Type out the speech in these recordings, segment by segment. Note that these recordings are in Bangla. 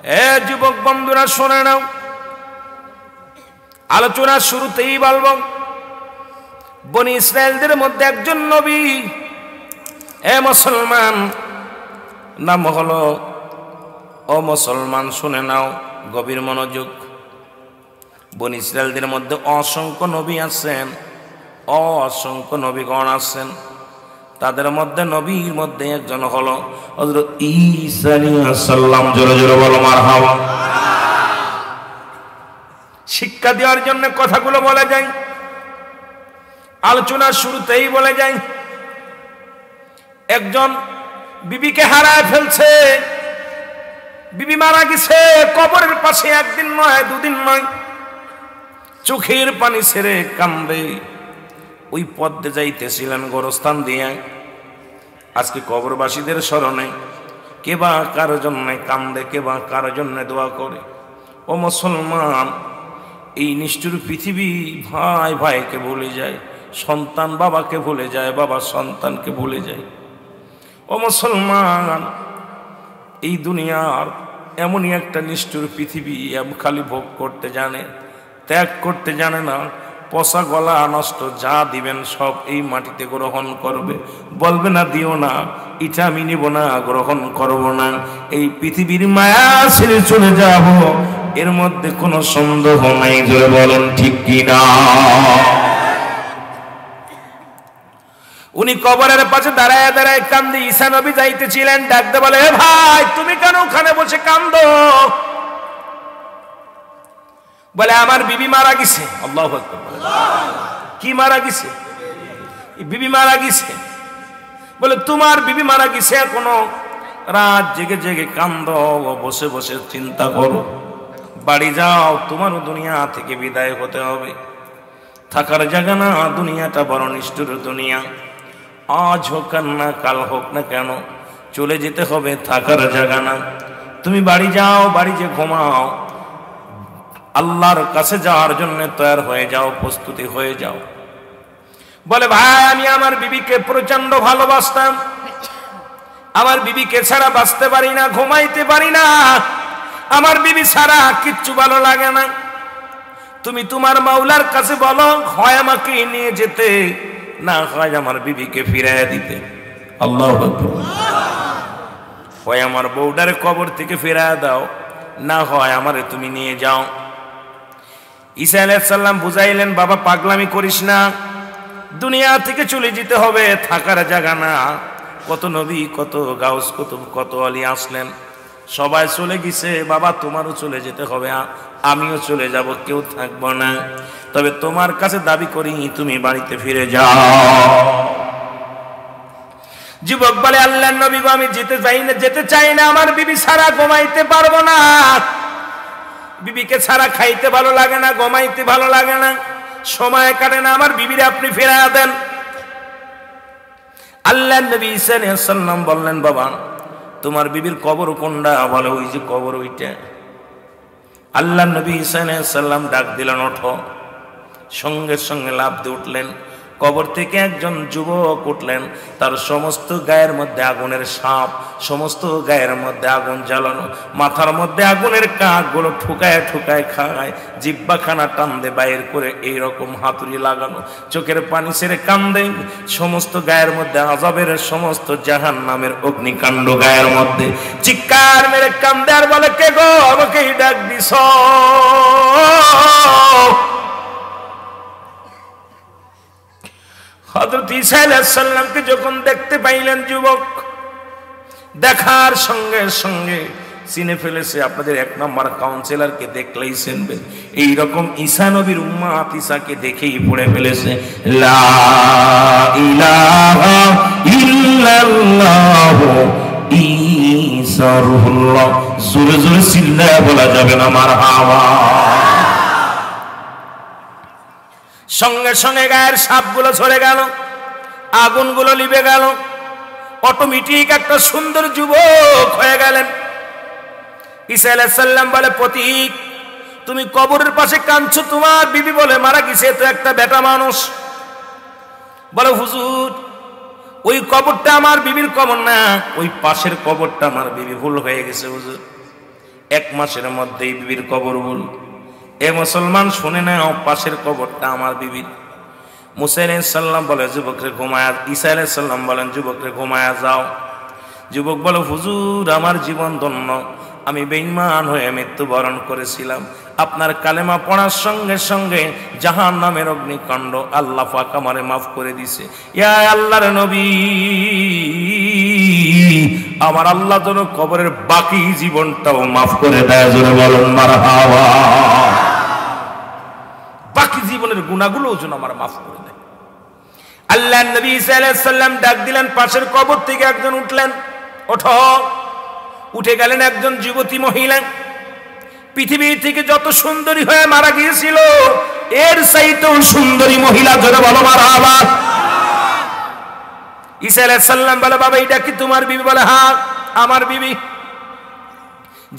এ যুবক বন্ধুরা শুনে নাও, আলোচনার শুরুতেই বলবো বনি ইসরায়েলদের মধ্যে একজন নবী, এ মুসলমান, নাম হলো, ও মুসলমান শুনে নাও গভীর মনোযোগ। বনি ইসরায়েলদের মধ্যে অসংখ্য নবী আছেন, অসংখ্য নবীগণ আছেন। তাদের মধ্যে নবীর মধ্যে একজন হলো হযরত ঈসা আলাইহিস সালাম। জোরে জোরে বলো মারহাবা। শিক্ষা দেওয়ার জন্য কথাগুলো বলে যাই, আলোচনার শুরুতেই বলে যাই। একজন বিবিকে হারায় ফেলছে, বিবি মারা গেছে, কবরের পাশে একদিন নয় দুদিন নয়, চোখের পানি ছেড়ে কান্দে। ওই পথে যাইতেছিলেন গোরস্থান দিয়ে। আজকে কবরবাসীদের স্মরণে কে বা কার জন্য কান্দে, কে বা কার জন্য দোয়া করে। ও মুসলমান, এই নিষ্ঠুর পৃথিবী ভাই ভাইকে ভুলে যায়, সন্তান বাবাকে ভুলে যায়, বাবা সন্তানকে ভুলে যায়। ও মুসলমান, এই দুনিয়ার এমনই একটা নিষ্ঠুর পৃথিবী, খালি ভোগ করতে জানে, ত্যাগ করতে জানে না। পচা গলা নষ্ট যা দিবেন সব এই মাটিতে গ্রহণ করবে, বলবে না দিও না, এটা আমি নিব না, গ্রহণ করব না। এই পৃথিবীর মায়া ছেড়ে চলে যাব, এর মধ্যে কোনো সন্দেহ নাই। জোরে বলেন ঠিক কিনা। উনি কবরের পাশে দাঁড়ায় দাঁড়ায় কান্দে। ঈসা নবী যাইতেছিলেন, ডাকতে বলে, হে ভাই তুমি কেন ওখানে বসে কান্দো? বলে আমার বিবি মারা গেছে। আল্লাহু আকবার। কি মারা গেছে? বিবি মারা গেছে। বলে তোমার বিবি মারা গেছে, এখনো রাত জেগে জেগে কান্দো, বসে বসে চিন্তা করো। বাড়ি যাও, তোমারও দুনিয়া থেকে বিদায় হতে হবে। থাকার জায়গা না, দুনিয়াটা বড় নিষ্ঠুর দুনিয়া। আজ হোক আর না কাল হোক না কেন চলে যেতে হবে, থাকার জায়গা না। তুমি বাড়ি যাও, বাড়ি যে ঘুমাও, আল্লাহর কাছে যাওয়ার জন্য তৈরি হয়ে যাও, প্রস্তুতি হয়ে যাও। বলে ভাই আমি আমার বিবিকে প্রচন্ড ভালোবাসতাম, আমার বিবিকে ছাড়া বাঁচতে পারি না, ঘুমাইতে পারি না, আমার বিবি ছাড়া কিচ্ছু ভালো লাগে না। তুমি তোমার মাওলার কাছে বলো, হয় আমাকে নিয়ে যেতে, না হয় আমার বিবিকে ফিরাইয়া দিতে। আল্লাহু আকবার। হয় আমার বউডার কবর থেকে ফিরাইয়া দাও, না হয় আমারে তুমি নিয়ে যাও। ঈসা আলাইহিস সালাম বুঝাইলেন, বাবা পাগলামি করিস না, দুনিয়া থেকে চলে যেতে হবে, থাকার জায়গা না। কত নবী, কত গাউস, কত আলী আসলেন, সবাই চলে গেছে। বাবা তোমারও চলে যেতে হবে, আমিও চলে যাব, কেউ থাকবো না। তবে তোমার কাছে দাবি করি তুমি বাড়িতে ফিরে যাও। যুবক বলে, আল্লাহর নবী গো আমি যেতে চাই না, আমার বিবি ছাড়া ঘুমাইতে পারবো না, বিবিকে ছাড়া খাইতে ভালো লাগে না, ঘুমাইতে ভালো লাগে না, সময় কাটে না, আমার বিবিরে আপনি ফিরাইয়া দেন। আল্লাহর নবী ঈসা আলাইহিস সালাম বললেন, বাবা তোমার বিবির কবর কোনটা? বলে ওই যে কবর ওইটা। আল্লাহর নবী ঈসা আলাইহিস সালাম ডাক দিলেন, ওঠো। সঙ্গে সঙ্গে লাফ দিয়ে উঠলেন। কবর থেকে একজন যুবক উঠলেন, তার সমস্ত গায়ের মধ্যে আগুনের সাপ, সমস্ত গায়ের মধ্যে আগুন জ্বালানো, মাথার মধ্যে আগুনের কাকগুলো ঠুকায় ঠুকায় খায়, জিহ্বাখানা টানদে বাইর করে এইরকম হাতুড়ি লাগানো, চোখের পানি ছেড়ে কান্দে, সমস্ত গায়ের মধ্যে আযাবের সমস্ত জাহান্নামের অগ্নিকাণ্ড গায়ের মধ্যে চিৎকার মেরে কান্দে আর বলে, কে গো আমাকেই ডাক দিছ? হযরত ঈসা আলাইহিস সালামকে যখন দেখতে পাইলেন যুবক, দেখার সঙ্গে সঙ্গে চিনে ফেলেছে। আপনাদের এক নম্বর কাউন্সিলরকে দেখলেই চিনবেন, এইরকম ঈসা নবীর উম্মত ঈসাকে দেখেই পড়ে ফেলেছে, লা ইলাহা ইল্লাল্লাহু ঈসা রূহুল্লাহ। জোরে জোরে চিল্লায়া বলা যাবে না মারহাবা। সঙ্গে সঙ্গে গায়ের সাপগুলো ঝরে গেল, আগুনগুলো লিভে গেল, অটোমেটিক একটা সুন্দর যুবক হয়ে গেলেন। ঈসা আলাইহিস সালাম বলে, প্রতীক তুমি কবরের পাশে কাঁদছো, তোমার বিবি বলে মারা গেছে, তো একটা বেটা মানুষ। বলে হুজুর ওই কবরটা আমার বিবির কবর না, ওই পাশের কবরটা আমার বিবি, ভুল হয়ে গেছে হুজুর। 1 মাসের মধ্যেই বিবির কবর বল। এ মুসলমান শুনে নাও, পাশের কবরটা আমার বিবির। মুসা আলাইহিস সালাম বলে যুবকরে ঘুমায়া, ঈসা আলাইহিস সালাম বলেন যুবকরে ঘুমায়া যাও। যুবক বলে হুজুর আমার জীবন ধন্য, আমি বেঈমান হয়ে মৃত্যুবরণ করেছিলাম, আপনার কালেমা পড়ার সঙ্গে সঙ্গে জাহান্নামের অগ্নিকাণ্ড আল্লাহ পাক আমারে মাফ করে দিছে। ইয়া আল্লাহর নবী, আমার আল্লাহ যেন কবরের বাকি জীবনটাও মাফ করে দেয়, জোরে বলুন মারহাবা। বাকি জীবনের গুনাহগুলোও যেন আমার মাফ করে দেয়। আল্লাহর নবী সাল্লাল্লাহু আলাইহি সাল্লাম ডাক দিলেন, পাশের কবর থেকে একজন উঠলেন, ওঠো। উঠে গেলেন একজন যুবতী মহিলা, পৃথিবী থেকে যত সুন্দরী হয়ে মারা গিয়েছিল এর চাইতেও সুন্দরী মহিলা, জোরে বলো মারহাবা। ঈসা আলাইহিস সালাম বলে বাবা এটা কি তোমার বিবি? বলে হ্যাঁ আমার বিবি।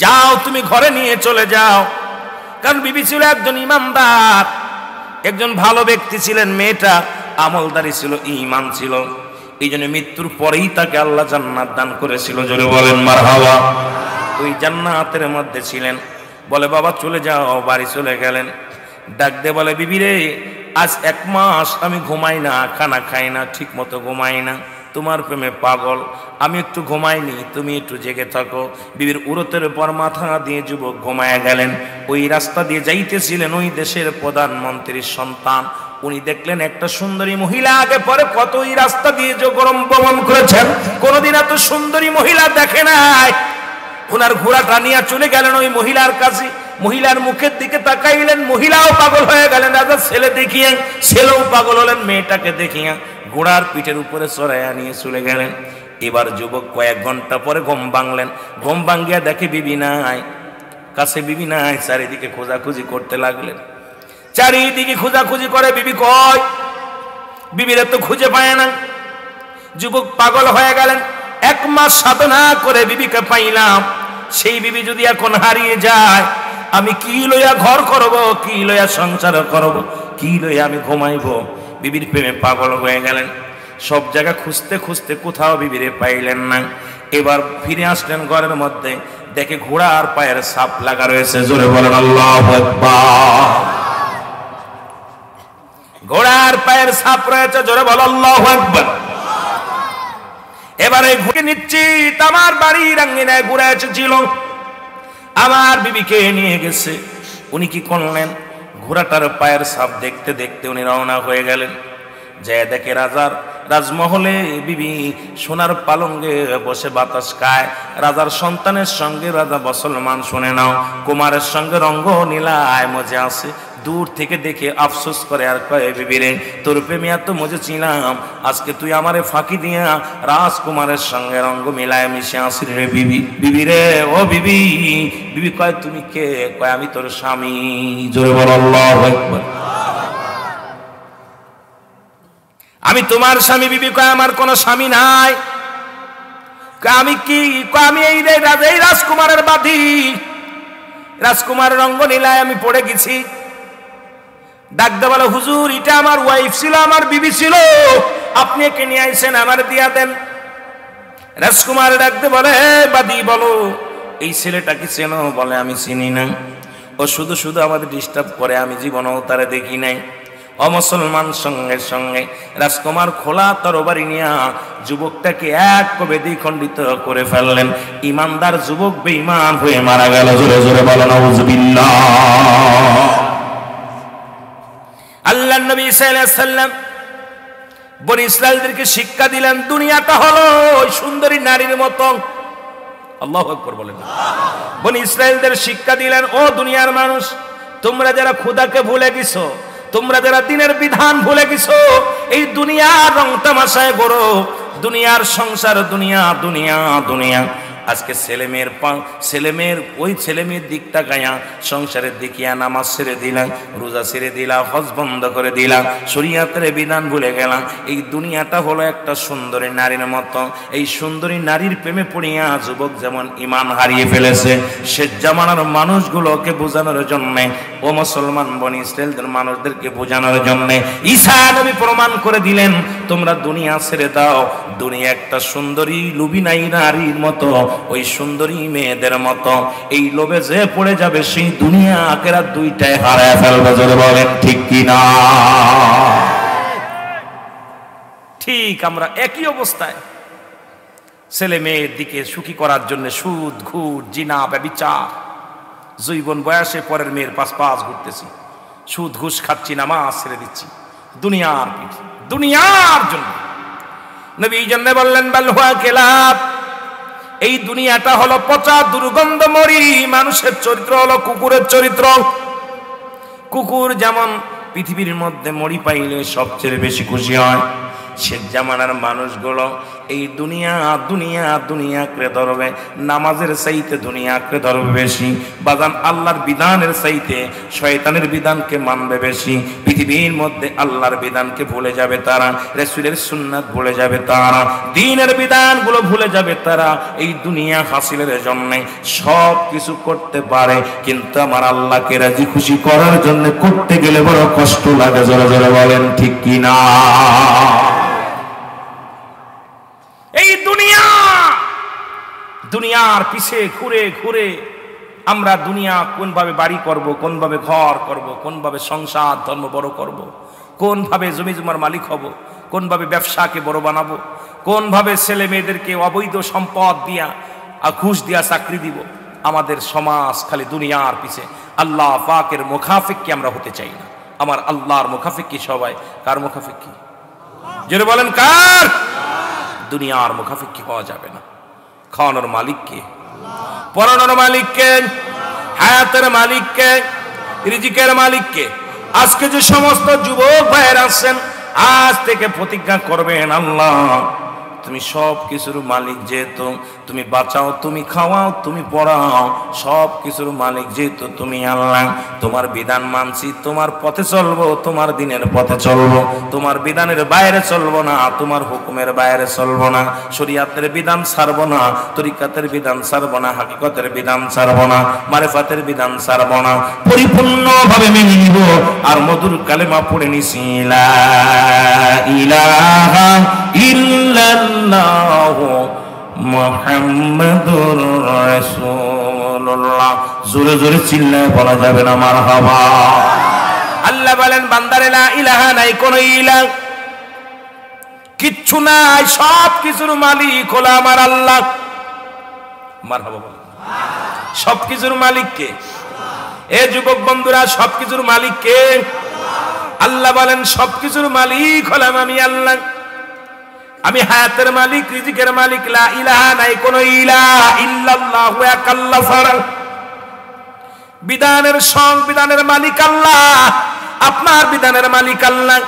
যাও তুমি ঘরে নিয়ে চলে যাও। কারণ বিবি ছিল একজন ইমানদার, একজন ভালো ব্যক্তি ছিলেন, মেয়েটা আমলদারি ছিল, ঈমান ছিল, এই জন্য মৃত্যুর পরেই তাকে আল্লাহ জান্নাত দান করেছিল, জোরে বলেন মারহাবা। ওই জান্নাতের মধ্যে ছিলেন। বলে বাবা চলে যাও, বাড়ি চলে গেলেন। ডাক দে বলে বিবি রে, আজ 1 মাস আমি ঘুমাই না, খানা খাই না, ঠিক মতো ঘুমাই না, তোমার প্রেমে পাগল, আমি একটু ঘুমাইনি, তুমি একটু জেগে থাকো। বিবির উরতের উপর মাথা দিয়ে যুবক ঘুমায়া গেলেন। ওই রাস্তা দিয়ে যাইতেছিলেন ওই দেশের প্রধানমন্ত্রীর সন্তান, উনি দেখলেন একটা সুন্দরী মহিলা, আগে পরে কত ওই রাস্তা দিয়ে যে গরম ভ্রমণ করেছেন, কোনোদিন এত সুন্দরী মহিলা দেখে নাই। ওনার ঘোড়াটা নিয়ে চলে গেলেন ওই মহিলার কাছে, মহিলার মুখের দিকে তাকাইলেন, মহিলাও পাগল হয়ে গেলেন, রাজা ছেলে দেখিয়ে ছেলেও পাগল হলেন, মেয়েটাকে দেখিয়া ঘোড়ার পিঠের উপরে চড়াইয়া নিয়ে চলে গেলেন। এবার যুবক কয়েক ঘন্টা পরে ঘুম ভাঙলেন, ঘুম ভাঙ্গিয়া দেখে বিবি নাই, কাছে বিবি নাই, চারিদিকে খোঁজাখুঁজি করতে লাগলেন। চারিদিকে খোঁজাখুঁজি করে বিবি কয়, বিবিরা তো খুঁজে পায় না। যুবক পাগল হয়ে গেলেন, 1 মাস সাধনা করে বিবিকে পাইলাম, সেই বিবি যদি এখন হারিয়ে যায় আমি কি লইয়া ঘর করব, কি লইয়া সংসার করব, কি লইয়া আমি ঘুমাইব। বিবির প্রেমে পাগল হয়ে গেলেন। সব জায়গা খুঁজতে খুঁজতে কোথাও বিবিরে পাইলেন না। এবার ফিরে আসলেন ঘরের মধ্যে, দেখে ঘোড়ার পায়ের ছাপ লাগা রয়েছে, জোরে বলেন আল্লাহু আকবার। ঘোড়ার পায়ের ছাপ রয়েছে, জোরে বল আল্লাহু আকবার। এবারে ঘুরে নিশ্চিত আমার বাড়ির আঙ্গিনায় ঘোড়া এসেছিল, আমার বিবিকে নিয়ে গেছে। উনি কি করলেন, ঘোড়াটার পায়ের ছাপ দেখতে দেখতে উনি রওনা হয়ে গেলেন। যে দেখে রাজার রাজমহলে বিবি সোনার পালঙ্গে বসে বাতাস খায়, রাজার সন্তানের সঙ্গে রাজা মুসলমান, শুনে নাও, কুমারের সঙ্গে রঙ্গ নীলায় মজে আছে। দূর থেকে দেখে আফসোস করে আর কয়ে বিবি রে, তোর প্রেমে এত মজে ছিলাম, আজকে তুই আমারে ফাঁকি দিয়া রাজকুমারের সঙ্গে রঙ্গ মিলায় মিশে আসিস রে বিবি। বিবি রে, ও বিবি। বিবি কয় তুমি কে? কয় আমি তোর স্বামী, জোরে বল আল্লাহু আকবার। আমি তোমার স্বামী। বিবি কয় আমার কোনো স্বামী নাই। আমি কি? আমি এই রাজকুমারের বাদী, রাজকুমারের রঙ্গ নীলায় আমি পড়ে গেছি। ডাকতে বলে হুজুর এটা আমার ওয়াইফ ছিল, আমার বিবি ছিল, আপনি একে নিয়ে আইছেন, আমার দিয়া দেন। রাজকুমার ডাকতে বলে বাদী বলো এই ছেলেটা কি চেনো? বলে আমি চিনি না, ও শুধু শুধু আমাদের ডিস্টার্ব করে, আমি জীবনেও তারে দেখি নাই। অমুসলমান সঙ্গে সঙ্গে রাজকুমার খোলা তরবারি নিয়ে যুবকটাকে এক কবে দ্বিখণ্ডিত করে ফেললেন। ইমানদার যুবক বেঈমান হয়ে মারা গেল, জোরে জোরে বলেন নাউজুবিল্লাহ। আল্লাহর নবী সাল্লাল্লাহু আলাইহি সাল্লাম বনি ইসরাঈলদেরকে শিক্ষা দিলেন, দুনিয়াটা হলো ওই সুন্দরী নারীর মতো। আল্লাহু আকবার বলেন। বনি ইসরাঈলদের শিক্ষা দিলেন, ও দুনিয়ার মানুষ, তোমরা যারা খোদাকে ভুলে গেছো, তোমরা যারা দিনের বিধান ভুলে গেছো, এই দুনিয়ার রং তামাশায় গড়ো, দুনিয়ার সংসার, দুনিয়া দুনিয়া দুনিয়া। আজকে ছেলেমেয়ের ওই ছেলেমেয়ের দিকটা গায়া সংসারের দিকিয়া নামাজ ছেড়ে দিলাম, রোজা ছেড়ে দিলাম, হজ বন্ধ করে দিলাম, শরীয়তের বিধান ভুলে গেলাম। এই দুনিয়াটা হলো একটা সুন্দরী নারীর মতো। এই সুন্দরী নারীর প্রেমে পড়িয়া যুবক যেমন ঈমান হারিয়ে ফেলেছে, সে জামানার মানুষগুলোকে বোঝানোর জন্যে, ও মুসলমান বনি ইসরাঈলদের মানুষদেরকে বোঝানোর জন্যে ঈসা নবী প্রমাণ করে দিলেন, তোমরা দুনিয়া ছেড়ে দাও, দুনিয়া একটা সুন্দরী লুবিনাই নারীর মতো, ওই সুন্দরী মেয়েদের মতো এই লোভে যে পড়ে যাবে সেই দুনিয়া আখিরাত দুইটাই হারায় ফেলবে। জোরে বলেন ঠিক কি না? ঠিক আমরা একই অবস্থায় ছেলে মেয়ের দিকে সুখী করার জন্য সুদ, ঘুষ, জিনা, ব্যভিচার, যৌবন বয়সে পরের মেয়ের পাশ ঘুরতেছি, সুদ ঘুষ খাচ্ছি, নামাজ ছেড়ে দিচ্ছি, দুনিয়ার পিঠে, দুনিয়ার জন্য। নবী জন্য বললেন বাল হুয়া কিলাব, এই দুনিয়াটা হলো পচা দুর্গন্ধ মরি। মানুষের চরিত্র হলো কুকুরের চরিত্র। কুকুর যেমন পৃথিবীর মধ্যে মরি পাইলে সবচেয়ে বেশি খুশি হয়, সে জামানার মানুষগুলো এই দুনিয়া দুনিয়া দুনিয়া আঁকড়ে ধরবে, নামাজের চাইতে দুনিয়া আঁকড়ে ধরবে বেশি। বাজান আল্লাহর বিধানের চাইতে শয়তানের বিধানকে মানবে বেশি। পৃথিবীর মধ্যে আল্লাহর বিধানকে ভুলে যাবে তারা, রাসূলের সুন্নাত ভুলে যাবে তারা, দ্বীনের বিধানগুলো ভুলে যাবে তারা। এই দুনিয়া হাসিলের জন্য সব কিছু করতে পারে, কিন্তু আমার আল্লাহকে রাজি খুশি করার জন্য করতে গেলে বড় কষ্ট লাগে। জোরে জোরে বলেন ঠিক কি না? এই দুনিয়ার পিছে ঘুরে ঘুরে আমরা দুনিয়া কোনভাবে বাড়ি করব, কোনভাবে ঘর করব, কোনভাবে সংসার ধর্ম বড় করব, কোনভাবে জমি জমার মালিক হব, কোনভাবে ব্যবসাকে বড় বানাবো, কোনভাবে ছেলে মেয়েদেরকে অবৈধ সম্পদ দিয়া আর ঘুষ দিয়া চাকরি দিব। আমাদের সমাজ খালি দুনিয়ার পিছে। আল্লাহ পাকের মুখাফিক কি আমরা হতে চাই না। আমার আল্লাহর মুখাফিক কি সবাই? কার মুখাফিক কি? জোরে বলেন কার? দুনিয়ার মুখাফিক কি হওয়া যাবে না। খাওয়ানোর মালিক কে? পরানোর মালিক কে? হায়াতের মালিক কে? রিজিকের মালিক কে? আজকে যে সমস্ত যুবক ভাইয়েরা আছেন, আজ থেকে প্রতিজ্ঞা করবেন আল্লাহ তুমি সব কিছুর মালিক, যেহেতু তুমি বাঁচাও, তুমি খাওয়াও, তুমি পড়াও, সব কিছুর মালিক যেহেতু তুমি আল্লাহ, তোমার বিধান মানছি, তোমার পথে চলবো, তোমার দিনের পথে চলবো, তোমার বিধানের বাইরে চলবো না, তোমার হুকুমের বাইরে চলবো না, শরীয়তের বিধান ছাড়বো না, তরিকাতের বিধান ছাড়বো না, হাকিকতের বিধান ছাড়বো না, মারিফাতের বিধান ছাড়বো না, পরিপূর্ণভাবে মেনে নিব। আর মধুর কালেমা পড়ে নিছি লা ইলাহা ইল্লাল্লাহু মুহাম্মাদুর রাসূলুল্লাহ। জোরে জোরে চিল্লায় বলা যাবে না মারহাবা। আল্লাহ বলেন বান্দারে লা ইলাহা, নাই কোনো ইলাহ, কিচ্ছু নাই, সব কিছুর মালিক হলো আমার আল্লাহ। মারহাবা বলেন। সব কিছুর মালিক কে? এ যুবক বন্ধুরা, সব কিছুর মালিক কে? আল্লাহ বলেন সব কিছুর মালিক হলাম আমি আল্লাহ। আমি হায়াতের মালিক, রিজিকের মালিক। লা ইলাহা, নাই কোনো ইলাহ, ইল্লাল্লাহু এক আল্লাহ ছাড়া। বিধানের সংবিধানের মালিক আল্লাহ, আপনার বিধানের মালিক আল্লাহ,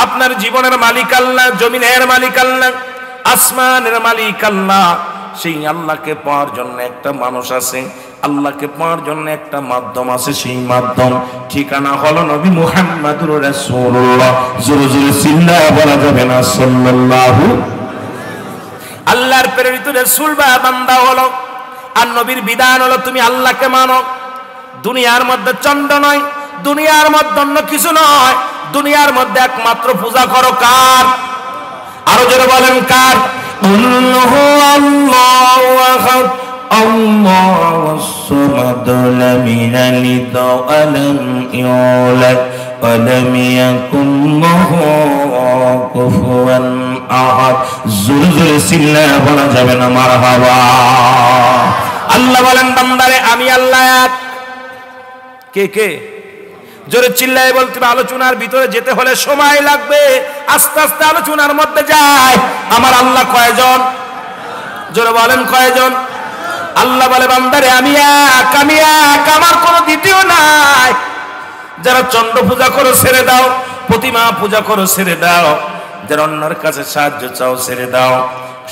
আপনার জীবনের মালিক আল্লাহ, জমিনের মালিক আল্লাহ, আসমানের মালিক আল্লাহ। সেই আল্লাহকে পাওয়ার জন্য একটা মানুষ আছে, আল্লাহকে পাওয়ার জন্য একটা মাধ্যম আছে, সেই মাধ্যম ঠিকানা হলো নবী মুহাম্মদুর রাসূলুল্লাহ। জোরে জোরে চিল্লায় বলা যাবে না সাল্লাল্লাহু। আল্লাহর প্রেরিত রাসূল বা বান্দা হলো, আর নবীর বিধান হলো তুমি আল্লাহকে মানো। দুনিয়ার মধ্যে চন্দ্র নয়, দুনিয়ার মধ্যে অন্য কিছু নয়, দুনিয়ার মধ্যে একমাত্র পূজা করো কার? আরো জোরে বলেন কার? আল্লাহু আল্লাহু আহাদ আল্লাহুস সামাদ লাম ইয়ালিদ ওয়া লাম ইউলাদ ওয়া লাম ইয়াকুল লাহু কুফুয়ান আহাদ। জোরে জোরে চিল্লায় বলা যাবে না মারহাবা। আল্লাহ বলেন বান্দারে আমি আল্লাহ এক। কে কে? জোরে চিল্লায় বলতে হবে। আলোচনার ভিতরে যেতে হলে সময় লাগবে, আস্তে আস্তে আলোচনার মধ্যে যায়। আমার আল্লাহ কয়জন? জোরে বলেন কয়জন? আল্লাহ বলে বান্দারে আমি এক, আমি এক, আমার কোনো দ্বিতীয় নাই। যারা চন্দ্র পূজা করো ছেড়ে দাও, প্রতিমা পূজা করো ছেড়ে দাও, যারা অন্যের কাছে সাহায্য চাও ছেড়ে দাও।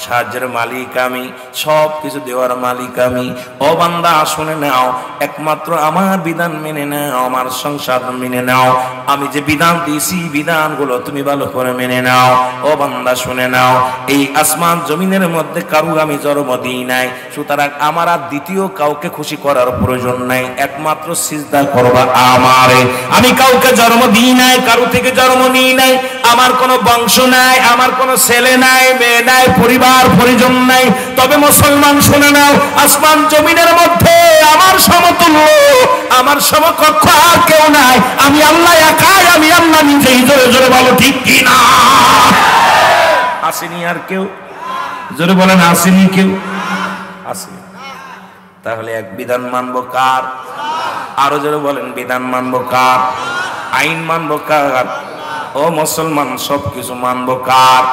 সাহায্যের মালিক আমি, সব কিছু দেওয়ার মালিক আমি। ও বান্দা শুনে নাও, একমাত্র আমার বিধান মেনে নাও, আমার সংসার মেনে নাও। আমি যে বিধান দিয়েছি বিধানগুলো তুমি ভালো করে মেনে নাও। ও বান্দা শুনে নাও, এই আসমান জমিনের মধ্যে কারু আমি জন্ম দিই নাই, সুতরাং আমার আর দ্বিতীয় কাউকে খুশি করার প্রয়োজন নাই, একমাত্র সিজদা করবা আমারে। আমি কাউকে জন্ম দিই নাই, কারু থেকে জন্ম নিই নাই, আমার কোনো বংশ নাই, আমার কোনো ছেলে নাই, মেয়ে নাই, পরিবার পরিবার পরিজন নাই। তবে মুসলমান শুনে নাও, আসমান জমিনের মধ্যে আমার সমতুল্য, আমার সমকক্ষ আর কেউ নাই। আমি আল্লাহ একাই, আমি আল্লাহ নিজেই। জোরে জোরে বলো ঠিক কি না? আসেনি আর কেউ? জোরে বলেন আসেনি কেউ? আসেনি। তাহলে এক বিধান মানবো কার? আরো জোরে বলেন বিধান মানবো কার? আইন মানবো কার? ও মুসলমান, সব কিছু মানবো কার?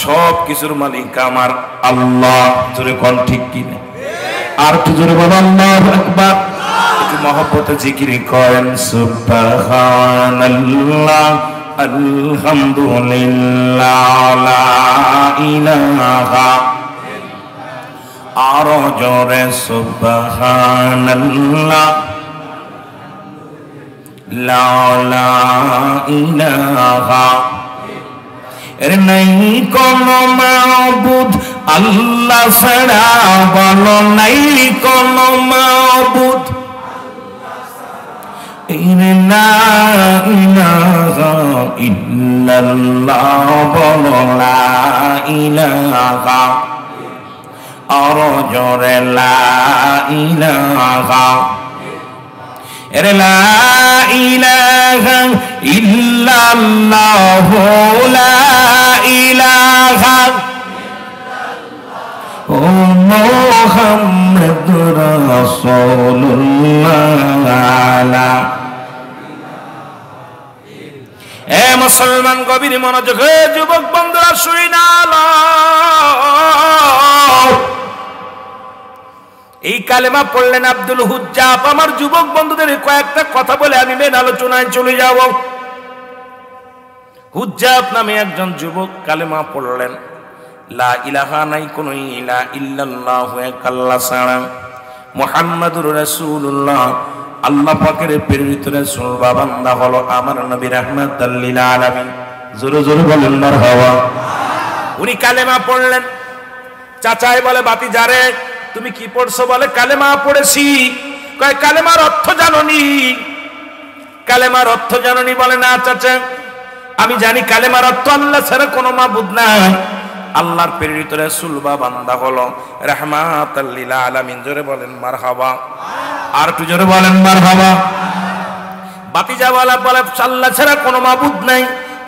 সব কিছুর মালিক আমার আল্লাহ। জোরে কোন ঠিক কিনা? আর একটু জোরে বলো আল্লাহু আকবার। একটু মহব্বতে জিকির করেন সুবহানাল্লাহ, আলহামদুলিল্লাহ, লা ইলাহা। আরো জোরে সুবহানাল্লাহ, লা ইলাহা। এর নাই কোন মাবুদ আল্লাহ ছাড়া, বলো নাই কোন মাবুদ। লা ইলাহা ইল্লাল্লাহ, বলো লা ইলাহা। আর জোরে লা ইলাহা। এর লা ইলাহা ইল্লাল্লাহ, লা ইলাহা ও মুহাম্মাদুর রাসূলুল্লাহ। এ মুসলমান গভীর মনোযোগ, যুবক বন্ধুরা শুনে নাও, এই কালেমা পড়লেন আব্দুল হুজ্জাব। আমার যুবক বন্ধুদের কয়েকটা কথা বলে আমি মেন আলোচনায় চলে যাব। হুজ্জাব নামে একজন যুবক কালেমা পড়লেন, লা ইলাহা, নাই কোন ইলাহা ইল্লাল্লাহু, এক আল্লাহ ছাড়া, মুহাম্মাদুর রাসূলুল্লাহ, আল্লাহ পাকের প্রেরিত রাসূল বা বান্দা হলো আমার নবী রাহমাতাল লিল আলামিন। জোরে জোরে বলেন মারহাবা। উনি কালেমা পড়লেন। চাচাই বলে, বাতিজারে তুমি কি পড়ছো? বলে কালেমা পড়েছি। কয় কালেমার অর্থ জানোনি? কালেমার অর্থ জানোনি? বলে না চাচা, আমি জানি কালেমার অর্থ আল্লাহ ছাড়া কোনো মাবুদ নাই, আল্লাহর প্রেরিত রাসূল বা বান্দা হলো রাহমাতাল লিল আলামিন। জোরে বলেন মারহাবা। আর একটু জোরে বলেন মারহাবা। বাতিজা বলে আল্লাহ ছাড়া কোনো মাবুদ নাই,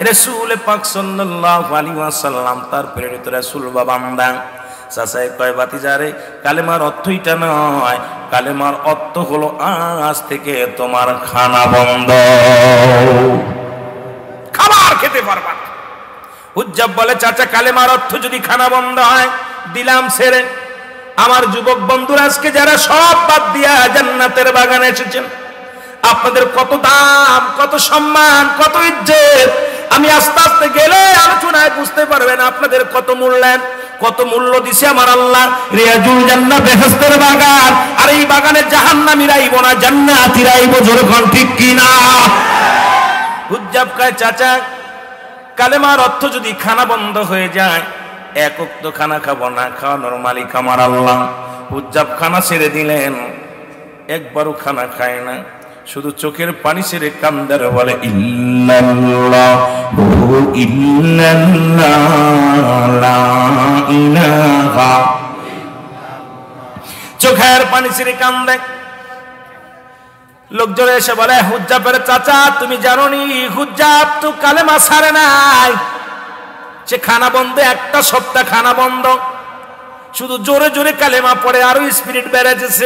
রাসূল পাক সাল্লাল্লাহু আলাইহি ওয়াসাল্লাম তার প্রেরিত রাসূল বা বান্দা। চাচাই কয়, বাতিজারে কালেমার অর্থ এটা নয়, কালেমার অর্থ হলো আজ থেকে তোমার খানা বন্ধ, খাবার খেতে পারবা না। হুজ্জাব বলে, চাচা কালেমার অর্থ যদি খানা বন্ধ হয়, দিলাম ছেড়ে। আমার যুবক বন্ধুরা আজকে যারা সব বাদ দিয়া জান্নাতের বাগানে এসেছেন, আপনাদের কত দাম, কত সম্মান, কত ইজ্জত, আমি আস্তে আস্তে গেলে আলোচনায় বুঝতে পারবেন আপনাদের কত মূল্যায়ন, কত মূল্য দিছে আমার আল্লাহ। রিয়াজুল জান্নাত, বেহেশতের বাগান। আর এই বাগানে জাহান্নামীরা আইব না, জান্নাতীরা আইব। জোরে কোন ঠিক কি না? হুজ্জাব কয়, চাচা কালেমার অর্থ যদি খানা বন্ধ হয়ে যায়, এক ওয়াক্ত খানা খাবো না, খাওয়ানোর মালিক আমার আল্লাহ। হুজ্জাব খানা ছেড়ে দিলেন, একবারও খানা খায় না, শুধু চোখের পানি ছেড়ে কান্দার বলে ইল্লাল্লাহু ইল্লাল্লাহ, লা ইলাহা। চোখের পানি ছেড়ে কান্দে। লোকজন এসে বলে, হুজ্জাবের চাচা তুমি জানো নি হুজ্জাব তো কালেমা ছাড়ে নাই, সে খানা বন্ধ, একটা সপ্তাহ খানা বন্ধ, শুধু জোরে জোরে কালেমা পড়ে, আরো স্পিরিট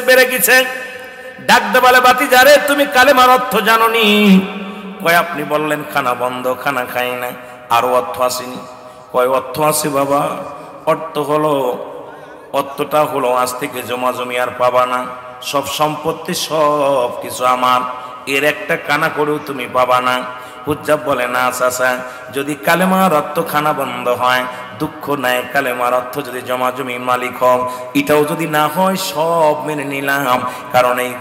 বেড়ে গেছে। ডাকতে বলে, বাতিজারে তুমি কালেমার অর্থ জানো নি? কয় আপনি বললেন খানা বন্ধ, খানা খাই না, আরো অর্থ আসেনি? কয় অর্থ আছে বাবা, অর্থটা হলো আজ থেকে জমা জমি আর পাবা না, সব সম্পত্তি সব কিছু আমার, এর একটা কানা করেও তুমি পাবা না। হুজ্জাব বলে, না চাচা, যদি কালেমার অর্থ খানা বন্ধ হয় দুঃখ নাই, কালেমার অর্থ যদি জমা জমির মালিক হও, এটাও যদি না হয় সব মেনে নিলাম, কারণ এই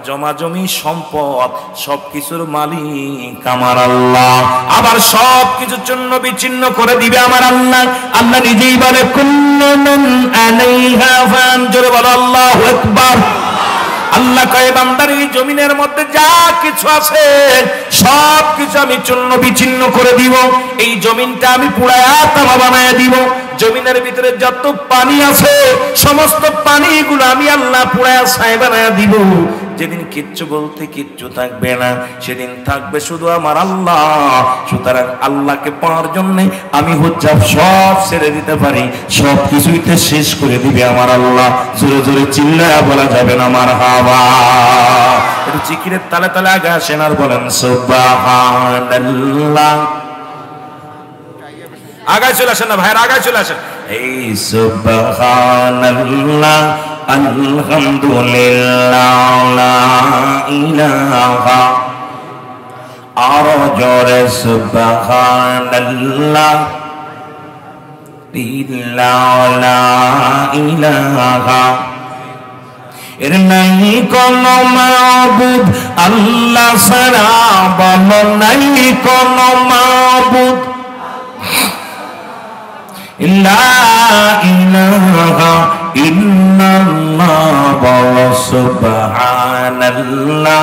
জমা জমি সম্পদ সব কিছুর মালিক আমার আল্লাহ। আবার সব কিছুর জন্য বিচ্ছিন্ন করে দিবে আমার আল্লাহ। আল্লাহ নিজেই বলে, কুল্লু মান আলাইহা ফান। জোরে বলো আল্লাহু আকবার। আল্লাহ কয়, বান্দার এই জমিনের মধ্যে যা কিছু আছে সব কিছু আমি চূর্ণ বিচ্ছিন্ন করে দিব, এই জমিনটা আমি পুরায়া তামা বানায় দিব। জমিনের ভিতরে যত পানি আছে সমস্ত পানিগুলো আমি আল্লাহ পুরায়া ছাই বানায়া দিব। যেদিন কিচ্ছু বলতে কিচ্ছু থাকবে না, সেদিন থাকবে শুধু আমার আল্লাহ। সুতরাং আল্লাহকে পাওয়ার জন্য আমি হুজ্জাব সব ছেড়ে দিতে পারি, সব কিছুইতে শেষ করে দিবে আমার আল্লাহ। জোরে জোরে চিল্লায়া বলা যাবে না মারহাবা। একটু জিকিরের তালে তালে আগে আসেন আর বলেন সুবহানাল্লাহ। আগায় চলে আসেন না ভাইয়ের, আগায় চলে আসেন। এই সুবহানাল্লাহ আলহামদুলিল্লাহ লা ইলাহা, আরো জোরে সুবহানাল্লাহ লা ইলাহা, এর নাই কোনো মাবুদ আল্লাহ ছাড়া, বলো নাই কোনো মাবুদ লা ইলাহা ইল্লাল্লাহ, বলো সুবহানাল্লাহ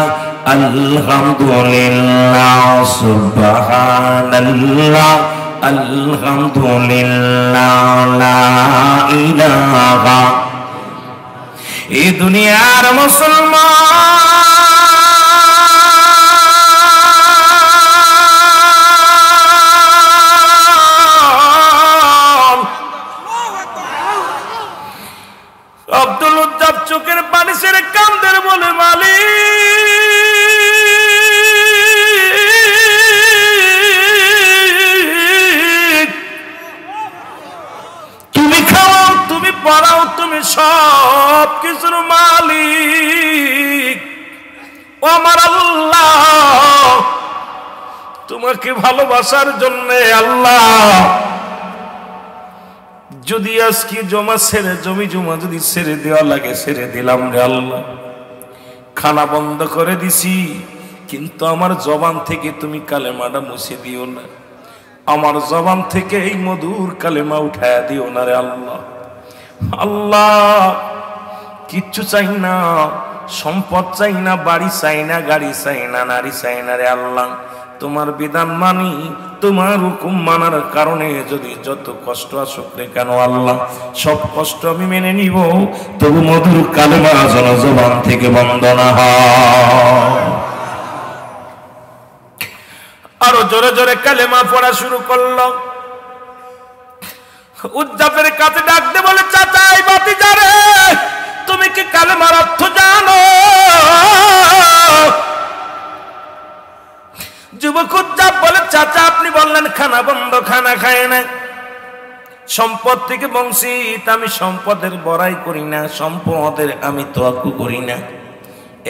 আলহামদুলিল্লাহ, সুবহানাল্লাহ আলহামদুলিল্লাহ লা ইলাহা। এই দুনিয়ার মুসলমান আব্দুল উজ্জাব চোখের পানি ছেড়ে কান্দের বলে, মালিক তুমি খাও, তুমি পড়াও, তুমি সব কিছুর মালিক। ও আমার আল্লাহ, তোমাকে ভালোবাসার জন্য আল্লাহ যদি আজকে জমি জমা যদি ছেড়ে দেওয়া লাগে ছেড়ে দিলাম রে আল্লাহ। খানা বন্ধ করে দিছি, কিন্তু আমার জবান থেকে তুমি কালেমাটা মুছে দিও না, আমার জবান থেকে এই মধুর কালেমা উঠায়া দিও না রে আল্লাহ। আল্লাহ কিচ্ছু চাই না, সম্পদ চাই না, বাড়ি চাই না, গাড়ি চাই না, নারী চাই না রে আল্লাহ। তোমার বিধান মানি, তোমার হুকুম মানার কারণে যদি যত কষ্ট আসুক রে কেন আল্লাহ, সব কষ্ট আমি মেনে নিব, তবু মধুর কালেমা যেন জবান থেকে বন্ধ না হয়। আরো জোরে জোরে কালেমা পড়া শুরু করলো। উজ্জাবের কাছে ডাকতে বলে, চাচা এই ভাতিজা রে, তুমি কি কালেমার অর্থ জানো? যুবক উজ্জাব বলে, চাচা আপনি বললেন খানা বন্ধ, খানা খায় না, সম্পদ থেকে বঞ্চিত, আমি সম্পদের বড়াই করি না, সম্পদের আমি তোয়াক্কু করি না,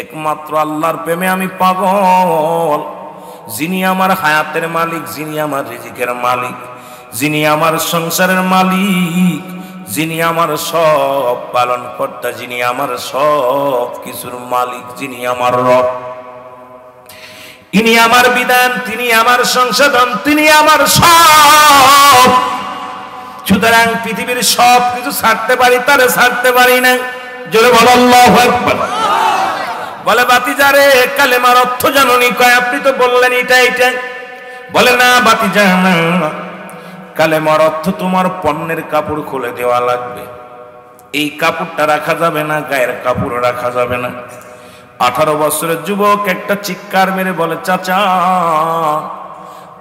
একমাত্র আল্লাহর প্রেমে আমি পাগল। যিনি আমার হায়াতের মালিক, যিনি আমার রিজিকের মালিক, যিনি আমার সংসারের মালিক, যিনি আমার সব পালন কর্তা, যিনি আমার সব কিছুর মালিক, যিনি আমার রব, ইনি আমার বিধান, তিনি আমার সংশোধন, তিনি আমার সব। সুতরাং পৃথিবীর সব কিছু ছাড়তে পারি, তারে ছাড়তে পারি না। জোরে বল আল্লাহু আকবার। বলে, ভাতিজা রে কালেমার অর্থ জানোনি? কয় আপনি তো বললেন এটা এটা। বলে, না ভাতিজা না, কালেমার অর্থ তোমার পণ্যের কাপড় খুলে দেওয়া লাগবে, এই কাপড়টা রাখা যাবে না, গায়ের কাপড় রাখা যাবে না। 18 বছরের যুবক একটা চিৎকার মেরে বলে, চাচা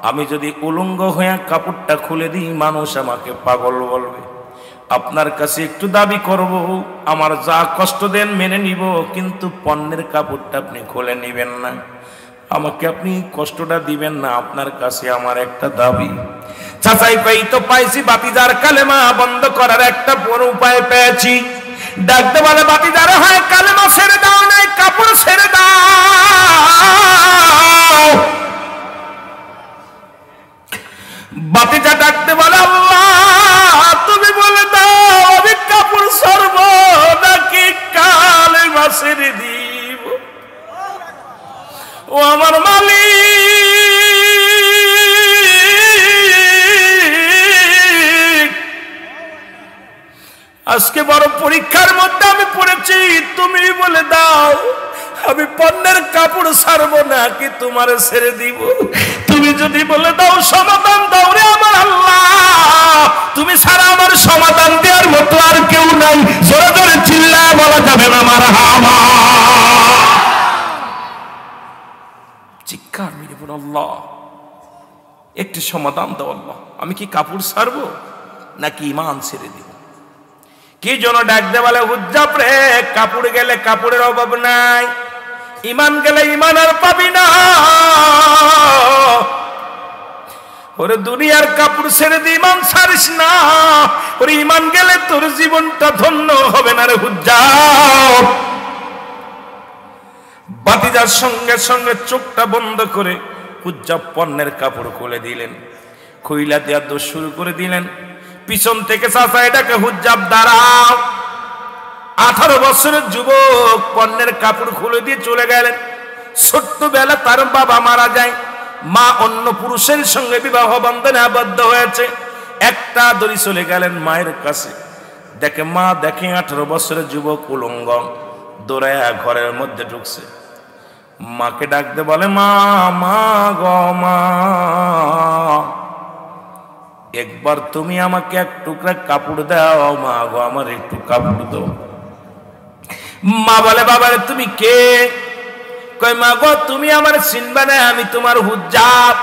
আমি যদি উলঙ্গ হয়ে কাপড়টা খুলে দিই মানুষ আমাকে পাগল বলবে, আপনার কাছে একটু দাবি করব, আমার যা কষ্ট দেন মেনে নিব, কিন্তু পণ্যের কাপড়টা আপনি খুলে নিবেন না, আমাকে আপনি কষ্টটা দিবেন না, আপনার কাছে আমার একটা দাবি। চাচাই কই তো পাইছি, ভাতিজার কালেমা বন্ধ করার একটা বড় উপায় পেয়েছি। ডাকতে বলে, ভাতিজার হয় কালেমা ছেড়ে দাও, নাই কাপড় ছেড়ে দাও। ভাতিজা ডাকতে বলে, আল্লাহ তুমি বলে দাও আমি কাপড় ছাড়ব নাকি কালেমা ছেড়ে দিব। ও আমার মালিক, আজকে বড় পরীক্ষার মধ্যে আমি পড়েছি, তুমি বলে দাও আমি পণ্যের কাপড় ছাড়বো নাকি তোমার ছেড়ে দিব। তুমি যদি বলে দাও সমাধান দাও রে আমার আল্লাহ, তুমি ছাড়া আমার সমাধান দেওয়ার মতো আর কেউ নাই। জোরে জোরে চিল্লায় বলা যাবে না মারহাবা। চিৎকার মেরে বল আল্লাহ একটি সমাধান দাও আল্লাহ। আমি কি কাপড় ছাড়বো নাকি ঈমান ছেড়ে দিব? কি জন্য ডাক দে বলে হুজ্জাব রে, কাপড় গেলে কাপড়ের অভাব নাই, ঈমান গেলে ঈমান আর পাবি না। ওরে দুনিয়ার কাপড় ছেড়ে দিয়ে ঈমান ছাড়িস না, ওরে ঈমান গেলে তোর জীবনটা ধন্য হবে না রে হুজ্জাব। বাতিজার সঙ্গে সঙ্গে চোখটা বন্ধ করে হুজ্জাব পণ্যের কাপড় খুলে দিলেন, খুইলা দেওয়া দোষ শুরু করে দিলেন। পিছন থেকে চাচা এটাকে হুজ্জাব দাঁড়াও। 18 বছরের যুবক পণ্যের কাপড় খুলে দিয়ে চলে গেলেন। ছোট্টবেলা তার বাবা মারা যায়, মা অন্য পুরুষের সঙ্গে বিবাহ বন্ধনে আবদ্ধ হয়েছে। একটা দড়ি চলে গেলেন মায়ের কাছে, দেখে মা দেখে 18 বছরের যুবক উলঙ্গ দৌড়ায়া ঘরের মধ্যে ঢুকছে। মাকে ডাকতে বলে মা, মা গো মা, একবার তুমি আমাকে এক টুকরা কাপড় দাও মা গো, আমার একটু কাপড় দাও। মা বলে বাবারে তুমি কে? কয় মা গো তুমি আমার চিনবা না, আমি তোমার হুজ্জাব।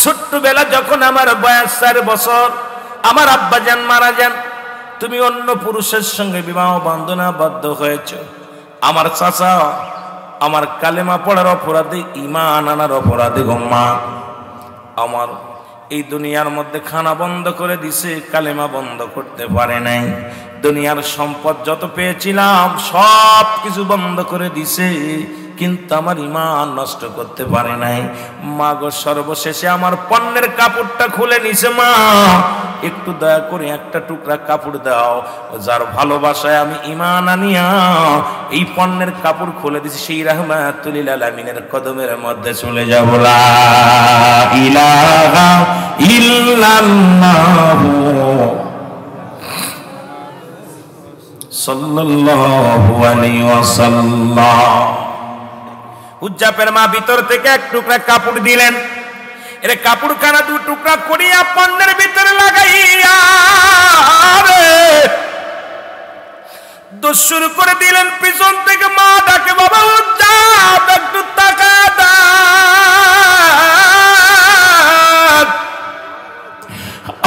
ছোট্টবেলা যখন আমার বয়স 4 বছর আমার আব্বাজান মারা যান, তুমি অন্য পুরুষের সঙ্গে বিবাহ বন্ধনে আবদ্ধ হয়েছ। আমার চাচা আমার কালেমা পড়ার অপরাধে, ঈমান আনার অপরাধে গো মা আমার এই দুনিয়ার মধ্যে খানা বন্ধ করে দিছে, কালেমা বন্ধ করতে পারে নাই। দুনিয়ার সম্পদ যত পেয়েছিলাম সব কিছু বন্ধ করে দিছে, কিন্তু আমার ঈমান নষ্ট করতে পারে নাই। মা গো সর্বশেষে আমার পণ্যের কাপড়টা খুলে নিছে, মা একটু দয়া করে একটা টুকরা কাপড় দাও। যার ভালোবাসায় আমি ঈমান আনিয়া এই পণ্যের কাপড় খুলে দিছি, সেই রাহমাতুল লিল আলামিনের কদমের মধ্যে চলে যাব। লা ইলাহা ইল্লাল্লাহু সাল্লাল্লাহু আলাইহি ওয়াসাল্লাম। হুজ্জাবের মা ভিতর থেকে এক টুকরা কাপড় দিলেন। এর কাপড় খানা 2 টুকরা করিয়া পণ্যের ভিতরে লাগাইয়া দোষ শুরু করে দিলেন। পিছন থেকে মা ডাকে বাবা হুজ্জাব একটু তাকা দাও,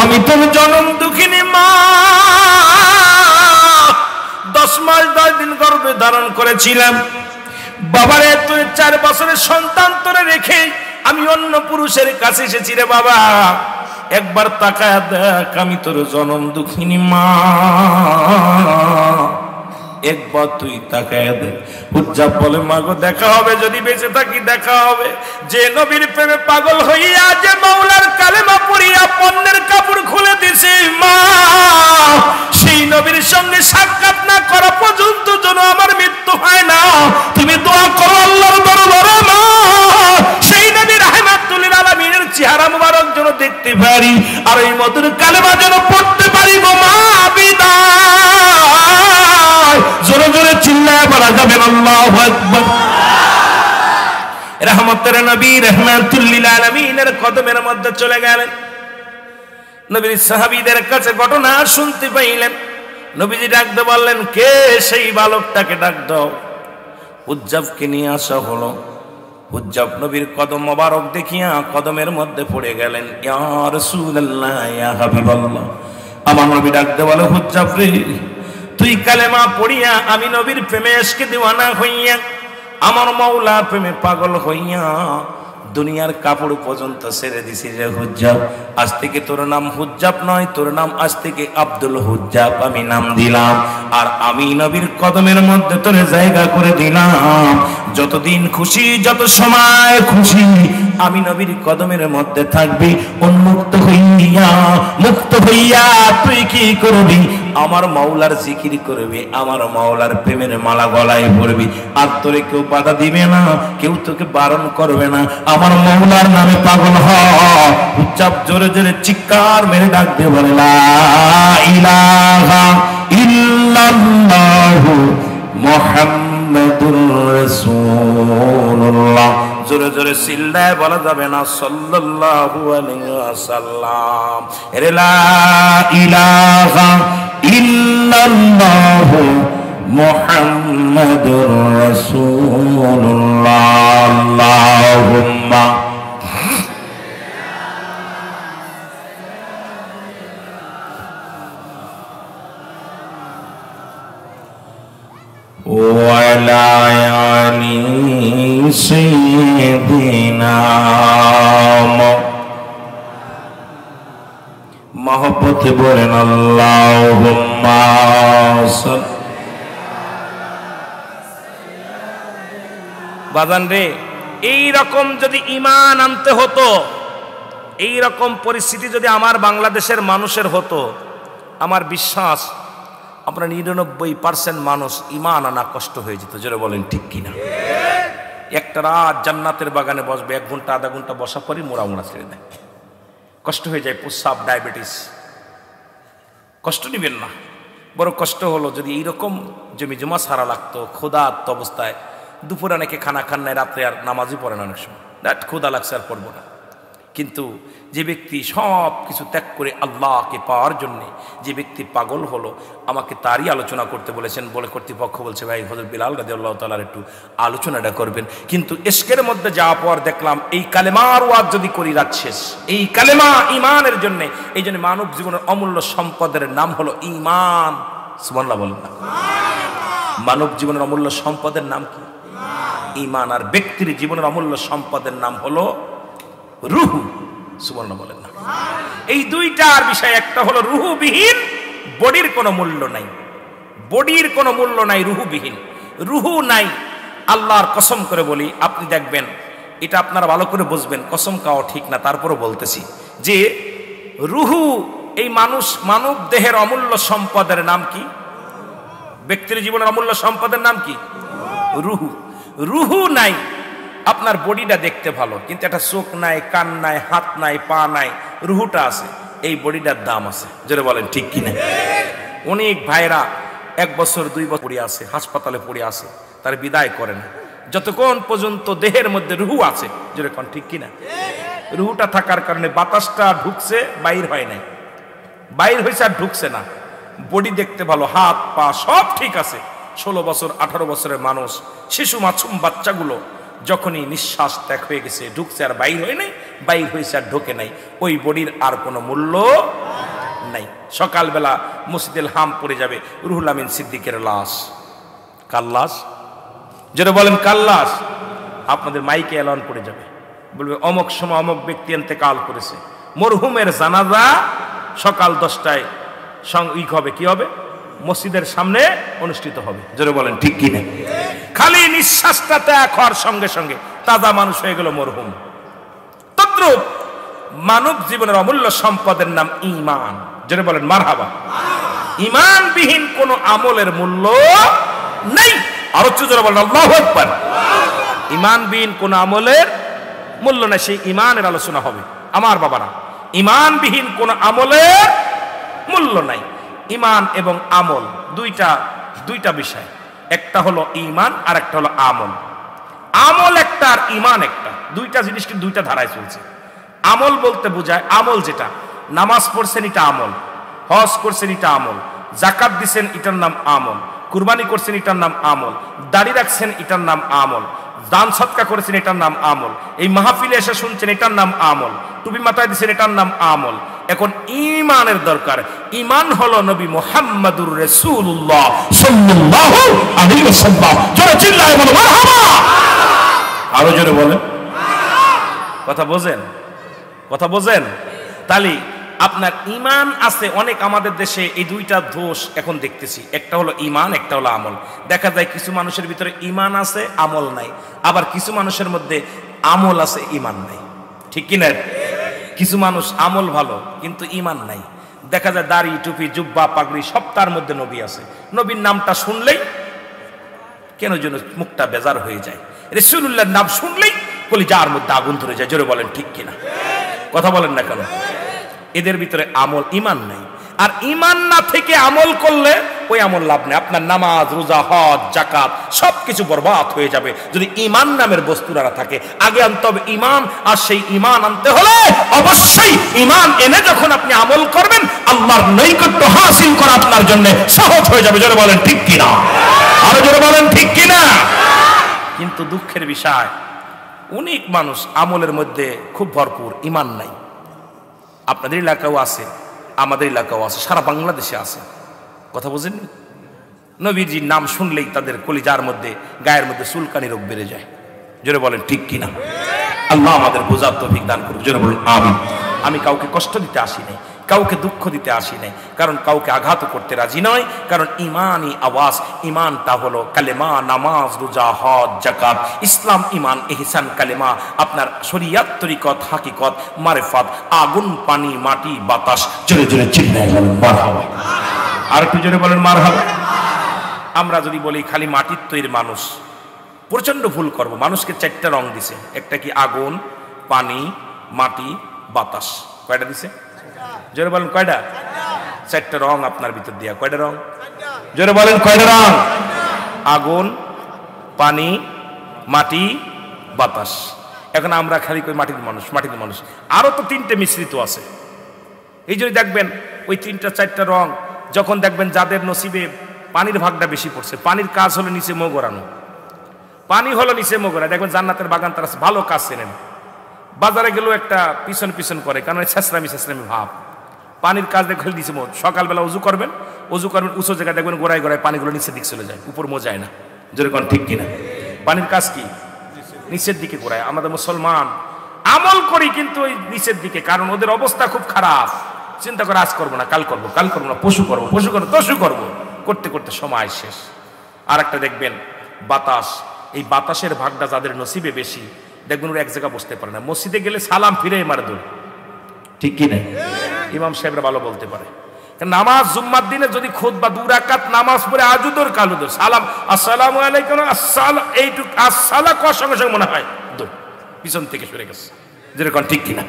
আমি তোর জনম দুঃখিনী মা, 10 মাস 10 দিন গর্ভে ধারণ করেছিলাম। বাবারে তুই 4 বছরের সন্তান তোরে রেখে আমি অন্য পুরুষের কাছে এসেছি রে বাবা, একবার তাকায় দেখ, আমি তোর জনম দুঃখিনী মা, একবার তুই তাকায় দেখ। হুজ্জাব বলে মা গো দেখা হবে, যদি বেঁচে থাকি দেখা হবে। যে নবীর প্রেমে পাগল হইয়া যে মাওলার কালেমা পড়িয়া পণ্যের কাপড় খুলে দিছি মা, সেই নবীর সঙ্গে সাক্ষাৎ না করা পর্যন্ত যেন আমার মৃত্যু হয় না, তুমি দোয়া করো আল্লাহর দরবারে মা, সেই নবী রাহমাতুল লিল আলামিনের চেহারা মুবারক যেন দেখতে পারি, আর এই মধুর কালেমা যেন পড়তে পারি গো মা, বিদায়। জোরে জোরে চিল্লায় বলা যাবে আল্লাহু আকবার। রহমতের নবী রাহমাতুল লিল আলামিনের কদমের মধ্যে চলে গেলেন। নবীর সাহাবীদের কাছে ঘটনা শুনতে পাইলেন। নবীজি ডাকতে বললেন কে সেই বালকটাকে ডাক দাও। হুজ্জাবকে নিয়ে আসা হলো। হুজ্জাব নবীর কদম মোবারক দেখিয়া কদমের মধ্যে পড়ে গেলেন। ইয়া রাসূলুল্লাহ ইয়া হাবিবাল্লাহ, আমার নবী ডাকতে বলে হুজ্জাব রে, তুই কালেমা পড়িয়া আমি নবীর প্রেমে এসকে দিওয়ানা হইয়া আমার মাওলার প্রেমে পাগল হইয়া দুনিয়ার কাপড় পর্যন্ত ছেড়ে দিছি রে হুজ্জাব। আজ থেকে তোর নাম হুজ্জাব নয়, তোর নাম আজ থেকে আব্দুল হুজ্জাব আমি নাম দিলাম। আর আমি নবীর কদমের মধ্যে তোরে জায়গা করে দিলাম। যতদিন খুশি, যত সময় খুশি আমি নবীর কদমের মধ্যে থাকবি। উন্মুক্ত হইয়া, মুক্ত হইয়া তুই কি করবি? আমার মাওলার জিকির করবি, আমার মাওলার প্রেমের মালা গলায় পড়বি। আর তোরে কেউ বাধা দিবে না, কেউ তোকে বারণ করবে না। আমার মাওলার নামে পাগল হ। হুজ্জাব জোরে জোরে চিৎকার মেরে ডাক দিয়ে বলে লা ইলাহা ইল্লাল্লাহু মুহাম্মাদুর রাসূলুল্লাহ। জোরে জোরে চিল্লায় বলা যাবে না সাল্লাল্লাহু আলাইহি ওয়াসাল্লাম। লা ইলাহা ইল্লাল্লাহু মুহাম্মাদুর রাসূলুল্লাহ। আল্লাহুম্মা ওয়ালা আলি সাইয়্যিদিনা মহব্বতে বলেন আল্লাহুম্মা বাজান রে, এই রকম যদি ঈমান আনতে হতো, এই রকম পরিস্থিতি যদি আমার বাংলাদেশের মানুষের হতো, আমার বিশ্বাস আপনার 99% মানুষ ঈমান আনা কষ্ট হয়ে যেত। জোরে বলেন ঠিক কিনা? একটা রাত জান্নাতের বাগানে বসবে, 1 ঘন্টা আধা ঘন্টা বসা পরই মোড়া মোড়া ছেড়ে দেয়, কষ্ট হয়ে যায়, প্রস্রাব, ডায়াবেটিস। কষ্ট নেবেন না, বড় কষ্ট হলো যদি এইরকম জমি জমা সারা লাগতো, ক্ষুধার্ত অবস্থায়, দুপুরে অনেকে খানা খান নাই, রাত্রে আর নামাজই পড়ে না অনেক সময়, দ্যাট ক্ষুধা লাগছে আর পড়বো না। কিন্তু যে ব্যক্তি সব কিছু ত্যাগ করে আল্লাহকে পাওয়ার জন্যে যে ব্যক্তি পাগল হলো, আমাকে তারই আলোচনা করতে বলেছেন। বলে কর্তৃপক্ষ বলছে ভাই হযরত বিলাল রাদিয়াল্লাহু তাআলার একটু আলোচনাটা করবেন। কিন্তু এশকের মধ্যে যাওয়ার পর দেখলাম এই কালেমার ওয়াজ যদি করি রাত শেষ। এই কালেমা ঈমানের জন্য, এই জন্য মানব জীবনের অমূল্য সম্পদের নাম হলো ঈমান। সুবহানাল্লাহ বলেন না? মানব জীবনের অমূল্য সম্পদের নাম কি? ঈমান। আর ব্যক্তির জীবনের অমূল্য সম্পদের নাম হলো রূহ। সুবহানাল্লাহ বলেন না? এই দুইটার বিষয়, একটা হলো রূহবিহীন, বডির কোনো মূল্য নাই, বডির কোনো মূল্য নাই রূহবিহীন। রূহ নাই, আল্লাহর কসম করে বলি, আপনি দেখবেন, এটা আপনারা ভালো করে বুঝবেন, কসম খাওয়া ঠিক না, তারপরও বলতেছি যে রূহ, এই মানব দেহের অমূল্য সম্পদের নাম কি? ব্যক্তির জীবনের অমূল্য সম্পদের নাম কি? রূহ। রূহ নাই, আপনার বডিটা দেখতে ভালো, কিন্তু একটা চোখ নাই, কান নাই, হাত নাই, পা নাই, রুহুটা আছে, এই বডিটার দাম আছে। জোরে বলেন ঠিক কিনা? অনেক ভাইরা 1 বছর 2 বছর পড়ে আছে, হাসপাতালে পড়ে আছে, তার বিদায় করে না যতক্ষণ পর্যন্ত দেহের মধ্যে রুহু আছে। জোরে কোন ঠিক কিনা? রুহুটা থাকার কারণে বাতাসটা ঢুকছে, বাইর হয় নাই, বাইর হয়েছে আর ঢুকছে না। বডি দেখতে ভালো, হাত পা সব ঠিক আছে। 16 বছর 18 বছরের মানুষ, শিশু মাসুম বাচ্চাগুলো যখনই নিঃশ্বাস ত্যাগ হয়ে গেছে, ঢুকছে আর বাইর হয় নাই, বাইর হয়েছে আর ঢোকে নাই, ওই বডির আর কোনো মূল্য নাই। সকালবেলা মসজিদুল হাম পড়ে যাবে রুহুল আমিন সিদ্দিকের লাশ। কার লাশ? যেটা বলেন কার লাশ? আপনাদের মাইকে এলান পড়ে যাবে, বলবে অমক সময় অমক ব্যক্তি ইন্তেকাল করেছে। মরহুমের জানাজা সকাল 10টায় হবে, কি হবে? মসজিদের সামনে অনুষ্ঠিত হবে। জোরে বলেন ঠিক কিনা? খালি নিঃশ্বাসটা ত্যাগ হওয়ার সঙ্গে সঙ্গে তাজা মানুষ হয়ে গেল মরহুম। তদ্রূপ মানব জীবনের অমূল্য সম্পদের নাম ঈমান। জোরে বলেন মারহাবা। ঈমানবিহীন কোন আমলের মূল্য নেই। আরো জোরে বলেন আল্লাহু আকবার। ঈমানবিহীন কোন আমলের মূল্য নেই, সেই ঈমানের আলোচনা হবে আমার বাবারা। ঈমানবিহীন কোন আমলের মূল্য নাই। ঈমান এবং আমল দুইটা বিষয়, একটা হলো ঈমান আর একটা হলো আমল। আমল একটা আর ঈমান একটা, দুইটা জিনিস কিন্তু দুইটা ধারায় চলছে। আমল বলতে বোঝায়, আমল যেটা, নামাজ পড়ছেন এটা আমল, হজ করছেন এটা আমল, যাকাত দিছেন এটার নাম আমল, কুরবানি করছেন এটার নাম আমল, দাড়ি রাখছেন এটার নাম আমল, দান সৎকা করেছেন এটার নাম আমল, এই মাহফিলে এসে শুনছেন এটার নাম আমল, টুপি মাথায় দিছেন এটার নাম আমল। এখন ঈমানের দরকার। ঈমান হলো নবী মুহাম্মদুর রাসূলুল্লাহ সাল্লাল্লাহু আলাইহি ওয়াসাল্লাম। জোরে চিল্লায় বলো মারহাবা। আরো জোরে বলেন। কথা বোঝেন? তাহলে আপনার ঈমান আছে অনেক। আমাদের দেশে এই দুইটা দোষ এখন দেখতেছি, একটা হলো ঈমান, একটা হলো আমল। দেখা যায় কিছু মানুষের ভিতরে ঈমান আছে, আমল নাই, আবার কিছু মানুষের মধ্যে আমল আছে, ঈমান নাই। ঠিক কিনা? কিছু মানুষ আমল ভালো কিন্তু ঈমান নাই। দেখা যায় দাড়ি, টুপি, জুব্বা, পাগড়ি সব, তার মধ্যে নবী আছে, নবীর নামটা শুনলেই কেন যেন মুখটা বেজার হয়ে যায়। রাসূলুল্লাহর নাম শুনলেই কলিজার মধ্যে আগুন ধরে যায়। জোরে বলেন ঠিক কিনা? কথা বলেন না কেন? এদের ভিতরে আমল, ঈমান নাই। আর ঈমান না থেকে আমল করলে ওই আমল লাভ নেই। আপনার নামাজ, রোজা, হজ, যাকাত সবকিছু বরবাদ হয়ে যাবে যদি ঈমান নামের বস্তুরা থাকে। আগে আনতে হবে ঈমান, আর সেই ঈমান আনতে হলে অবশ্যই ঈমান এনে যখন আপনি আমল করবেন আল্লাহর নৈকট্য হাসিল করা আপনার জন্য সহজ হয়ে যাবে। জোরে বলেন ঠিক কিনা, আরো জোরে বলেন ঠিক কিনা। কিন্তু দুঃখের বিষয়, অনেক মানুষ আমলের মধ্যে খুব ভরপুর, ঈমান নাই। আপনাদের এলাকাও আছে, আমাদের এলাকাও আছে, সারা বাংলাদেশে আছে। কথা বুঝেননি? নবীজির নাম শুনলেই তাদের কলিজার মধ্যে, গায়ের মধ্যে চুলকানি রোগ বেড়ে যায়। জোরে বলেন ঠিক কিনা। আল্লাহ আমাদের বোঝার তৌফিক দান করুন। জোরে বলেন আমিন। আমি কাউকে কষ্ট দিতে আসি নাই, কাউকে দুঃখ দিতে আসি নাই, কারণ কাউকে আঘাত করতে রাজি নয়। কারণ ঈমানই আওয়াজ, ঈমানটা হলো কালেমা, নামাজ, রোজা, হজ, যাকাত, ইসলাম, ঈমান, ইহসান, কালেমা, আপনার শরিয়াত, তরিকত, হাকিকত, মারিফাত, আগুন, পানি, মাটি, বাতাস। জোরে জোরে চিল্লায় বলেন মারহাবা। আর একটু জোরে বলেন মারহাবা। আমরা যদি বলি খালি মাটির তৈরি মানুষ, প্রচন্ড ভুল করব। মানুষকে 4টা রং দিছে। একটা কি? আগুন, পানি, মাটি, বাতাস। কয়টা দিছে? জোরে বলেন কয়টা? 4টা রং আপনার ভিতর দিয়া। কয়টা রং? জোরে বলেন কয়টা রং? আগুন, পানি, মাটি, বাতাস। এখন আমরা খালি কই মাটির মানুষ, মাটির মানুষ। আরো তো 3টে মিশ্রিত আছে। এই জন্য দেখবেন ওই 3টা 4টা রং যখন দেখবেন যাদের নসিবে পানির ভাগটা বেশি পড়ছে, পানির কাজ হলো নিচে মোগরানো, পানি হলো নিচে মোগরা। দেখবেন জান্নাতের বাগান তারা ভালো কাজ চেনেন। বাজারে গেলেও একটা পিছন পিছন করে, কারণ ছেঁচড়ামি ছেঁচড়ামি ভাব। পানির কাজ দেখবেন নিচে, সকালবেলা উজু করবেন উঁচু জায়গায় দেখবেন গোড়ায় গোড়ায় পানিগুলো নিচের দিকে চলে যায়, উপর মোজায় না। যেরকম ঠিক কিনা? পানির কাজ কি? নিচের দিকে গোড়ায়। আমাদের মুসলমান আমল করি কিন্তু ওই নিচের দিকে, কারণ ওদের অবস্থা খুব খারাপ। চিন্তা করে আজ করবো না, কাল করবো, কাল করবো না, পশু করবো, পশু করবো, তসু করবো, করতে করতে সময় শেষ। আর একটা দেখবেন বাতাস, এই বাতাসের ভাগটা যাদের নসিবে বেশি দেখবেন ওরা এক জায়গায় বসতে পারে না। মসজিদে গেলে সালাম ফিরে মারে দৌড়। ঠিক কি না? ইমাম সাহেবরা ভালো বলতে পারে। নামাজ জুম্মার দিনে যদি খুতবা 2 রাকাত নামাজ পড়ে আজুদর কালুদর সালাম আসসালামু আলাইকুম আসসালাম এইটুক আসসালা কর সঙ্গে সঙ্গে মনে হয় দৌড় পিছন থেকে সরে গেছে। যেরকম ঠিক কিনা?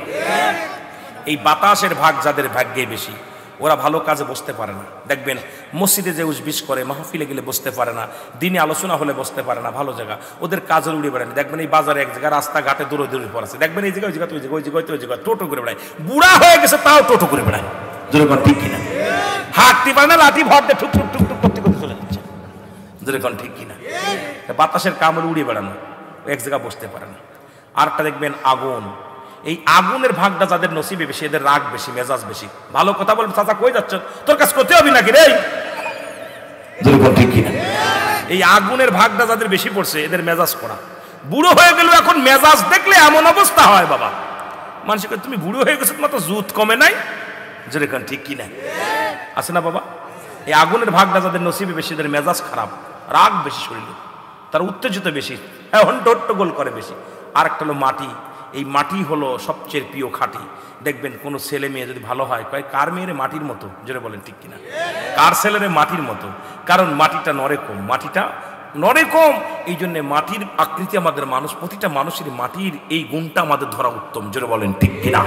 এই বাতাসের ভাগ যাদের ভাগ্যে বেশি ওরা ভালো কাজে বসতে পারে না। দেখবেন মসজিদে যে উজবিশ করে, মাহফিলে গেলে বসতে পারে না, দিনে আলোচনা হলে বসতে পারে না, ভালো জায়গা ওদের কাজের উড়ে বেড়ায়। দেখবেন এই বাজারে এক জায়গায় রাস্তাঘাটে দৌড়ে দৌড়ে পড়েছে, দেখবেন এই জায়গায় ওই জায়গা, ওই জায়গায়, ওই জায়গায়, ওই জায়গায় টোটো করে বেড়ায়। বুড়া হয়ে গেছে তাও টোটো করে বেড়ায়। যেরকম ঠিক কিনা? হাঁটতে পারে না, লাঠি ভর দিয়ে ঠুক ঠুক ঠুক ঠুক করতে করতে চলে যাচ্ছে। যেরকম ঠিক কিনা? বাতাসের কামড় উড়ে বেড়ানো, এক জায়গায় বসতে পারে না। আরেকটা দেখবেন আগুন, এই আগুনের ভাগটা যাদের নসিবে বেশি এদের রাগ বেশি, মেজাজ বেশি। ভালো কথা বলবে, চাচা কই যাচ্ছ, তোর কাজ করতে হবে নাকি রে? ঠিক কিনা? এই আগুনের ভাগটা যাদের বেশি পড়ছে এদের মেজাজ করা। বুড়ো হয়ে গেল এখন মেজাজ দেখলে এমন অবস্থা হয় বাবা, মানুষকে তুমি বুড়ো হয়ে গেছো, তোমার তো জুত কমে নাই। যেরকম ঠিক কিনা? আছে না বাবা? এই আগুনের ভাগটা যাদের নসিবে বেশি এদের মেজাজ খারাপ, রাগ বেশি শরীরে, তার উত্তেজিত বেশি, হট্টগোল করে বেশি। আর একটা হলো মাটি, এই মাটি হলো সবচেয়ে প্রিয় খাঁটি। দেখবেন কোনো ছেলে মেয়ে যদি ভালো হয় কয় কার মেয়েরে মাটির মতো। জোরে বলেন ঠিক কিনা? কার ছেলেরে মাটির মতো, কারণ মাটিটা নড়ে কম, মাটিটা নড়ে কম। এই জন্যে মাটির আকৃতি আমাদের মানুষ, প্রতিটা মানুষের মাটির এই গুণটা আমাদের ধরা উত্তম। জোরে বলেন ঠিক কিনা?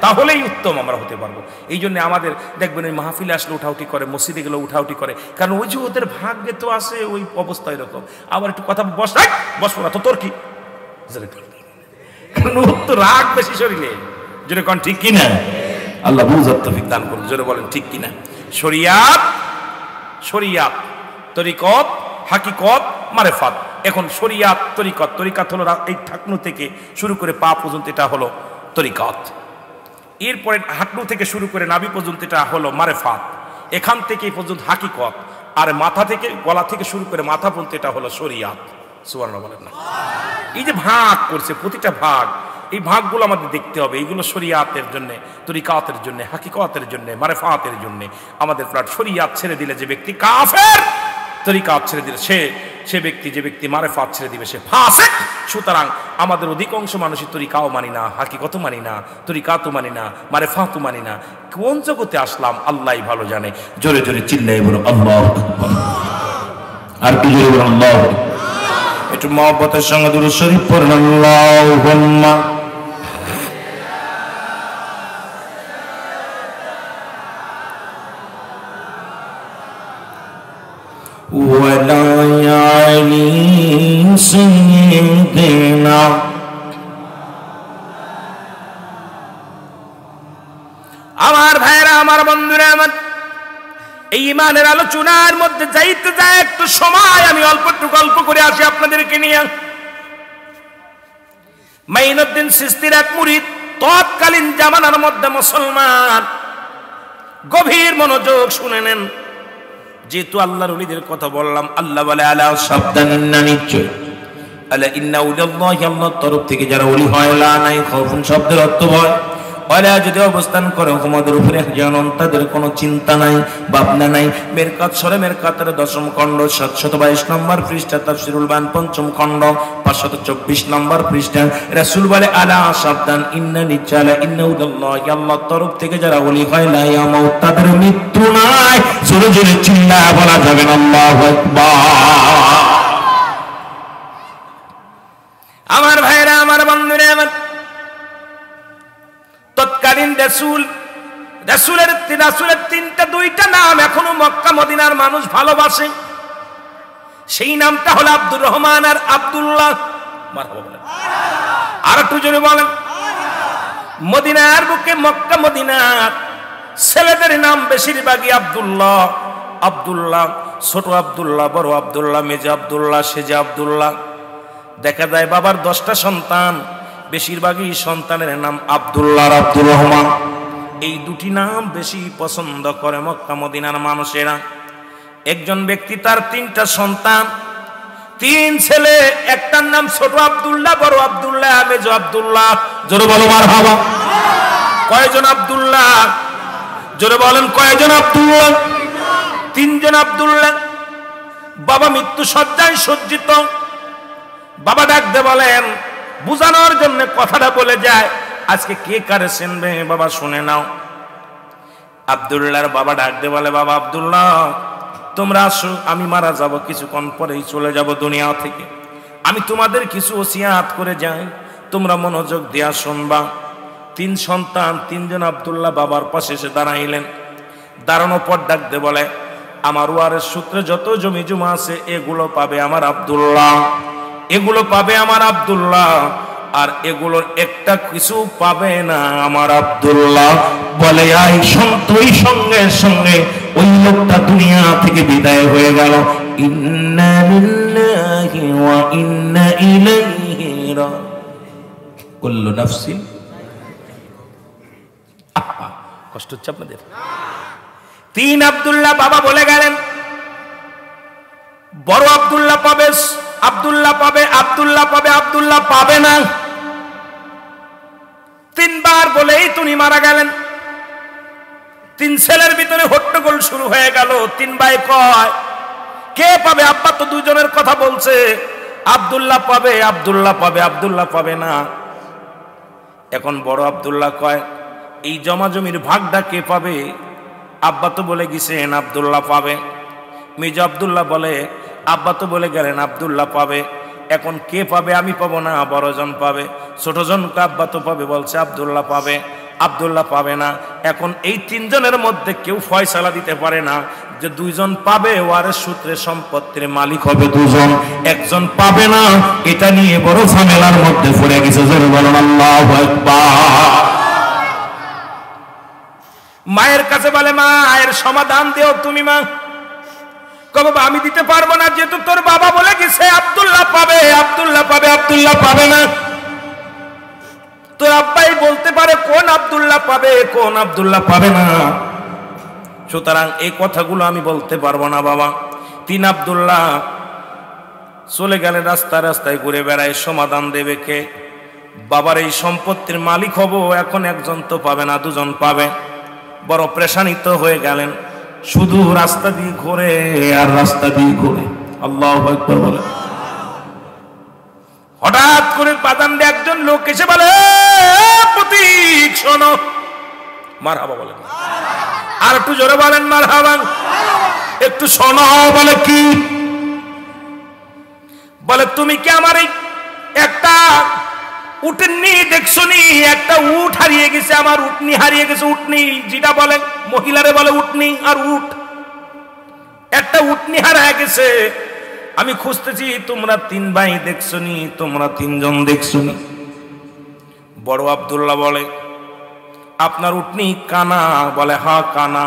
তাহলেই উত্তম আমরা হতে পারবো। এই জন্য আমাদের দেখবেন ওই মাহফিলে আসলে উঠাউটি করে, মসজিদে গেলে উঠাউটি করে, কারণ ওই যে ওদের ভাগ্যে তো আসে ওই অবস্থা এরকম। আবার একটু কথা বসবো না তো তোর কি, কারণ ওর তো রাগ বেশি শরীরে। জোরে কোন ঠিক কিনা? আল্লাহ বুঝার তৌফিক দান করুন। জোরে বলেন ঠিক কিনা? শরিয়াত, শরিয়াত, তরিকত, হাকিকত, মারিফাত। এখন শরিয়াত, তরিকত, তরিকত হলো এই ঠাকনু থেকে শুরু করে পা পর্যন্ত এটা হলো তরিকত। এরপরে হাঁটু থেকে শুরু করে নাভি পর্যন্ত এটা হলো মারিফাত। এখান থেকে এই পর্যন্ত হাকিকত, আর মাথা থেকে গলা থেকে শুরু করে মাথা পর্যন্ত এটা হলো শরিয়াত। সুবহানাল্লাহ বলেন না? এই যে ভাগ করছে প্রতিটা ভাগ, এই ভাগগুলো আমাদের দেখতে হবে। এইগুলো শরিয়াতের জন্য, তরিকাতের জন্য, হাকিকতের জন্য, মারিফাতের জন্য। আমাদের প্রায় শরিয়াত ছেড়ে দিলে যে ব্যক্তি কাফের, তরিকাত ছেড়ে দিলে সে ব্যক্তি, যে ব্যক্তি মারিফাত ছেড়ে দিবে সে ফাসিক। সুতরাং আমাদের অধিকাংশ মানুষই তরিকাও মানি না, হাকিকতও মানি না, তরিকাতও মানি না, মারিফাতও মানি না। কোন জগতে আসলাম আল্লাহই ভালো জানে। জোরে জোরে চিল্লাই বলো আল্লাহু আকবার। আর কি জোরে বলো আল্লাহু আকবার। একটু মহব্বতের সঙ্গে দুরূদ শরীফ পড়ুন। আল্লাহুম্মা سيدنا আমার ভাইরা আমার বন্ধুরা আমার এই ইমানের আলোচনার মধ্যে যাইতে যায় একটু সময় আমি অল্প একটু গল্প করে আসি আপনাদেরকে নিয়ে। মাইনুদ্দিন চিশতির এক মুরিদ, তৎকালীন জামানার মধ্যে মুসলমান, গভীর মনোযোগ শুনে নেন। যেহেতু আল্লাহর ওলিদের কথা বললাম, আল্লাহ বলে আলা সাবধান, ইন্না নিশ্চয়, আলা ইন্না উলিয়াল্লাহি, আল্লাহর তরফ থেকে যারা ওলি হয়, লা নাই খাউফুন শব্দের অর্থ ভয়, ওয়ালা যদি অবস্থান করে হুকুমাদের উপরে জানুন, তাদের কোনো চিন্তা নাই, ভাবনা নাই। মেরকাত সরে মেরকাতের 10ম খণ্ড 722 নম্বর পৃষ্ঠা, তাফসীরুল বায়ান 5ম খণ্ড 524 নম্বর পৃষ্ঠা। রাসূল বলে আলা সাবধান, ইন্না নিচালা ইন্না উলিয়াল্লাহি, আল্লাহর তরফ থেকে যারা ওলি হয়, লা ইয়ামুত, তাদের মৃত্যু নাই। জোরে জোরে চিল্লায়া বলা যাবে না আল্লাহু আকবার। আমার ভাইরা আমার বন্ধুরা আমার, তৎকালীন রাসূলের 2টা নাম এখনো মক্কা মদিনার মানুষ ভালোবাসে। সেই নামটা হলো আব্দুর রহমান আর আব্দুল্লাহ। মারহাবা বলেন, আর একটু জোরে বলেন। মদিনার বুকে, মক্কা মদিনার ছেলেদের নাম বেশিরভাগই আব্দুল্লাহ। আব্দুল্লাহ, ছোট আব্দুল্লাহ, বড় আব্দুল্লাহ, মেজে আব্দুল্লাহ, সেজে আব্দুল্লাহ। দেখা যায় বাবার 10টা সন্তান, বেশিরভাগই সন্তানের নাম আব্দুল্লাহ আর আব্দুর রহমান। এই দুটি নাম বেশি পছন্দ করে মক্কা মদিনার মানুষেরা। একজন ব্যক্তি তার 3টা সন্তান, 3 ছেলে, একটার নাম ছোট আব্দুল্লাহ, বড় আব্দুল্লাহ, মেজো আব্দুল্লাহ। জোরে বলো মারহাবা। কয়জন আব্দুল্লাহ? জোরে বলেন কয়জন আব্দুল্লাহ? 3 জন আব্দুল্লাহ। বাবা মৃত্যু শয্যায় সজ্জিত। বাবা ডাকতে বলেন, বুঝানোর জন্য কথাটা বলে যায়, আজকে কে কারে চিনবে বাবা শুনে নাও। আব্দুল্লাহর বাবা ডাকতে বলে, বাবা আব্দুল্লাহ তোমরা আসো, আমি মারা যাব, কিছুক্ষণ পরেই চলে যাব দুনিয়া থেকে। আমি তোমাদের কিছু ওসিয়াত করে যাই, তোমরা মনোযোগ দিয়া শুনবা। 3 সন্তান, 3 জন আব্দুল্লাহ বাবার পাশে এসে দাঁড়াইলেন। দাঁড়ানোর পর ডাকতে বলে, আমার ওয়ারের সূত্রে যত জমি জমা আছে এগুলো পাবে আমার আব্দুল্লাহ, এগুলো পাবে আমার আব্দুল্লাহ, আর এগুলোর একটা কিছু পাবে না আমার আব্দুল্লাহ। বলে আই সন্তই, সঙ্গে সঙ্গে ওই লোকটা দুনিয়া থেকে বিদায় হয়ে গেল। ইন্না লিল্লাহি ওয়া ইন্না ইলাইহি রাজিউন। কুল্লু নাফসিন, কষ্ট হচ্ছে আপনাদের? 3 আব্দুল্লাহ বাবা বলে গেলেন, বড় আব্দুল্লাহ পাবে, আব্দুল্লাহ পাবে, আব্দুল্লাহ পাবে, আব্দুল্লাহ পাবে না। 3 বার বলেই তিনি মারা গেলেন। 3 ছেলের ভিতরে হট্টগোল শুরু হয়ে গেল। 3 ভাই কয়, কে পাবে? আব্বা তো 2 জনের কথা বলছে, আব্দুল্লাহ পাবে, আব্দুল্লাহ পাবে, আব্দুল্লাহ পাবে না। এখন বড় আব্দুল্লাহ কয়, এই জমা জমির ভাগটা কে পাবে? আব্বা তো বলে গেছেন আব্দুল্লাহ পাবে। মেজো আব্দুল্লাহ বলে, আব্বা তো বলে গেলেন আব্দুল্লাহ পাবে, এখন কে পাবে? আমি পাবো না, বড়জন পাবে। ছোটজনকে আব্বা তো পাবে বলছে, আব্দুল্লাহ পাবে, আব্দুল্লাহ পাবে না। এখন এই 3 জনের মধ্যে কেউ ফয়সালা দিতে পারে না যে 2 জন পাবে, ওয়ারের সূত্রে সম্পত্তির মালিক হবে 2 জন, একজন পাবে না। এটা নিয়ে বড় ঝামেলার মধ্যে পড়ে গেছে। জোরে বলুন আল্লাহু আকবার। মায়ের কাছে বলে, মা এর সমাধান দিও তুমি। মা বাবা আমি দিতে পারবো না, যেহেতু তোর বাবা বলে গেছে আব্দুল্লাহ পাবে, আব্দুল্লাহ পাবে, আব্দুল্লাহ পাবে না। তোর আব্বাই বলতে পারে কোন আব্দুল্লাহ পাবে, কোন আব্দুল্লাহ পাবে না। সুতরাং এই কথাগুলো আমি বলতে পারবো না বাবা। 3 আব্দুল্লাহ চলে গেলে রাস্তায় রাস্তায় ঘুরে বেড়ায়, সমাধান দেবে কে? বাবার এই সম্পত্তির মালিক হব, এখন একজন তো পাবে না, 2 জন পাবে। বড় প্রেশানিত হয়ে গেলেন, শুধু রাস্তা দিয়ে ঘুরে আর রাস্তা দিয়ে ঘুরে। আল্লাহু আকবার বলে। হঠাৎ করে বাদাম দিয়ে একজন লোক এসে বলে, প্রতীক শোনো। মারহাবা বলেন, আর একটু জোরে বলেন মারহাবা। একটু শোনো। বলে কি? বলে তুমি কি আমার এই একটা উটনি দেখছো নি? একটা উট হারিয়ে গেছে, আমার উটনি হারিয়ে গেছে। উটনি যেটা বলে মহিলারে বলে উটনি আর উট, একটা উটনি হারিয়ে গেছে। আমি খুঁজতেছি, তোমরা 3 ভাই দেখছনি, তোমরা 3 জন দেখছনি। বড় আব্দুল্লাহ বলে, আপনার উটনি কানা? বলে হ্যাঁ কানা।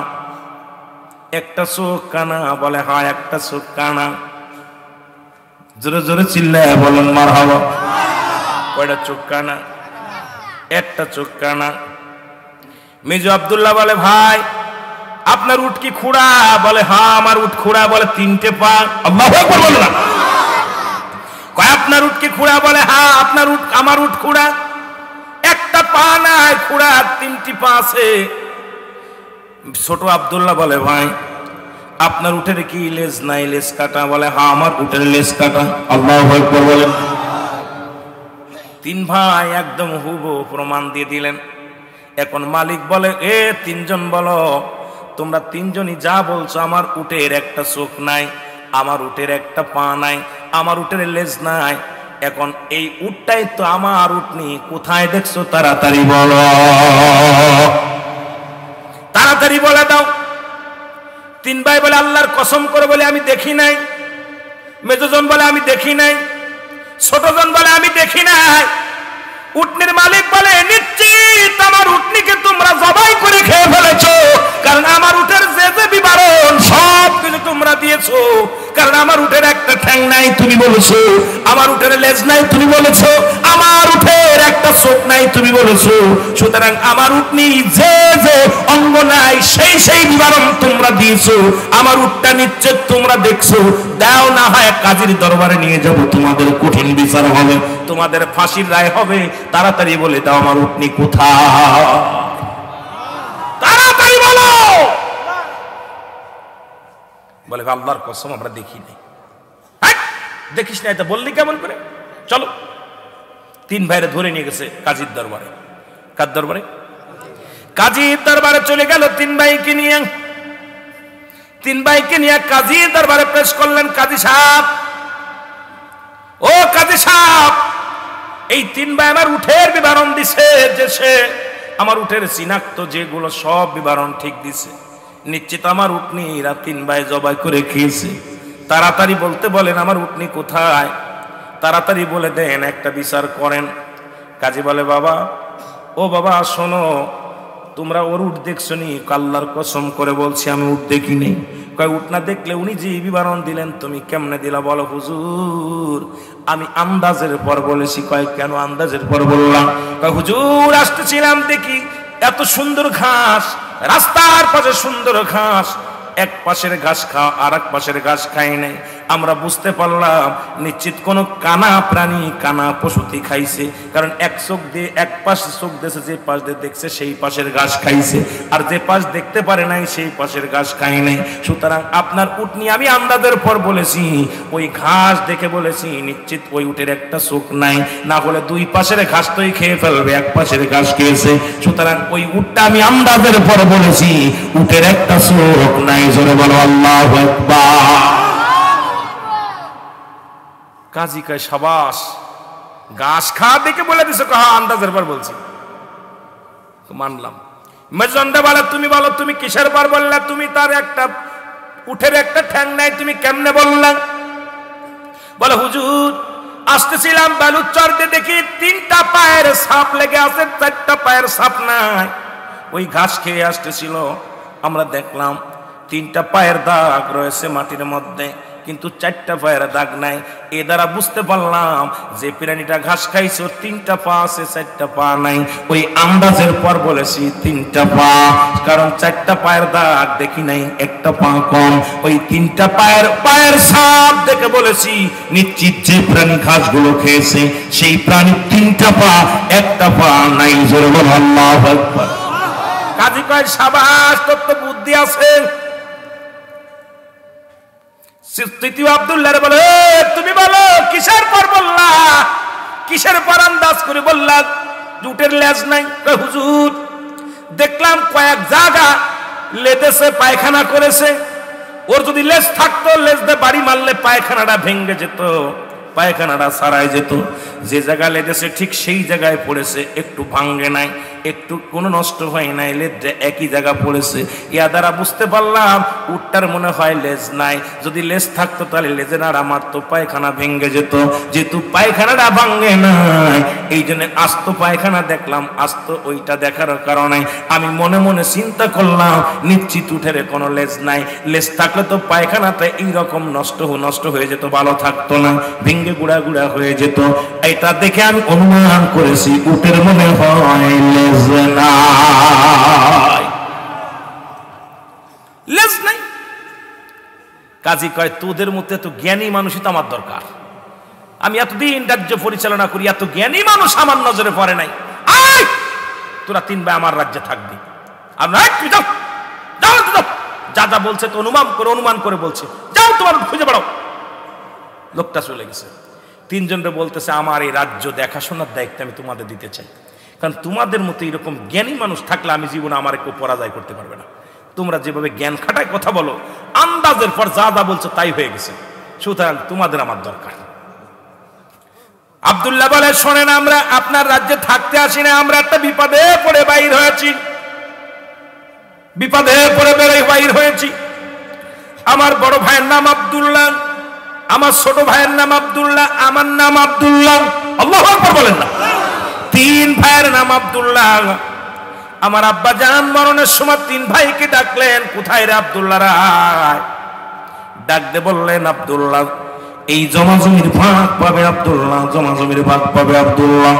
একটা চোখ কানা? বলে হ্যাঁ একটা চোখ কানা। জোরে জোরে চিল্লায় বলেন মারহাবা। কয়টা চোখ কানা? একটা চোখ কানা। মেজো আব্দুল্লাহ বলে, ভাই আপনার উট কি খুড়া? বলে হ্যাঁ আমার উট খুড়া। বলে 3টে পা? আল্লাহু আকবার বলো না। কয় আপনার উট কি খুড়া? বলে হ্যাঁ আপনার উট, আমার উট খুড়া। একটা পা নাই, খুড়া 3টি পা আছে। ছোট আব্দুল্লাহ বলে, ভাই আপনার উটের কি লেজ নাই, লেজ কাটা? বলে হ্যাঁ আমার উটের লেজ কাটা। আল্লাহু আকবার বলেন। 3 ভাই একদম হুবহু প্রমাণ দিয়ে দিলেন। এখন মালিক বলে, 3 জন বলো, তোমরা 3 জনই যা বলছো, আমার উটের একটা চোখ নাই, আমার উটের একটা পা নাই, আমার উটের লেজ নাই। এখন এই উটটাই তো আমার উটনি, কোথায় দেখছো? তাড়াতাড়ি বলো, তাড়াতাড়ি বলে দাও। 3 ভাই বলে, আল্লাহর কসম করে বলে আমি দেখি নাই। মেজোজন বলে আমি দেখি নাই। ছোটজন বলে আমি দেখি নাই। উটনির মালিক বলে, নিশ্চিত আমার উটনিকে তোমরা জবাই করে খেয়ে ফেলেছো, কারণ আমার উটের যে যে বিবরণ সব কিছু তোমরা দিয়েছো। কারণ আমার উটের একটা ঠ্যাং নাই তুমি বলেছো, আমার উটের লেজ নাই তুমি বলেছো, আমার উটের একটা চোখ নাই তুমি বলেছো। সুতরাং আমার উটনি যে যে অঙ্গ নাই সেই সেই বিবরণ তোমরা দিয়েছো। আমার উটটা নিশ্চিত তোমরা দেখছো। দাও, না হয় কাজীর দরবারে নিয়ে যাব, তোমাদের কঠিন বিচার হবে, তোমাদের ফাঁসির রায় হবে। তাড়াতাড়ি বলে দাও আমার উটনি কোথায়, তাড়াতাড়ি বলো। বলে আল্লাহর কসম আমরা দেখি নাই। দেখিস না এটা বললি কেমন করে? চলো। 3 ভাইরে ধরে নিয়ে গেছে কাজীর দরবারে। কার দরবারে? কাজীর দরবারে চলে গেল 3 ভাইকে নিয়ে। 3 ভাইকে নিয়ে কাজীর দরবারে পেশ করলেন। কাজী সাহেব, ও কাজী সাহেব, এই 3 ভাই আমার উঠের বিবরণ দিছে, যে সে আমার উঠের চিনাক্ত যেগুলো সব বিবরণ ঠিক দিছে। নিশ্চিত আমার উটনি এরা 3 ভাই জবাই করে খেয়েছে। তাড়াতাড়ি বলতে বলেন আমার উটনি কোথায়, তাড়াতাড়ি বলে দেন, একটা বিচার করেন। কাজী বলে, বাবা, ও বাবা শোনো, তোমরা ওর উট দেখছো নি? আল্লাহর কসম করে বলছি আমি উট দেখিনি। কয় উট না দেখলে উনি যে বিবরণ দিলেন তুমি কেমনে দিলা? বলো হুজুর আমি আন্দাজের পর বলেছি। কয় কেন আন্দাজের পর বললাম? কয় হুজুর আসতেছিলাম দেখি এত সুন্দর ঘাস, রাস্তার পাশে সুন্দর ঘাস, এক পাশের ঘাস খাও আর এক পাশের ঘাস খাই নাই। আমরা বুঝতে পারলাম নিশ্চিত কোন কানা প্রাণী, কানা পশুতি খাইছে, কারণ এক চোখ দিয়ে এক পাশে চোখ দিয়েছে, যে পাশ দিয়ে দেখছে সেই পাশের ঘাস খাইছে, আর যে পাশ দেখতে পারে নাই সেই পাশের ঘাস খাই নাই। সুতরাং আপনার উটনি আমি আন্দাজের পর বলেছি, ওই ঘাস দেখে বলেছি নিশ্চিত ওই উটের একটা চোখ নাই, না হলে 2 পাশের ঘাস তোই খেয়ে ফেলবে, এক পাশের ঘাস খেয়েছে। সুতরাং ওই উটটা আমি আন্দাজের পর বলেছি উটের একটা চোখ নাই। জোরে বলো আল্লাহু আকবার। কাজী কয় শাবাশ, ঘাস খাওয়া দেখে বলে দিছো? হ্যাঁ আন্দাজের পর বলছি, মানলাম। মেজনটা বলে, তুমি বলো তুমি কিসের পর বললা? তুমি তার একটা উঠের একটা ঠ্যাং নাই তুমি কেমনে বললা? বলে হুজুর আসতেছিলাম বালুচর দিয়ে দেখি 3টা পায়ের ছাপ লেগে আছে, 4টা পায়ের ছাপ নাই। ওই ঘাস খেয়ে আসতেছিল, আমরা দেখলাম 3টা পায়ের দাগ রয়েছে মাটির মধ্যে, কিন্তু 4টা পায়ের দাগ নাই। এ দ্বারা বুঝতে পারলাম যে প্রাণীটা ঘাস খাইছে ওর 3টা পা আছে, 4টা পা নাই। ওই আন্দাজের পর বলেছি 3টা পা, কারণ 4টা পায়ের দাগ দেখি নাই, একটা পা কম। ওই 3টা পায়ের ছাপ দেখে বলেছি নিশ্চিত যে প্রাণী ঘাসগুলো খেয়েছে সেই প্রাণী 3টা পা, একটা পা নাই। জোরে বলো আল্লাহু আকবার। কাজী কয় শাবাশ, তোর তো বুদ্ধি আছে। তৃতীয় আব্দুল্লাহ বলে, তুমি বলো কিসের পর বললা, কিসের পর আন্দাজ করে বললা উটের লেজ নাই? হুজুর দেখলাম কয়েক জায়গা লেদেছে, পায়খানা করেছে, ওর যদি লেজ থাকতো লেজ দিয়ে বাড়ি মারলে পায়খানাটা ভেঙে যেত। পায়খানাটা সারাই যেত। যে জায়গায় লেগেছে ঠিক সেই জায়গায় পড়েছে, একটু ভাঙ্গে নাই, একটু কোনো নষ্ট হয় নাই, লেজটা একই জায়গা পড়েছে। ইয়া দ্বারা বুঝতে পারলাম উটটার মনে হয় লেজ নাই, যদি লেজ থাকতো তাহলে লেজে নাড়া মারতো, পায়খানা ভেঙে যেত। যেহেতু পায়খানাটা ভাঙ্গে নাই, এই জন্য আস্ত পায়খানা দেখলাম। আস্ত ওইটা দেখার কারণে আমি মনে মনে চিন্তা করলাম নিশ্চিত উঠের কোনো লেজ নাই, লেজ থাকলে তো পায়খানাটা এইরকম নষ্ট হয়ে যেত, ভালো থাকতো না, ভেঙে গুড়া গুড়া হয়ে যেত। এটা দেখে আমি অনুমান করেছি উটের মনে হয় লেজ নাই, লেজ নাই। কাজী কয় তোদের মধ্যে এত জ্ঞানী মানুষই তো আমার দরকার। আমি এতদিন রাজ্য পরিচালনা করি, এত জ্ঞানী মানুষ আমার নজরে পড়ে নাই। আয় তোরা 3 ভাই আমার রাজ্যে থাকবি। আর না তুই যাও, যাও যা যা বলছে তো অনুমান করে বলছে, যাও তোমার খুঁজে বেড়াও। লোকটা চলে গেছে। 3 জনরে বলতেছে আমার এই রাজ্য দেখাশোনার দায়িত্ব আমি তোমাদের দিতে চাই, কারণ তোমাদের মতো এরকম জ্ঞানী মানুষ থাকলে আমি জীবনে আমার কেউ পরাজয় করতে পারবে না। তোমরা যেভাবে জ্ঞান খাটায় কথা বলো, আন্দাজের পর যা যা বলছো তাই হয়ে গেছে, সুতরাং তোমাদের আমার দরকার। আব্দুল্লাহ বলে শোনেন, আমরা আপনার রাজ্যে থাকতে আসি না, আমরা একটা বিপদে পড়ে বাইর হয়েছি, বিপদে পড়ে বাইর হয়েছি। আমার বড় ভাইয়ের নাম আব্দুল্লাহ, আমার ছোট ভাইয়ের নাম আব্দুল্লাহ, আমার নাম আব্দুল্লাহ। আল্লাহু আকবার বলেন না। 3 ভাইয়ের নাম আব্দুল্লাহ। আমার আব্বা জান মরণের সময় 3 ভাইকে ডাকলেন, কোথায় রে আব্দুল্লাহ রায়? ডাকতে বললেন আব্দুল্লাহ এই জমাজমির ভাগ পাবে আব্দুল্লাহ, জমাজমির ভাগ পাবে আব্দুল্লাহ।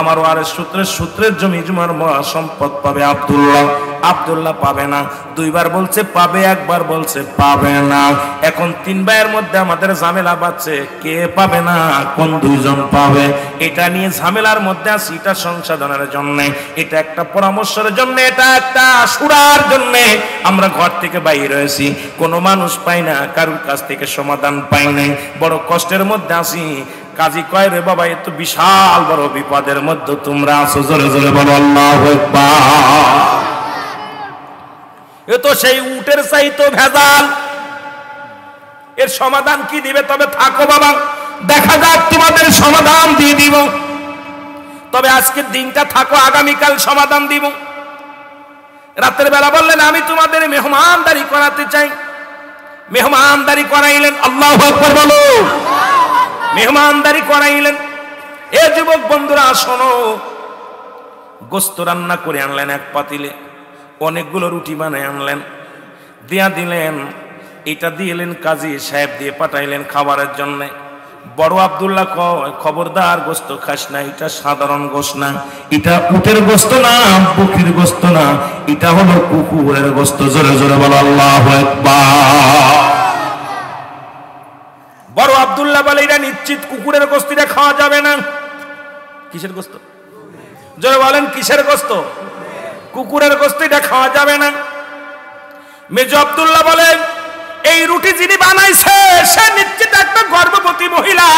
আমার ওয়ারিস সূত্রের জমি জমার সম্পদ পাবে আব্দুল্লাহ। আব্দুল্লাহ পাবে না। 2 বার বলছে পাবে, 1 বার বলছে পাবে না। এখন 3 ভাইয়ের মধ্যে আমাদের ঝামেলা বাঁচছে, কে পাবে না, কোন 2 জন পাবে, এটা নিয়ে ঝামেলার মধ্যে আছি। এটা সংশোধনের জন্য, এটা একটা পরামর্শের জন্য, এটা একটা সুরার জন্য আমরা ঘর থেকে বাইরে হয়েছি, কোনো মানুষ পাই না, কারোর কাছ থেকে সমাধান পাই নাই, বড় কষ্টের মধ্যে আছি। কাজী কয় রে বাবা এত বিশাল বড় বিপদের মধ্যে তোমরা আছো, জোরে জোরে বলো আল্লাহু আকবার। এ তো সেই উটের চাইতো ভেজাল, এর সমাধান কি দিবে? তবে থাকো বাবা, দেখা যাক তোমাদের সমাধান দিয়ে দিব। তবে আজকের দিনটা থাকো, আগামীকাল সমাধান দিব। রাতের বেলা বললেন আমি তোমাদের মেহমানদারি করাতে চাই। মেহমানদারি করাইলেন, আল্লাহু আকবার বলো। মেহমানদারি করাইলেন। এ যুবক বন্ধুরা শোনো, গোস্ত রান্না করে আনলেন 1 পাতিলে, অনেকগুলো রুটি বানায় আনলেন, দিয়া দিলেন। এটা দিলেন কাজী সাহেব, দিয়ে পাঠাইলেন খাবারের জন্য। বড় আব্দুল্লাহ কয় খবরদার গোস্ত খাস না, এটা সাধারণ গোস্ত না, এটা উটের গোস্ত না, বকরির গোস্ত না, এটা হলো কুকুরের গোস্ত। জোরে জোরে বলো আল্লাহু আকবার। বড় আব্দুল্লাহ বলে এটা নিশ্চিত কুকুরের গোস্ত, এটা খাওয়া যাবে না। কিসের গোস্ত? জোরে বলেন কিসের গোস্ত? কুকুরের গোস্ত, এটা খাওয়া যাবে না। মেজো আব্দুল্লাহ বলে এই রুটি যিনি বানাইছে সে নিশ্চিত একটা গর্ভবতী মহিলা,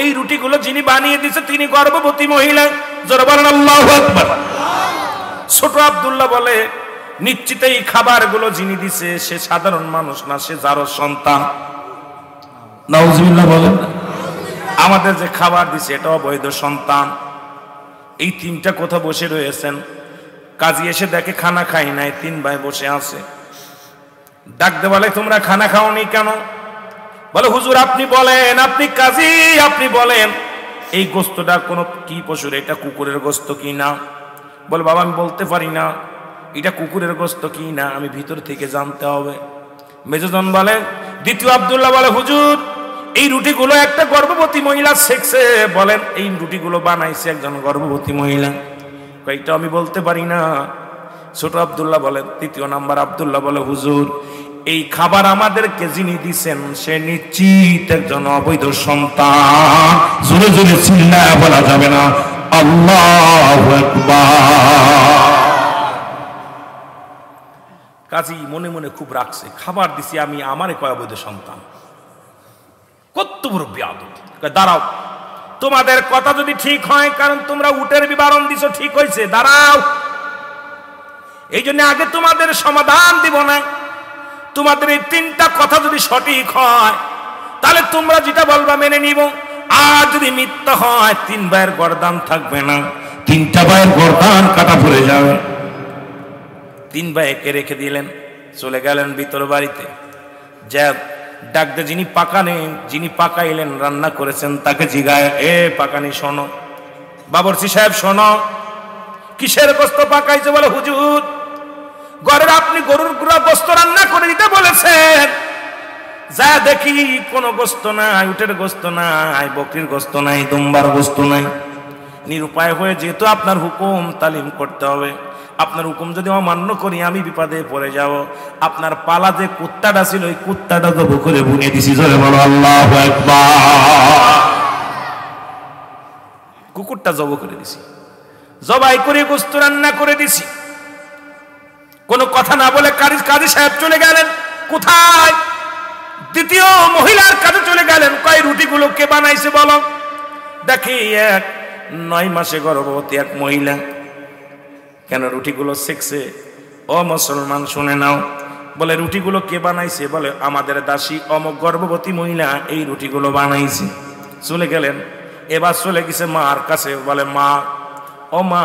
এই রুটিগুলো যিনি বানিয়ে দিয়েছে তিনি গর্ভবতী মহিলা। জোরে বলেন আল্লাহু আকবার। ছোট আব্দুল্লাহ বলে নিশ্চিত এই খাবারগুলো যিনি দিছে সে সাধারণ মানুষ না, সে যারও সন্তান। নাউজুবিল্লাহ বলেন। আমাদের যে খাবার দিছে এটা অবৈধ সন্তান। এই 3টা কথা বসে রয়েছেন। কাজী এসে দেখে খানা খাই নাই, 3 ভাই বসে আছে। ডাকতে বলে তোমরা খানা খাওনি কেন? বলে হুজুর আপনি বলেন, আপনি কাজী, আপনি বলেন এই গোস্তটা কোন কি পশুর, এটা কুকুরের গোস্ত কি না? বলে বাবা আমি বলতে পারি না এটা কুকুরের গোস্ত কি না, আমি ভিতর থেকে জানতে হবে। মেজজন বলে, দ্বিতীয় আব্দুল্লাহ বলে হুজুর এই রুটিগুলো একটা গর্ভবতী মহিলা শেখছে, বলেন এই রুটিগুলো বানাইছে একজন গর্ভবতী মহিলা। এটা আমি বলতে পারি না। ছোট আব্দুল্লাহ বলে, 3 নাম্বার আব্দুল্লাহ বলে হুজুর এই খাবার আমাদেরকে যিনি দিচ্ছেন সে নিশ্চিত একজন অবৈধ সন্তান। জোরে জোরে চিল্লায়া বলা যাবে না আল্লাহু আকবার। কাজী মনে মনে খুব রাখছে, খাবার দিছি আমি, আমারে কয় অবৈধ সন্তান, কত বড় বেয়াদব। দাঁড়াও, তোমাদের কথা যদি ঠিক হয়, কারণ তোমরা উটের বিবরণ দিছো ঠিক হয়েছে, দাঁড়াও, এই জন্য আগে তোমাদের সমাধান দিব না। তোমাদের এই 3টা কথা যদি সঠিক হয় তাহলে তোমরা যেটা বলবা মেনে নিব। আর যদি মিথ্যা হয় 3 ভাইয়ের গর্দান থাকবে না, 3টা ভাইয়ের গর্দান কাটা পড়ে যাবে। 3 ভাইকে রেখে দিলেন, চলে গেলেন ভিতর বাড়িতে। যা ডাকতে যিনি পাকাইলেন, রান্না করেছেন, তাকে জিগায়, এ পাকানি শোনো, বাবরচি সাহেব শোনো, কিসের গোস্ত পাকাইছে? বলে হুজুর ঘরের আপনি গরুর গুঁড়া গোস্ত রান্না করে দিতে বলেছেন। যা দেখি কোনো গোস্ত নাই, উটের গোস্ত নাই, বকরির গোস্ত নাই, দুম্বার গোস্ত নাই। নিরুপায় হয়ে যেহেতু আপনার হুকুম তালিম করতে হবে, আপনার হুকুম যদি অমান্য করি আমি বিপদে পড়ে যাব। আপনার পালা যে কুত্তাটা ছিল ওই কুত্তাটা জব করে বুনে দিছি। জোরে বলো আল্লাহু আকবার। কুকুরটা জব করে দিছি, জবাই করে গোস্ত রান্না করে দিছি। কোনো কথা না বলে কাজী সাহেব চলে গেলেন। কোথায়? দ্বিতীয় মহিলার কাছে চলে গেলেন। কয় রুটিগুলো কে বানাইছে বলো? দেখি এক 9 মাসে গর্ভবতী এক মহিলা। কেন রুটিগুলো সেকছে? ও মুসলমান শুনে নাও, বলে রুটিগুলো কে বানাইছে? বলে আমাদের দাসী অমক গর্ভবতী মহিলা এই রুটিগুলো বানাইছে। চলে গেলেন। এবার চলে গেছে মার কাছে। বলে মা, ও মা,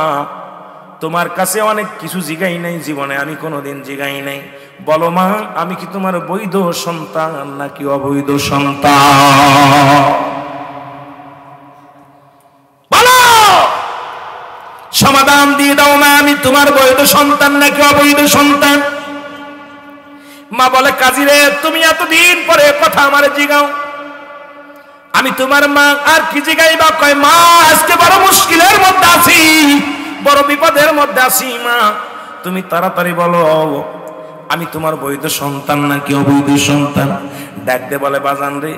তোমার কাছে অনেক কিছু জিগাই নাই জীবনে, আমি কোনোদিন জিগাই নাই। বলো মা, আমি কি তোমার বৈধ সন্তান নাকি অবৈধ সন্তান? বলো, সমাধান দিয়ে দাও মা, আমি তোমার বৈধ সন্তান নাকি অবৈধ সন্তান? মা বলে কাজী রে, তুমি এতদিন পরে কথা আমারে জিগাও, আমি তোমার মা, আর কি জিগাইবা? কয় মা, আজকে বড় মুশকিলের মধ্যে আছি, বড় বিপদের মধ্যে আছি মা, তুমি তাড়াতাড়ি বলো আমি তোমার বৈধ সন্তান নাকি অবৈধ সন্তান? ডাকতে বলে বাজান রে,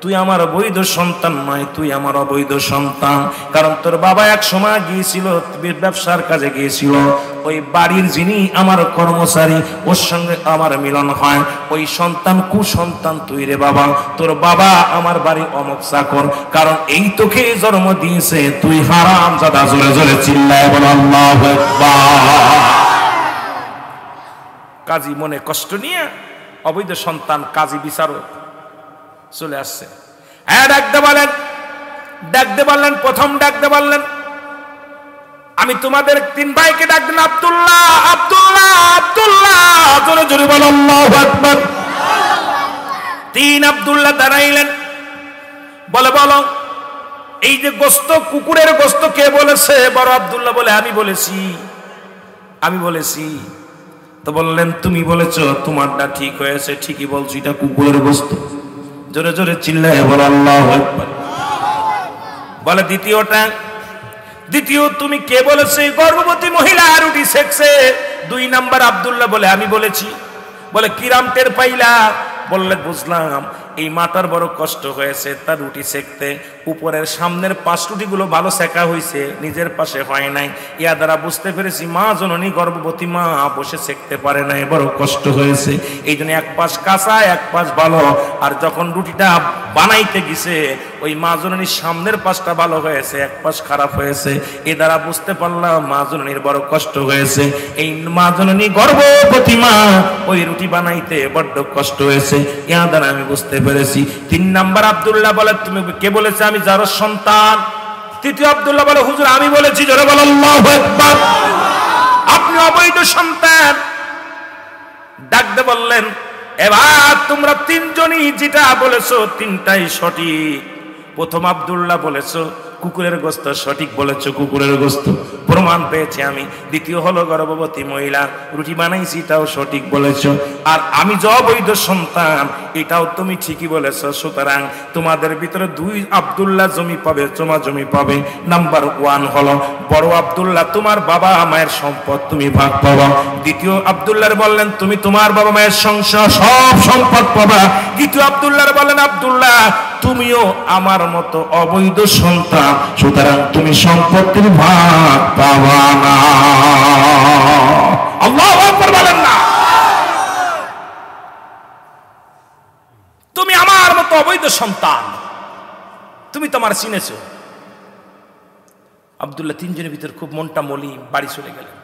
তুই আমার বৈধ সন্তান নয়, তুই আমার অবৈধ সন্তান। কারণ তোর বাবা এক সময় গিয়েছিল ব্যবসার কাজে গিয়েছিল, ওই বাড়ির যিনি আমার কর্মচারী ওর সঙ্গে আমার মিলন হয়, ওই সন্তান কুসন্তান তুই রে বাবা। তোর বাবা আমার বাড়ি অমক চাকর, কারণ এই তোকে জন্ম দিয়েছে, তুই হারামজাদা। জোরে জোরে চিল্লায় বল আল্লাহু আকবার। কাজী মনে কষ্ট নিয়ে অবৈধ সন্তান কাজী বিচারক চলে আসছে। হ্যাঁ, ডাকতে বললেন প্রথম ডাকতে বললেন, আমি তোমাদের 3 ভাইকে ডাকলেন, আব্দুল্লাহ আব্দুল্লাহ আব্দুল্লাহ, জোরে জোরে বল আল্লাহু আকবার। 3 আব্দুল্লাহ দাঁড়াইলেন। বলে বলো, এই যে গোস্ত, কুকুরের গোস্ত কে বলেছে? বড় আব্দুল্লাহ বলে আমি বলেছি। তো বললেন তুমি বলেছ, তোমারটা ঠিক হয়েছে, ঠিকই বলছি, এটা কুকুরের গোস্ত। জোরে জোরে চিল্লায় বল আল্লাহু আকবার। বলে দ্বিতীয় তুমি কে বলেছে? গর্ভবতী মহিলা রুটি সেকছে। 2 নাম্বার আব্দুল্লাহ বলে আমি বলেছি। বলে কিরাম টের পাইলা? বললে বুঝলাম এই মাটার বড় কষ্ট হয়েছে তার রুটি সেকতে, উপরের সামনের 5 রুটিগুলো ভালো সেকা হয়েছে, নিজের পাশে হয় নাই। ইয়া দ্বারা বুঝতে পেরেছি মা জননী গর্ভবতী মা বসে সেকতে পারে নাই, বড় কষ্ট হয়েছে। এই জন্য এক পাশ কাঁচা এক পাশ ভালো। আর যখন রুটিটা বানাইতে গেছে ওই মা জননীর সামনের পাশটা ভালো হয়েছে, এক পাশ খারাপ হয়েছে। এ দ্বারা বুঝতে পারলাম মা জননীর বড় কষ্ট হয়েছে। এই মা জননী গর্ভবতী মা ওই রুটি বানাইতে বড্ড কষ্ট হয়েছে, ইয়া দ্বারা আমি বুঝতে পেরেছি। 3 নাম্বার আব্দুল্লাহ বলে তুমি কে বলেছে আমি যার সন্তান? তৃতীয় আব্দুল্লাহ বলে হুজুর আমি বলেছি। জোরে বল আল্লাহু আকবার। আপনি অবৈধ সন্তান। ডাকতে বললেন এবার তোমরা 3 জনই যেটা বলেছো 3টাই সঠিক। প্রথম আব্দুল্লাহ বলেছো কুকুরের গোস্ত, সঠিক বলেছো কুকুরের গোস্ত, প্রমাণ পেয়েছি আমি। দ্বিতীয় হলো গর্ভবতী মহিলা রুটি বানাইছি, এটাও সঠিক বলেছো। আর আমি যে অবৈধ সন্তান এটাও তুমি ঠিকই বলেছো। সুতরাং তোমাদের ভিতরে 2 আব্দুল্লাহ জমি পাবে, জমি পাবে। নাম্বার 1 হলো বড় আব্দুল্লাহ, তোমার বাবা মায়ের সম্পদ তুমি ভাগ পাবা। দ্বিতীয় আব্দুল্লাহর বললেন তুমি তোমার বাবা মায়ের সংসার সব সম্পদ পাবা। দ্বিতীয় আব্দুল্লাহর বললেন আব্দুল্লাহ তুমিও আমার মতো অবৈধ সন্তান, সুতরাং তুমি সম্পত্তির ভাগ পাবা না। আল্লাহু আকবার বলেন না। তুমি আমার মতো অবৈধ সন্তান, তুমি তোমার চিনেছো। আব্দুল্লাহ 3 জনের ভিতর খুব মনটা মলিন, বাড়ি চলে গেলেন।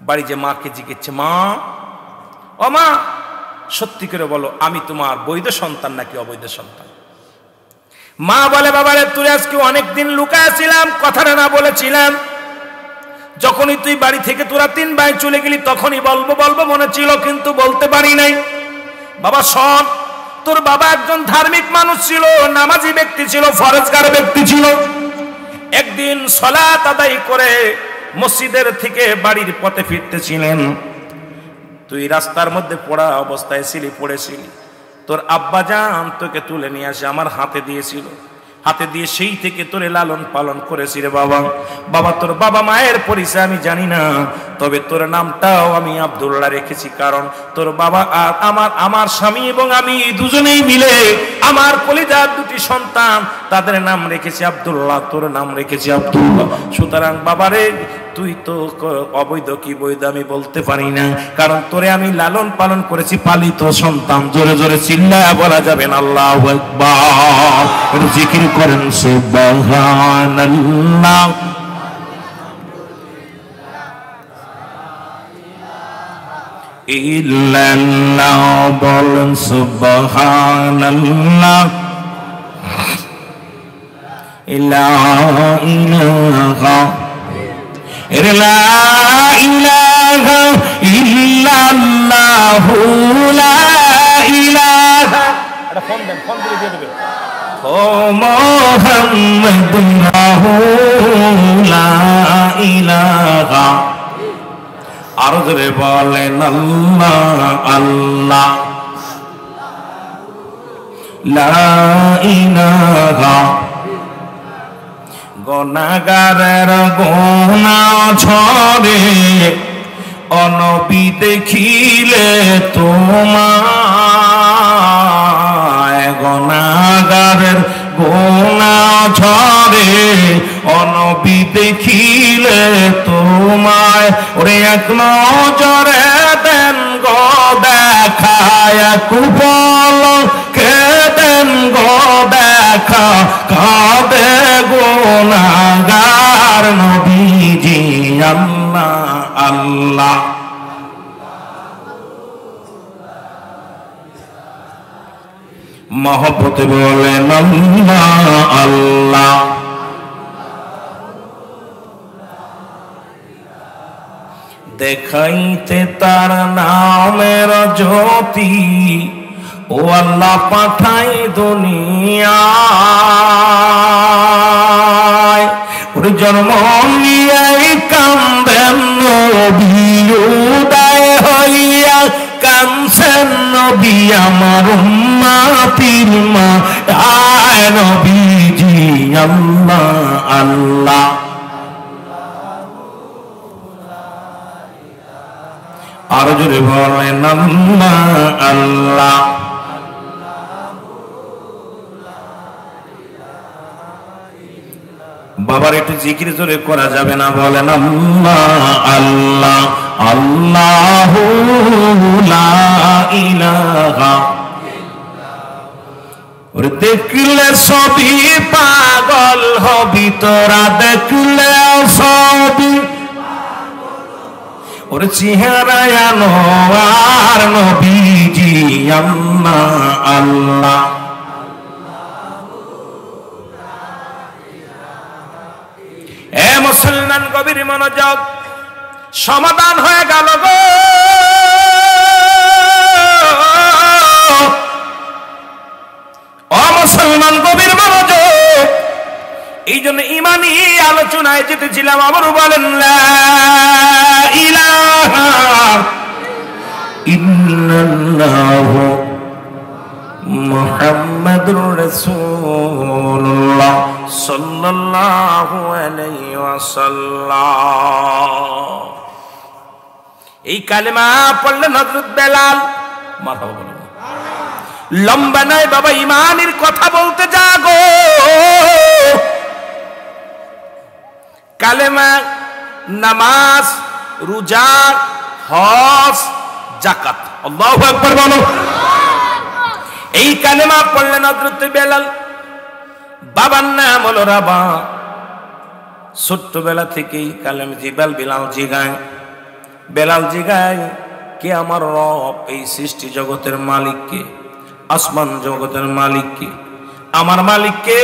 বাড়ি যে মাকে জিজ্ঞেস, মা ও মা সত্যি করে বলো আমি তোমার বৈধ সন্তান নাকি অবৈধ সন্তান? মা বলে বাবারে তুই আজকে অনেকদিন লুকাইছিলাম, কথাটা না বলেছিলাম, যখনই তুই বাড়ি থেকে তোরা 3 ভাই চলে গেলি তখনই বলবো বলবো মনে ছিল, কিন্তু বলতে পারি নাই। বাবা শোন, তোর বাবা একজন ধার্মিক মানুষ ছিল, নামাজি ব্যক্তি ছিল, ফরজগার ব্যক্তি ছিল। একদিন সালাত আদায় করে মসজিদের থেকে বাড়ির পথে ফিরতেছিলেন, তুই রাস্তার মধ্যে পড়া অবস্থায় ছিলি, পড়েছিলি, তোর আব্বা জান তোকে তুলে নিয়ে আসে আমার হাতে দিয়েছিল, হাতে দিয়ে সেই থেকে তোরে লালন পালন করেছি রে বাবা। বাবা তোর বাবা মায়ের পরিচয় আমি জানি না, তবে তোর নামটাও আমি আব্দুল্লাহ রেখেছি, কারণ তোর বাবা আর আমার স্বামী এবং আমি দুজনেই মিলে আমার কলিজার 2টি সন্তান, তাদের নাম রেখেছি আব্দুল্লাহ, তোর নাম রেখেছি আব্দুল্লাহ। সুতরাং বাবারে তুই তো অবৈধ কি বৈধ আমি বলতে পারি না, কারণ তোরে আমি লালন পালন করেছি, পালিত সন্তান। জোরে জোরে চিল্লায়া বলা যাবে না আল্লাহু আকবার। জিকির করেন সুবহানাল্লাহ। ইল্লাল্লাহ বলেন সুবহানাল্লাহ। লা ইলাহা লা ইলাহা ইল্লাল্লাহু লা ইলাহা। এটা ফোন দেন, ফোন দিয়ে দেবে। ও মুহাম্মাদুর রাসূলুল্লাহ লা ইলাহা। আর জোরে বলেন আল্লাহ আল্লাহ। লা ইলাহা। গুনাহগারের গুনাহ ঝরে অনবী দেখিলে তোমায়, গুনাহগারের গুনাহ ঝরে অনবী দেখিলে তোমায়, ওরে এক নজরে দেন গো দেখায়, এক পলকে দেন গো দেখা, কাঁদে গুনাহগার নবীজি আল্লাহ আল্লাহ। মহব্বতে বলেন আল্লাহ আল্লাহ। দেখাইতে তার নামের জ্যোতি, ও আল্লাহ পাঠাই দুনিয়ায়, ওর জন্ম নিয়াই কান্দেন নবী, উদয় হইয়া কানছেন নবী আমার উম্মতির মা, আয় নবীজি আল্লাহ আল্লাহ। আর জোরে বলেন আল্লাহ আল্লাহ। বাবার একটু জিকির জোরে করা যাবে না? বলেন আল্লাহ আল্লাহ আল্লাহু লা ইলাহা। ওরে দেখলে সবই পাগল হবি তোরা, দেখলে সবই ওর চেহারায় আনোয়ার নবীজি আল্লাহ আল্লাহ। এ মুসলমান গভীর মনোযোগ, সমাধান হয়ে গেল গো। ও মুসলমান গভীর মনোযোগ, এই জন্য ইমানি আলোচনায় যেতেছিলাম। আবার বলেন লা ইলাহা ইল্লাল্লাহু মুহাম্মাদুর রাসূলুল্লাহ সাল্লাল্লাহু আলাইহি ওয়াসাল্লাম। এই কালেমা পড়লেন হযরত বেলাল। মারহাবা বলেন। লম্বা নয় বাবা, ইমানের কথা বলতে যাগো। কালেমা, নামাজ, রোজা, হজ, যাকাত। আল্লাহু আকবার বলো। এই কালেমা পড়লেন হযরত বেলাল। বাবার নাম হলো রাবা। ছোট্টবেলা থেকেই কালেমা বেলাল জিগায়, বেলাল জিগায় কে আমার রব, এই সৃষ্টি জগতের মালিককে, আসমান জগতের মালিককে। আমার মালিককে,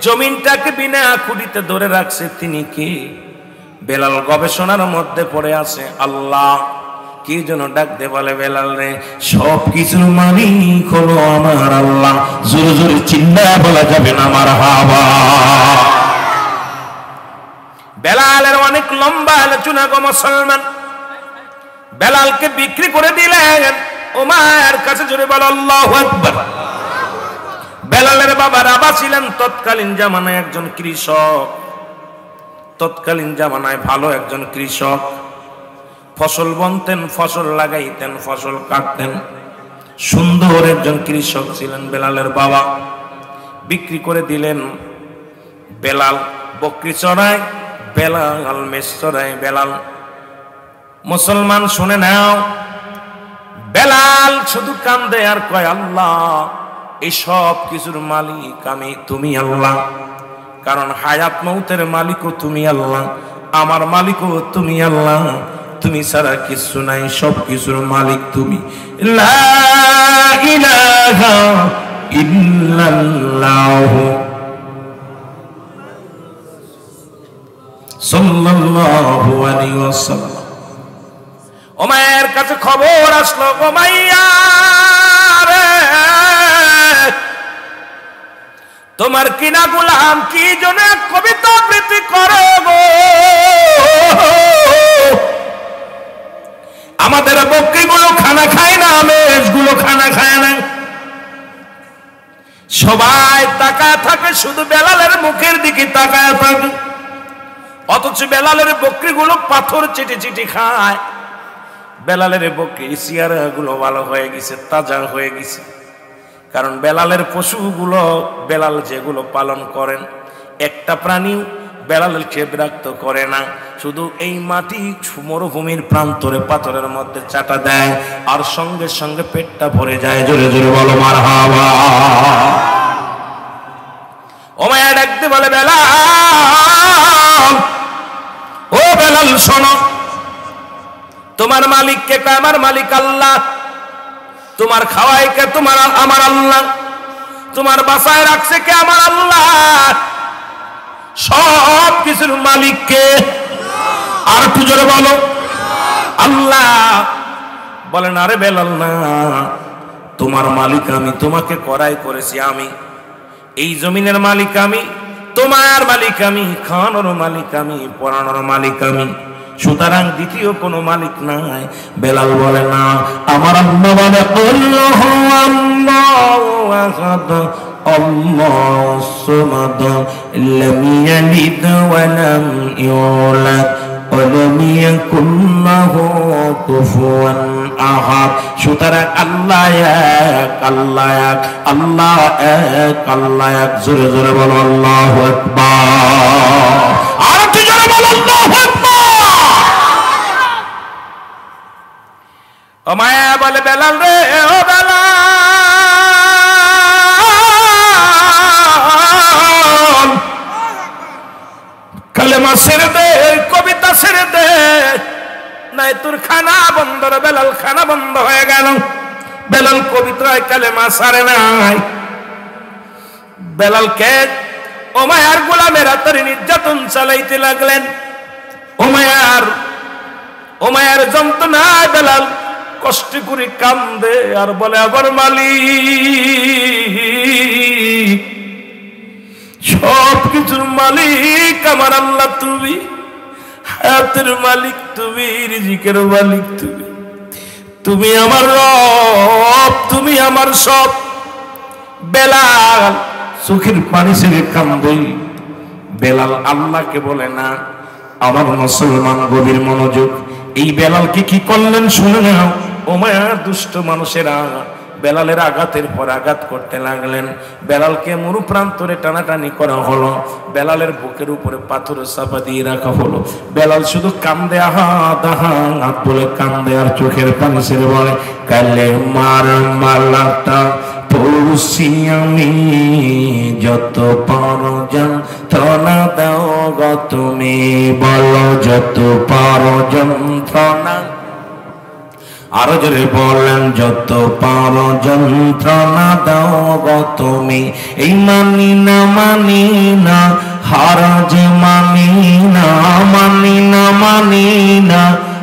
জমিনটাকে বিনা খুঁটিতে ধরে রাখছে তিনি কে? বেলাল গবেষণার মধ্যে পড়ে আছে। আল্লাহ কি যেন ডাক দে বলে, বেলাল রে সব কিছুর মালিক হলো আমার আল্লাহ। জোরে জোরে চিল্লায়া বলা যাবে না মারহাবা। বেলালের অনেক লম্বা আলোচনা গো মুসলমান। বেলালকে বিক্রি করে দিলেন ওমর কাছে, জোরে বলো আল্লাহু আকবার। বেলালের বাবা রাবা ছিলেন তৎকালীন জামানায় একজন কৃষক। তৎকালীন জামানায় ভালো একজন কৃষক, ফসল বুনতেন, ফসল লাগাইতেন, ফসল কাটতেন, সুন্দর একজন কৃষক ছিলেন বেলালের বাবা। বিক্রি করে দিলেন। বেলাল বকরি চড়ায়, বেলাল মেষ চড়ায়। বেলাল মুসলমান শুনে নাও, বেলাল শুধু কান্দে আর কয় আল্লাহ এই সব কিছুর মালিক আমি, তুমি আল্লাহ। কারণ হায়াত মৌতের মালিকও তুমি আল্লাহ, আমার মালিকও তুমি আল্লাহ, তুমি ছাড়া কিছু নাই, সব কিছুর মালিক তুমি। লা ইলাহা ইল্লাল্লাহ সাল্লাল্লাহু আলাইহি ওয়াসাল্লাম। ওমরের কাছে খবর আসলো, ওমাইয়া রে তোমার কিনা গোলাম কি জন্য কবিতা আবৃত্তি করে গো, আমাদের বকরিগুলো খানা খায় না, মেষগুলো খানা খায় না। সবাই তাকায় থাকে, শুধু বেলালের মুখের দিকে তাকায় থাকে। অথচ বেলালের বকরিগুলো পাথর চিটি চিটি খায়। বেলালের বকরির চেহারাগুলো ভালো হয়ে গেছে, তাজা হয়ে গেছে। কারণ বেলালের পশুগুলো, বেলাল যেগুলো পালন করেন, একটা প্রাণী বেলালের চেয়ে বিরক্ত করে না। শুধু এই মাটি মরুভূমির প্রান্তরে পাথরের মধ্যে চাটা দেয় আর সঙ্গে সঙ্গে পেটটা ভরে যায়। জোরে জোরে বলো মারহাবা। ওমায়া ডাকতে বলে, বেলাল ও বেলাল শোনো, তোমার মালিক কে? আমার মালিক আল্লাহ। তোমার খাওয়াই কে? তোমার আমার আল্লাহ। তোমার বাসায় রাখছে কে? আমার আল্লাহ। সব কিছুর মালিক কে? আর একটু জোরে বলো আল্লাহ। বলেন আরে বেলাল না, তোমার মালিক আমি, তোমাকে করাই করেছি আমি, এই জমিনের মালিক আমি, তোমার মালিক আমি, খাওয়ানোর মালিক আমি, পড়ানোর মালিক আমি, সুতরাং দ্বিতীয় কোনো মালিক নাই। বেলাল বলে না, আমার আল্লাহ বলে আল্লাহু আল্লাহু আহাদ আল্লাহুস সামাদ লাম ইয়ালিদ ওয়া লাম ইউলাদ ওয়া লাম ইয়াকুল লাহু কুফুয়ান আহাদ। সুতরাং আল্লাহ এক, আল্লাহ এক, আল্লাহ এক, আল্লাহ এক। জোরে জোরে বলো আল্লাহু আকবার। আর একটু জোরে বলো আল্লাহু আকবার। ও মায়া বলে, বেলাল রে ও বেলাল, কালেমা ছেড়ে দে, কবিতা ছেড়ে দে, নাই তোর খানা বন্ধ রে। বেলাল খানা বন্ধ হয়ে গেল। বেলাল কবিতায় কালেমা ছাড়ে নাই। বেলালকে ওমায়ার গোলামেরা তার নির্যাতন চালাইতে লাগলেন। ওমায়ার যন্ত্রণায় বেলাল কষ্ট করে কান্দে আর বলে, আবার মালিক, সব কিছুর মালিক আমার আল্লাহ তুমি, হায়াতের মালিক তুমি, রিজিকের মালিক তুমি, তুমি আমার রব, তুমি আমার সব। বেলাল চোখের পানি ছেড়ে কান্দে। বেলাল আল্লাহকে বলে না। আমার মুসলমান গভীর মনোযোগ, এই বেলালকে কি করলেন শুনে নাও। ওমায়া দুষ্ট মানুষেরা বেলালের আঘাতের পর আঘাত করতে লাগলেন। বেলালকে মরু প্রান্তরে টানাটানি করা হলো। বেলালের বুকের উপরে পাথর চাপা দিয়ে রাখা হলো। বেলাল শুধু কান্দে, আহাত আহাত বলে কান্দে আর চোখের পানি ছেড়ে বলে, কালে মার মালাটা পড়ছি আমি, যত পারো যন্ত্রণা দাও গো তুমি, বলো যত পারো যন্ত্রণা আরো জোরে বলেন যত পারো যন্ত্রণা দাও গো তুমি, এই মানি না হার যে মানি না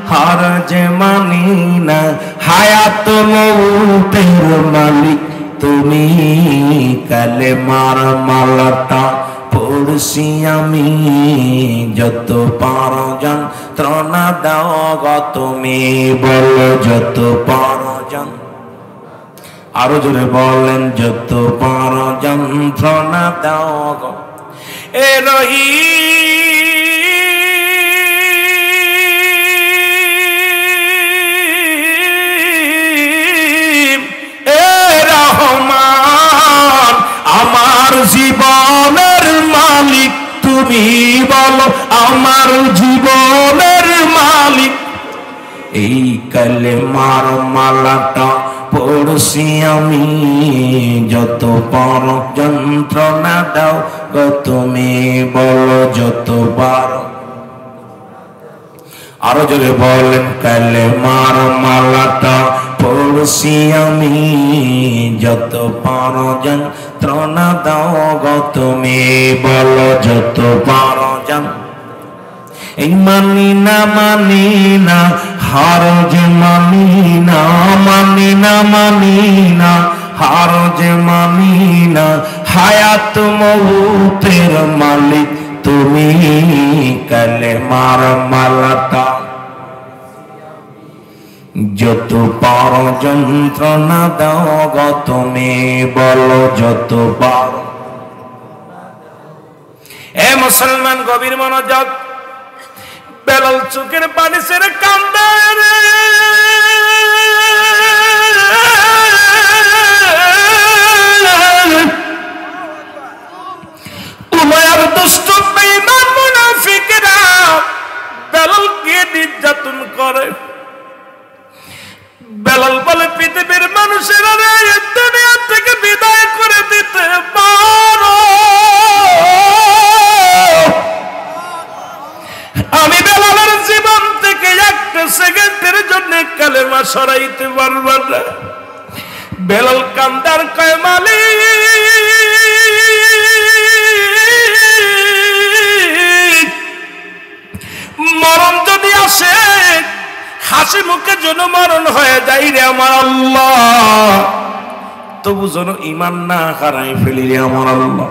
হার যে মানি না, হায়াত মৌতের মালিক তুমি, কালেমার মালাটা পড়ছি আমি, যত পারো যন্ত্রণা দাও গো তুমি, বলো যত পারো আরো জোরে বলেন যত পারো যন্ত্রণা দাও গো এ রহিম এ রহমান, আমার জীবনের মালিক তুমি, বলো আমার জীবনের মালিক, এই কালেমার মালাটা পড়ছি আমি, যত পারো যন্ত্রণা দাও গো তুমি, বলো যত পারো আরো জোরে বলেন কালেমার মালাটা পড়ছি আমি, যত পারো যন্ত্রণা দাও গো তুমি, বলো যত পারো এই মানি না হার যে মানি না হার যে মানি না, হায়াত মৌতের মালিক তুমি, কালেমার মালাটা যত পারো যন্ত্রণা দাও গো তুমি, বলো যত পারো। এ মুসলমান গভীর মনোযোগ, বেলাল চোখের পানি ছেড়ে কান্দে রে, উমাইয়ার দুষ্ট বেঈমান মুনাফিকরা বেলালকে নির্যাতন করে। বেলাল বলে পৃথিবীর মানুষেরা রে, দুনিয়া থেকে বিদায় করে দিতে পারো, আমি বেলালের জীবন থেকে একটা সেকেন্ডের জন্য কালেমা সরাইতে পারব না। বেলাল কান্দার কয় মালিক, মরণ যদি আসে হাসি মুখে যেন মরণ হয়ে যাই রে আমার আল্লাহ, তবু যেন ঈমান না হারাই ফেলি রে আমার আল্লাহ।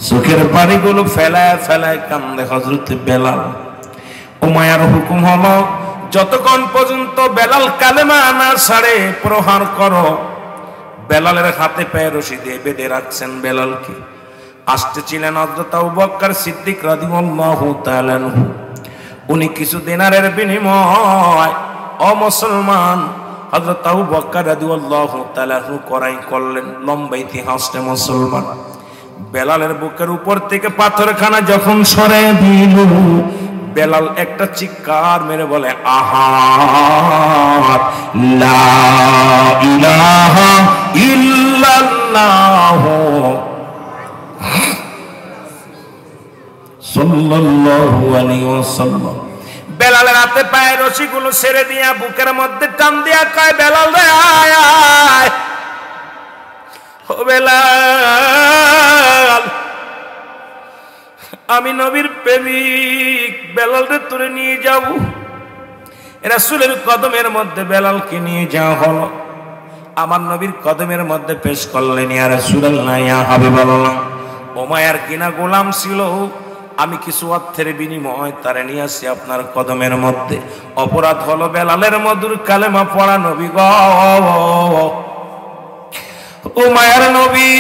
চোখের পানিগুলো ফেলায় ফেলায় কান্দে হযরত বেলাল। উমাইয়ার হুকুম হলো যতক্ষণ পর্যন্ত বেলাল কালেমা না ছাড়ে প্রহার করো। বেলালের হাতে পায়ে রশি দিয়ে বেঁধে রাখছেন বেলালকে। আসতেছিলেন হযরত আবু বকর সিদ্দিক রাদিয়াল্লাহু তাআলা আনহু। উনি কিছু দিনারের বিনিময় অমুসলমান হযরত আবু বকর রাদিয়াল্লাহু তাআলা আনহু ক্রয় করলেন। লম্বা ইতিহাসে মুসলমান বেলালের বুকের উপর থেকে পাথরখানা যখন সরে দিল, বেলাল একটা চিৎকার মেরে বলে আহাদ লা ইলাহা ইল্লাল্লাহ সাল্লাল্লাহু আলাইহি ওয়াসাল্লাম। বেলালের হাতে পায়ে রশিগুলো ছেড়ে দিয়া বুকের মধ্যে টান দিয়া কয় বেলাল রে আয় আয়, ও বেলাল আমি নবীর প্রেমিক, বেলাল রে তোরে নিয়ে যাব। রাসূলের কদমের মধ্যে বেলালকে নিয়ে যাওয়া হলো। আমার নবীর কদমের মধ্যে পেশ করলেন, ইয়া রাসূলুল্লাহ ইয়া হাবিবাল্লাহ, উমাইয়ার কিনা গোলাম ছিল, আমি কিছু অর্থের বিনিময় তারে নিয়ে আসি আপনার কদমের মধ্যে। অপরাধ হলো বেলালের মধুর কালেমা পড়া নবী গো। উমাইয়ার নবী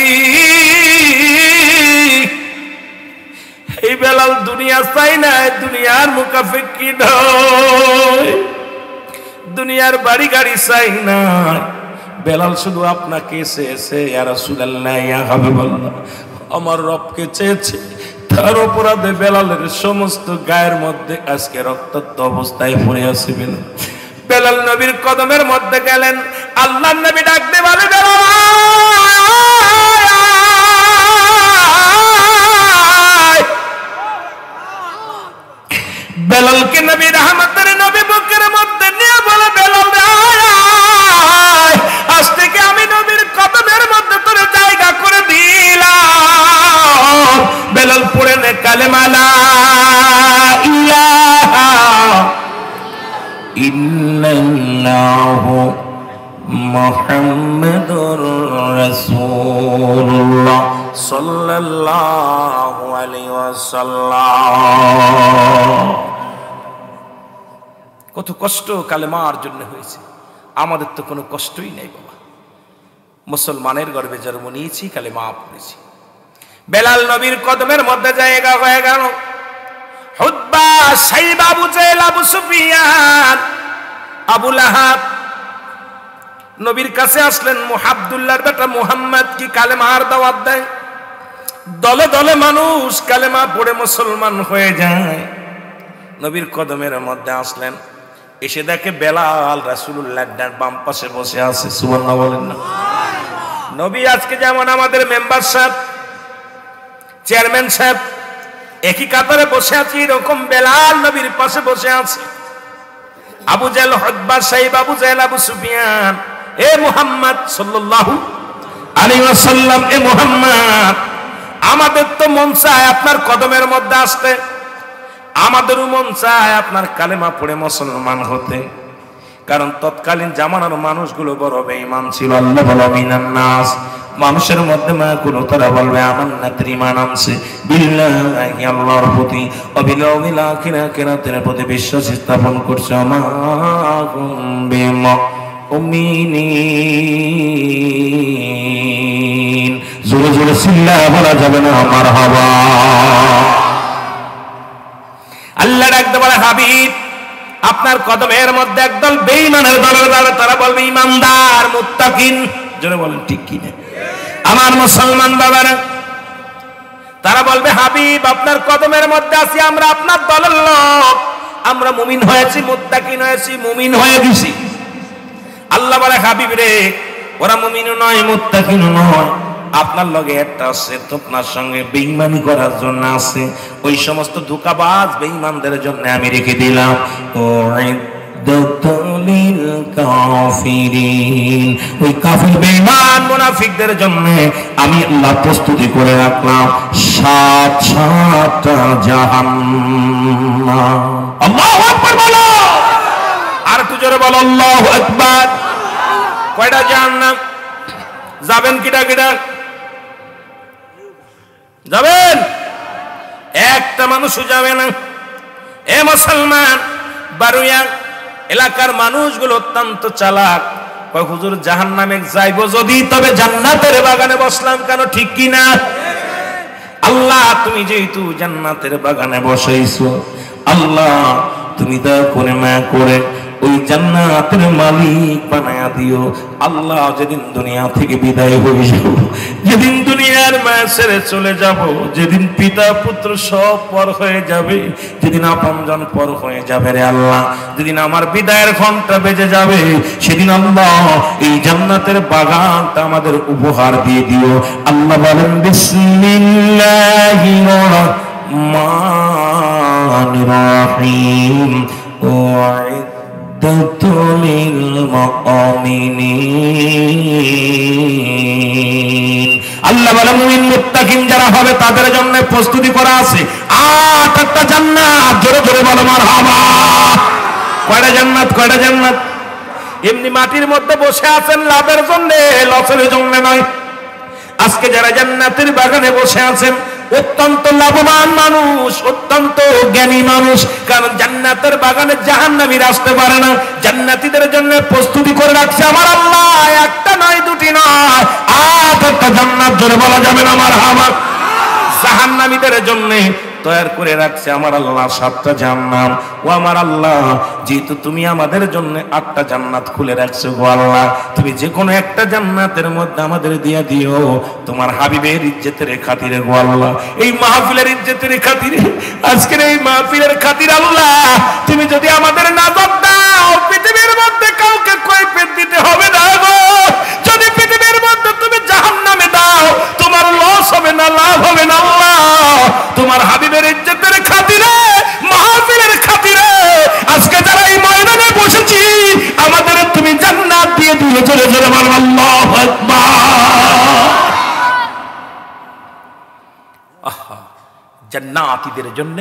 এই বেলাল দুনিয়া চাই না, দুনিয়ার মুখাফেক্ষি নয়, দুনিয়ার বাড়ি গাড়ি চাই না। বেলাল শুধু আপনাকে চেয়েছে, ইয়া রাসূলুল্লাহ ইয়া হাবিবাল্লাহ, আমার রবকে চেয়েছে। তার অপরাধে বেলালের সমস্ত গায়ের মধ্যে আজকে রক্তাক্ত অবস্থায় পড়ে আছে। বেলাল নবীর কদমের মধ্যে গেলেন। আল্লাহর নবী ডাকতে বলে বেলাল, বেলালকে নবী রহমতের নবী বুকের মধ্যে নিয়ে বলে বেলাল আজ থেকে আমি নবীর কদমের মধ্যে তোর জায়গা করে দিলাম। বেলাল পড়ে নে কালেমা লা ইলাহা ইল্লাল্লাহু মুহাম্মাদুর রাসূলুল্লাহ সাল্লাল্লাহু আলাইহি ওয়াসাল্লাম। কত কষ্ট কালেমার জন্য হয়েছে, আমাদের তো কোনো কষ্টই নাই বাবা। মুসলমানের গর্বে জন্ম নিয়েছি, কালেমা পড়েছি। বেলাল নবীর কদমের মধ্যে জায়গা হয়ে গেল। হুতবা, সাইব, আবু জেহেল, আবু সুফিয়ান, আবু লাহাব নবীর কাছে আসলেন। আব্দুল্লাহর বেটা মুহাম্মদ কি কালেমার দাওয়াত দেয়। দলে দলে মানুষ কালেমা পড়ে মুসলমান হয়ে যায়। নবীর কদমের মধ্যে আসলেন, এসে দেখে বেলাল রাসূলুল্লাহর ডান বাম পাশে বসে আছে। সুবহানাল্লাহ বলেন না। নবী আজকে যেমন আমাদের মেম্বার সাহেব, চেয়ারম্যান সাহেব একই কাতারে বসে আছে, এরকম বেলাল নবীর পাশে বসে আছে। আবু জেহেল, হুতবা, সাইব, আবু জেহেল, আবু সুফিয়ান, এ মুহাম্মদ সাল্লাল্লাহু আলাইহি ওয়াসাল্লাম, এ মুহাম্মদ, আমাদের তো মন চায় আপনার কদমের মধ্যে আসতে, আমাদেরও মন চায় আপনার কালেমা পড়ে মুসলমান হতে। কারণ তৎকালীন জামানার মানুষগুলো বড় বেঈমান ছিল। আল্লাহ বলে মিনান নাস, মানুষের মধ্যে মাগুলো তারা বলবে আমান্নাতের ঈমান আনছে, বিল্লাহি আল্লাহর প্রতি, ওয়াবিল ইয়াউমিল আখির, আখিরাতের প্রতি বিশ্বাস স্থাপন করছে। আমাহুম বিমুমিনিন। জোরে জোরে সিল্লাহ বলা যাবে না মারহাবা। আল্লাহ ডাকতে বলে হাবিব, আপনার কদমের মধ্যে একদল বেঈমানের দলের দলে, তারা বলবে ইমানদার, মুত্তাকিন। জোরে বলেন ঠিক কি না আমার মুসলমান বাবারা? তারা বলবে হাবিব, আপনার কদমের মধ্যে আছি আমরা, আপনার দলের লোক, আমরা মুমিন হয়েছি, মুত্তাকিন হয়েছি, মুমিন হয়ে গেছি। আল্লাহ বলে হাবিব রে, ওরা মুমিনও নয়, মুত্তাকিনও নয়, আপনার লগে একটা আছে, তো আপনার সঙ্গে বেঈমানি করার জন্য আছে। ওই সমস্ত ধোঁকাবাজ বেঈমানদের জন্য আমি রেখে দিলাম কাফিরিন, ওই কাফির বেঈমান মুনাফিকদের জন্য আমি আল্লাহ প্রস্তুতি করে রাখলাম ৭-৭টা জাহান্নাম। আল্লাহু আকবার বলো, আর একটু জোরে বলো আল্লাহু আকবার। কয়টা জাহান্নাম? যাবেন কিটা কিটা? যাবেন? একটা মানুষও যাবে না। এ মুসলমান, বারুইয়া এলাকার মানুষগুলো অত্যন্ত চালাক। কয় হুজুর জাহান্নামে যাইবো যদি, তবে জান্নাতের বাগানে বসলাম কেন? ঠিক কি না? আল্লাহ তুমি যেহেতু জান্নাতের বাগানে বসাইছো, আল্লাহ তুমি দয়া করে মায়া করে ওই জান্নাতের মালিক বানায়া দিও। আল্লাহ যেদিন দুনিয়া থেকে বিদায় হয়ে যাব, যেদিন দুনিয়ার মায়া ছেড়ে চলে যাব, যেদিন পিতা পুত্র সব পর হয়ে যাবে, যেদিন আপনজন পর হয়ে যাবে রে আল্লাহ, যেদিন আমার বিদায়ের ঘন্টা বেজে যাবে, সেদিন আল্লাহ এই জান্নাতের বাগানটা আমাদের উপহার দিয়ে দিও। আল্লাহ বলেন বিসমিল্লাহির রহমানির রহিম আল্লাহ বলে মুমিন মুত্তাকিন যারা হবে তাদের জন্য প্রস্তুতি করা আছে ৮টা জান্নাত। জোরে জোরে বলো মারহাবা। কয়টা জান্নাত? কয়টা জান্নাত? এমনি মাটির মধ্যে বসে আছেন লাভের জন্য, লসের জন্য নয়। আজকে যারা জান্নাতের বাগানে বসে আছেন অত্যন্ত লাভবান মানুষ, অত্যন্ত জ্ঞানী মানুষ। কারণ জান্নাতের বাগানে জাহান্নামীরা আসতে পারে না। জান্নাতীদের জন্য প্রস্তুতি করে রাখছে আমার আল্লাহ, একটা নয়, দুটি নয়, ৮টা জান্নাত। জোরে বলা যাবে না মারহাবা। জাহান্নামীদের জন্য তৈরি করে রাখছে আমার আল্লাহ ৭টা জান্নাত। ও আমার আল্লাহ, যেহেতু তুমি আমাদের জন্য ৮টা জান্নাত খুলে রাখছো গো আল্লাহ, তুমি যে কোনো একটা জান্নাতের মধ্যে আমাদের দিয়া দিও তোমার হাবিবের ইজ্জতের খাতিরে গো আল্লাহ। এই মাহফিলের ইজ্জতের খাতিরে, আজকের এই মাহফিলের খাতিরে আল্লাহ, তুমি যদি আমাদের নাজাত দাও, পৃথিবীর মধ্যে কাউকে কৈফিয়ত দিতে হবে না গো। যদি পৃথিবীর মধ্যে তুমি জাহান্নামে দাও, তোমার লস হবে না, লাভ হবে না আল্লাহ। তোমার হাবিবের ইজ্জতের খাতিরে, মাহফিলের খাতিরে আজকে যারা এই ময়দানে বসেছি, আমাদের তুমি জান্নাত দিয়ে দিও। জোরে জোরে বলো আল্লাহু জান্নাতীদের জন্য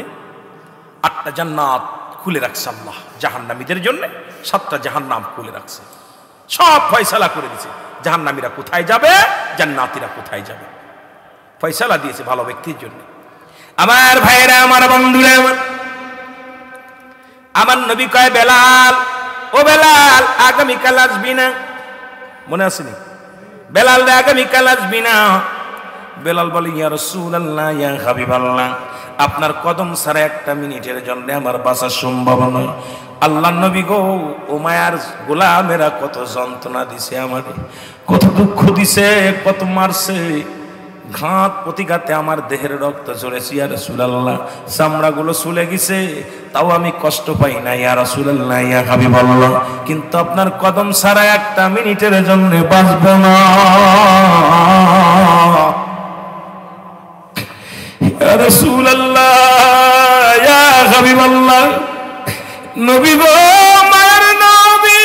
8টা জান্নাত খুলে রাখছে আল্লাহ, জাহান্নামীদের জন্য 7টা জাহান্নাম খুলে রাখছে। সব ফয়সালা করে দিয়েছে, জাহান্নামীরা কোথায় যাবে, জান্নাতীরা কোথায় যাবে, ফয়সালা দিয়েছে ভালো ব্যক্তির জন্য। আমার ভাইরা, আমার বন্ধুরা, আমার নবী কয় বেলাল, ও বেলাল আগামীকাল আসবি না? মনে আসেনি? বেলাল রে আগামীকাল আসবি না? বেলাল বলে ইয়া রাসূলুল্লাহ, ইয়া হাবিবাল্লাহ, আপনার কদম ছাড়া একটা মিনিটের জন্য আমার বাঁচা সম্ভব নয়। আল্লাহ নবী গো, ও মায়ার গোলামেরা কত যন্ত্রণা দিছে আমারে, কত দুঃখ দিছে, কত মারছে, ঘাত প্রতিঘাতে আমার দেহের রক্ত ঝরেছে ইয়া রাসূলুল্লাহ, চামড়াগুলো চলে গেছে, তাও আমি কষ্ট পাই না ইয়া রাসূলুল্লাহ, ইয়া হাবিবাল্লাহ, কিন্তু আপনার কদম ছাড়া একটা মিনিটের জন্য বাঁচব না ইয়া রাসূলুল্লাহ, ইয়া হাবিবাল্লাহ। নবী গো, মায়ের নবী,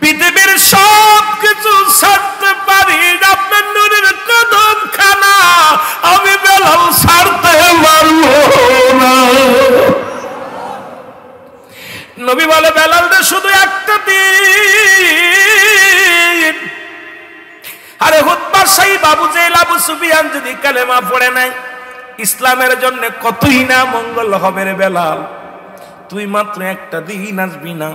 পৃথিবীর সব কিছু ছাড়তে পারি, আপনার নূরের কদম খানা আমি বেলাল ছাড়তে পারবো না। নবী বলে বেলাল রে, শুধু একটা দিন। আরে হুতবা সেই বাবু জেল আবু সুফিয়ান যদি কালেমা পড়ে নাই, ইসলামের জন্য কতই না মঙ্গল হবে রে বেলাল, তুই মাত্র একটা দিন আসবি না।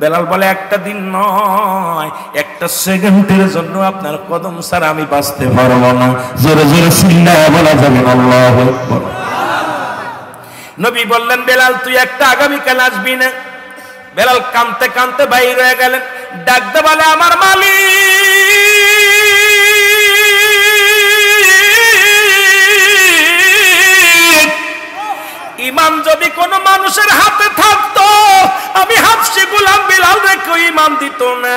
বেলাল বলে একটা দিন নয়, একটা সেকেন্ডের জন্য আপনার কদম ছাড়া আমি বাঁচতে পারবো না। জোরে জোরে চিল্লায়া বলা যাবে আল্লাহু আকবার। নবী বললেন বেলাল তুই একটা আগামীকাল আসবি না? বেলাল কাঁদতে কাঁদতে বাইরে হয়ে গেলেন, ডাকতে বলে আমার মালিক, ইমান যদি কোন মানুষের হাতে থাকতো, আমি হাফসি গোলাম বেলাল রেখে ইমান দিত না।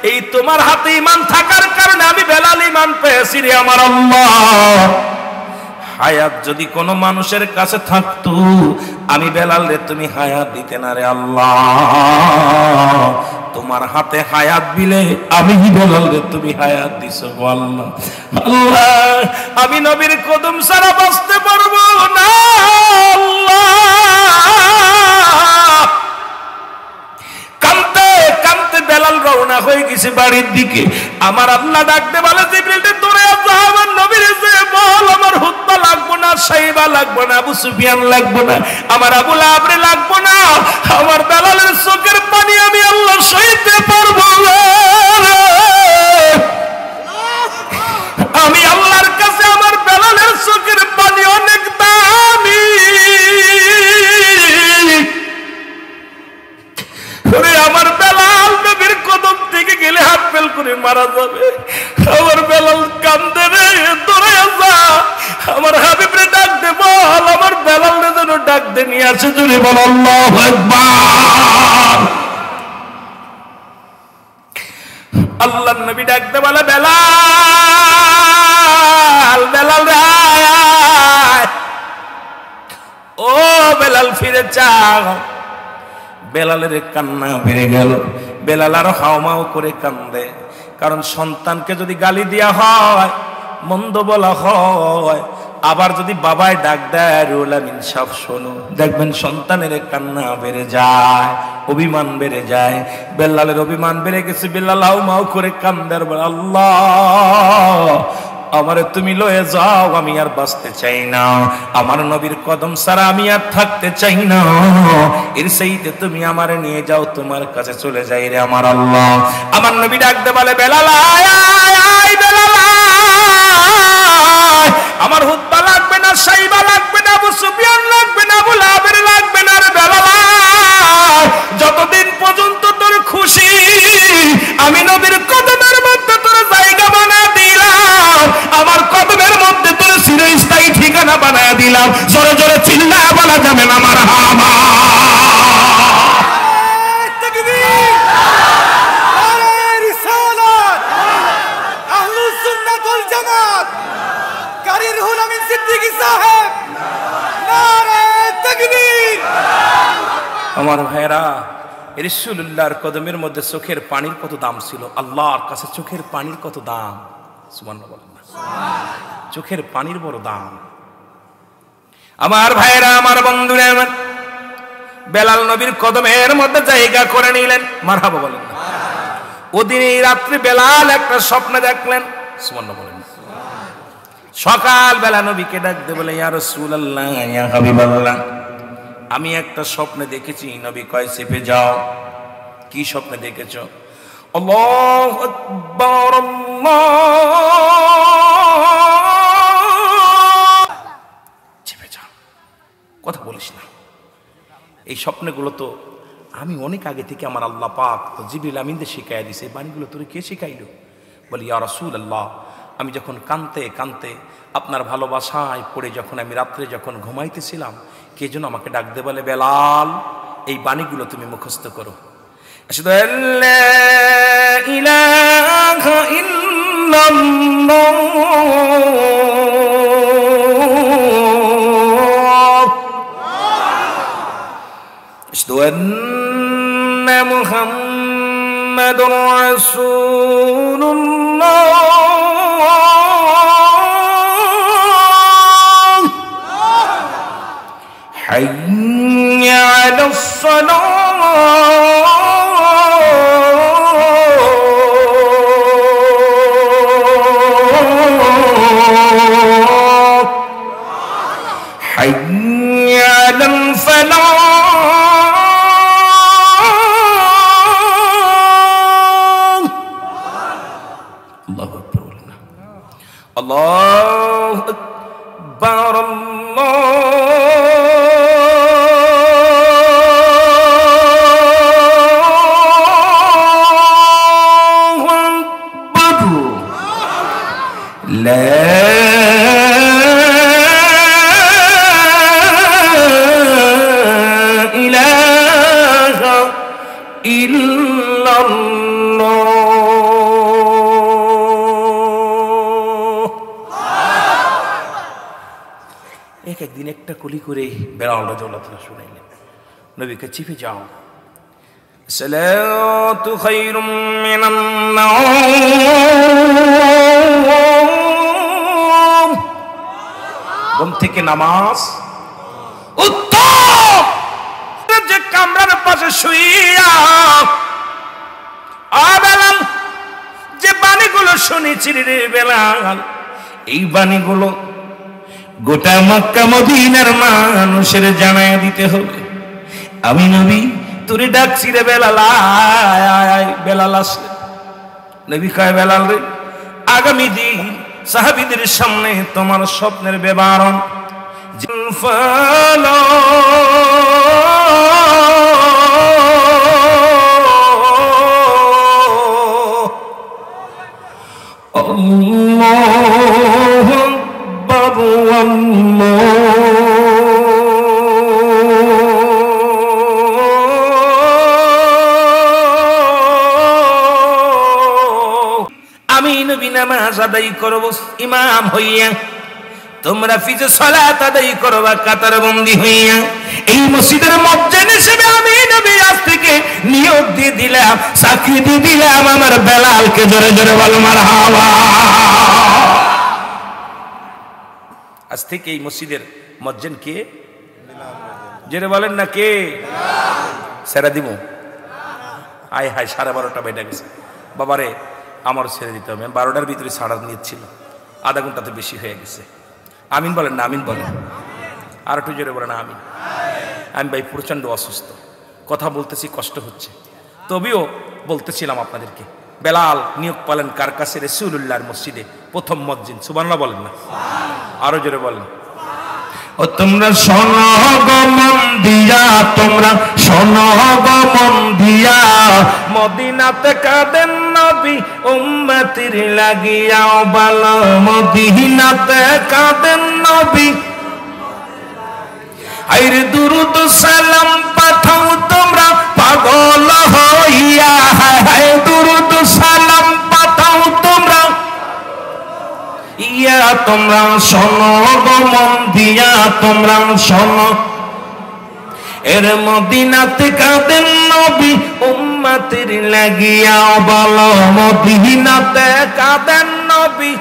এই তোমার হাতে ইমান থাকার কারণে আমি বেলাল ইমান পেয়েছি রে আমার আল্লাহ। হায়াত যদি কোন মানুষের কাছে থাকতো, আমি বেলাল রে তুমি হায়াত দিতে না রে আল্লাহ। তোমার হাতে হায়াত দিলে আমি বেলাল রে তুমি হায়াত দিছো গো আল্লাহ। আল্লাহ, আমি নবীর কদম ছাড়া বাঁচতে পারবো না আল্লাহ। কাঁদতে কাঁদতে বেলাল রওনা হয়ে গেছে বাড়ির দিকে। আমার আল্লাহ ডাকতে বলে জিবরিল রে, তোরে আমার নবীর যে বল, আমার হুতবা লাগবো না, সাইবা লাগবো না, আবু সুফিয়ান লাগবো না, আমার আবু লাহাব রে লাগবো না, আমার বেলালের চোখের পানি আমি আল্লাহ সইতে পারবো না। আমি আল্লাহর কাছে আমার বেলালের চোখের পানি অনেক দামি। আমার বেলাল নবীর কদম থেকে গেলে হাত ফেল করে মারা যাবে। আমার বেলাল কান্দে রে, দৌড়ে যা, আমার হাবিব রে ডাক দে, বল আমার বেলাল রে যেন ডাক দে নিয়ে আসে। জোরে বল আল্লাহু আকবার। আল্লাহর নবী ডাক দে বলে বেলাল, বেলাল রে আয়, ও বেলাল ফিরে চাও। বেলালের কান্না বেড়ে গেল, বেলাল আরো হাওমাও করে কান্দে, কারণ সন্তানকে যদি গালি দেওয়া হয়, মন্দ বলা হয়, আবার যদি বাবায় ডাক দেয় রুহুল আমিন সব শোনো, দেখবেন সন্তানের কান্না বেড়ে যায়, অভিমান বেড়ে যায়। বেলালের অভিমান বেড়ে গেছে, বেলাল হাওমাও করে কান্দে, আল্লাহ আমারে তুমি লয়ে যাও, আমি আর বাঁচতে চাই না, আমার নবীর কদম ছাড়া আমি আর থাকতে চাই না, এর সেইতে তুমি আমারে নিয়ে যাও, তোমার কাছে চলে যাই রে আমার আল্লাহ। আমার নবী ডাকতে বলে বেলাল আয় আয় আয়, বেলাল আয়, আমার হুতবা লাগবে না, সাইবা লাগবে না, আবু সুফিয়ান লাগবে না, আবু লাহাবের লাগবে না রে বেলাল আয়, যতদিন পর্যন্ত তোর খুশি আমি নবীর কদমের মধ্যে তোর জায়গা বানা দিলাম, আমার কদমের মধ্যে তোর চিরস্থায়ী ঠিকানা বানায় দিলাম। জোরে জোরে চিল্লা বলা যাবে না মারহাবা। আমার ভাইরা, রাসূলুল্লাহর কদমের মধ্যে চোখের পানির কত দাম ছিল, আল্লাহর কাছে চোখের পানির কত দাম, সুবহানাল্লাহ বলেন না? চোখের পানির বড় দাম। আমার ভাইরা, আমার বন্ধুরা, আমার বেলাল নবীর কদমের মধ্যে জায়গা করে নিলেন, মারহাবা বলেন না? ওদিন এই রাত্রে বেলাল একটা স্বপ্ন দেখলেন, সুবহানাল্লাহ বলেন না? সকাল বেলা নবীকে ডাকতে বলে, ইয়া রাসূলুল্লাহ, ইয়া হাবিবাল্লাহ, আমি একটা স্বপ্নে দেখেছি। নবী কয়, চেপে যাও। কি স্বপ্নে দেখেছ? আল্লাহু আকবার, চেপে যাও, কথা বলিস না। এই স্বপ্নগুলো তো আমি অনেক আগে থেকে আমার আল্লাহ পাক তো জিবরিল আমিনদের শিখাইয়া দিছে। এই বাণীগুলো তোরে কে শিখাইল? বলি, ইয়া রাসূলুল্লাহ, আমি যখন কানতে কানতে আপনার ভালোবাসায় পড়ে যখন আমি রাত্রে যখন ঘুমাইতেছিলাম, কে যেন আমাকে ডাক দে বলে, বেলাল, এই বাণীগুলো তুমি মুখস্থ করো। আশহাদু আল্লা ইলাহা ইল্লাল্লাহ, আশহাদু আন্না মুহাম্মাদুর রাসূলুল্লাহ, হাইয়া আলাস সালাহ, হাইয়া আলাল ফালাহ। আল্লাহু আকবার বলেন না? আল্লাহু আকবার, একদিন একটা কলি করে বেলাল রাদিয়াল্লাহু তাআলা শুনাইলেন, নবীকে, চেপে যাও, সালাতু খায়রুম মিনান নাওম, ঘুম থেকে নামাজ উত্তম। যে কামরার পাশে শুইয়া বেলাল যে বাণীগুলো শুনেছি রে বেলাল, এই বাণীগুলো গোটা মক্কা মদিনার মানুষের জানায় দিতে হবে। আমি নবী তোরে ডাকছি রে বেলাল, আয়। বেলাল আসলে নবী কয়, বেলাল রে, আগামী দিন সাহাবীদের সামনে তোমার স্বপ্নের বিবরণ আমি নবী নামাজ আদায় করব ইমাম হইয়া, তোমরা ফিজে সালাত আদায় করবা কাতার বন্দী হইয়া। এই মসজিদের মুয়াজ্জিন হিসেবে আমি নবী আজ থেকে নিয়োগ দিয়ে দিলাম, সাক্ষী দিয়ে দিলাম আমার বেলালকে। জোরে জোরে বল মারহাবা। আজ থেকে এই মসজিদের মুয়াজ্জিন কে? জোরে বলেন না কে? ছেড়ে দিব? আয় হায়, 12:30 বেজে গেছে। বাবারে, আমার ছেড়ে দিতে হবে। 12টার ভিতরে ছাড়া নিচ্ছিল, আধা ঘন্টা তো বেশি হয়ে গেছে। আমিন বলেন না? আমিন বলেন। আর একটু জোরে বলেন আমিন। আমি ভাই প্রচণ্ড অসুস্থ, কথা বলতেছি কষ্ট হচ্ছে, তবেও বলতেছিলাম আপনাদেরকে, বেলাল নিয়োগ পালেন কার কাছে? রাসূলুল্লাহর মসজিদে, প্রথম মুয়াজ্জিন। সুবহানাল্লাহ বলেন না? আরো জোরে বলেন। ও তোমরা শোনো গো মন দিয়া, তোমরা শোনো গো মন দিয়া, মদিনাতে কাঁদেন নবী উম্মতির লাগিয়া। বালা মদিনাতে কাঁদেন নবী, আইরে দুরুদ সালাম পাঠাও তোমরা পাগল হইয়া। হায় দুরুদ সালাম পাঠাও তোমরা ইয়া। তোমরা শোনো গো মন দিয়া, তোমরা শোনো, এর মদিনাতে কাঁদেন নবী উম্মতের লাগিয়া বলো মদিনাতে কাঁদেন নবী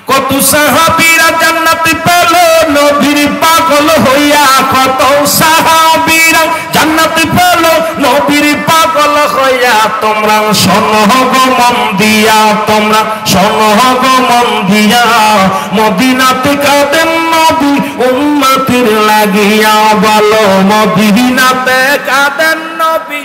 কত সাহাবীরা জান্নাত পেল নবীর পাগল হইয়া কত সাহাবীরা জান্নাত পেল নবীর পাগল হইয়া তোমরা শোনো গো মন দিয়া তোমরা শোনো গো মন দিয়া মদিনাতে কাঁদেন নবী উম্মতের লাগিয়া বলো মদিনাতে কাঁদেন নবী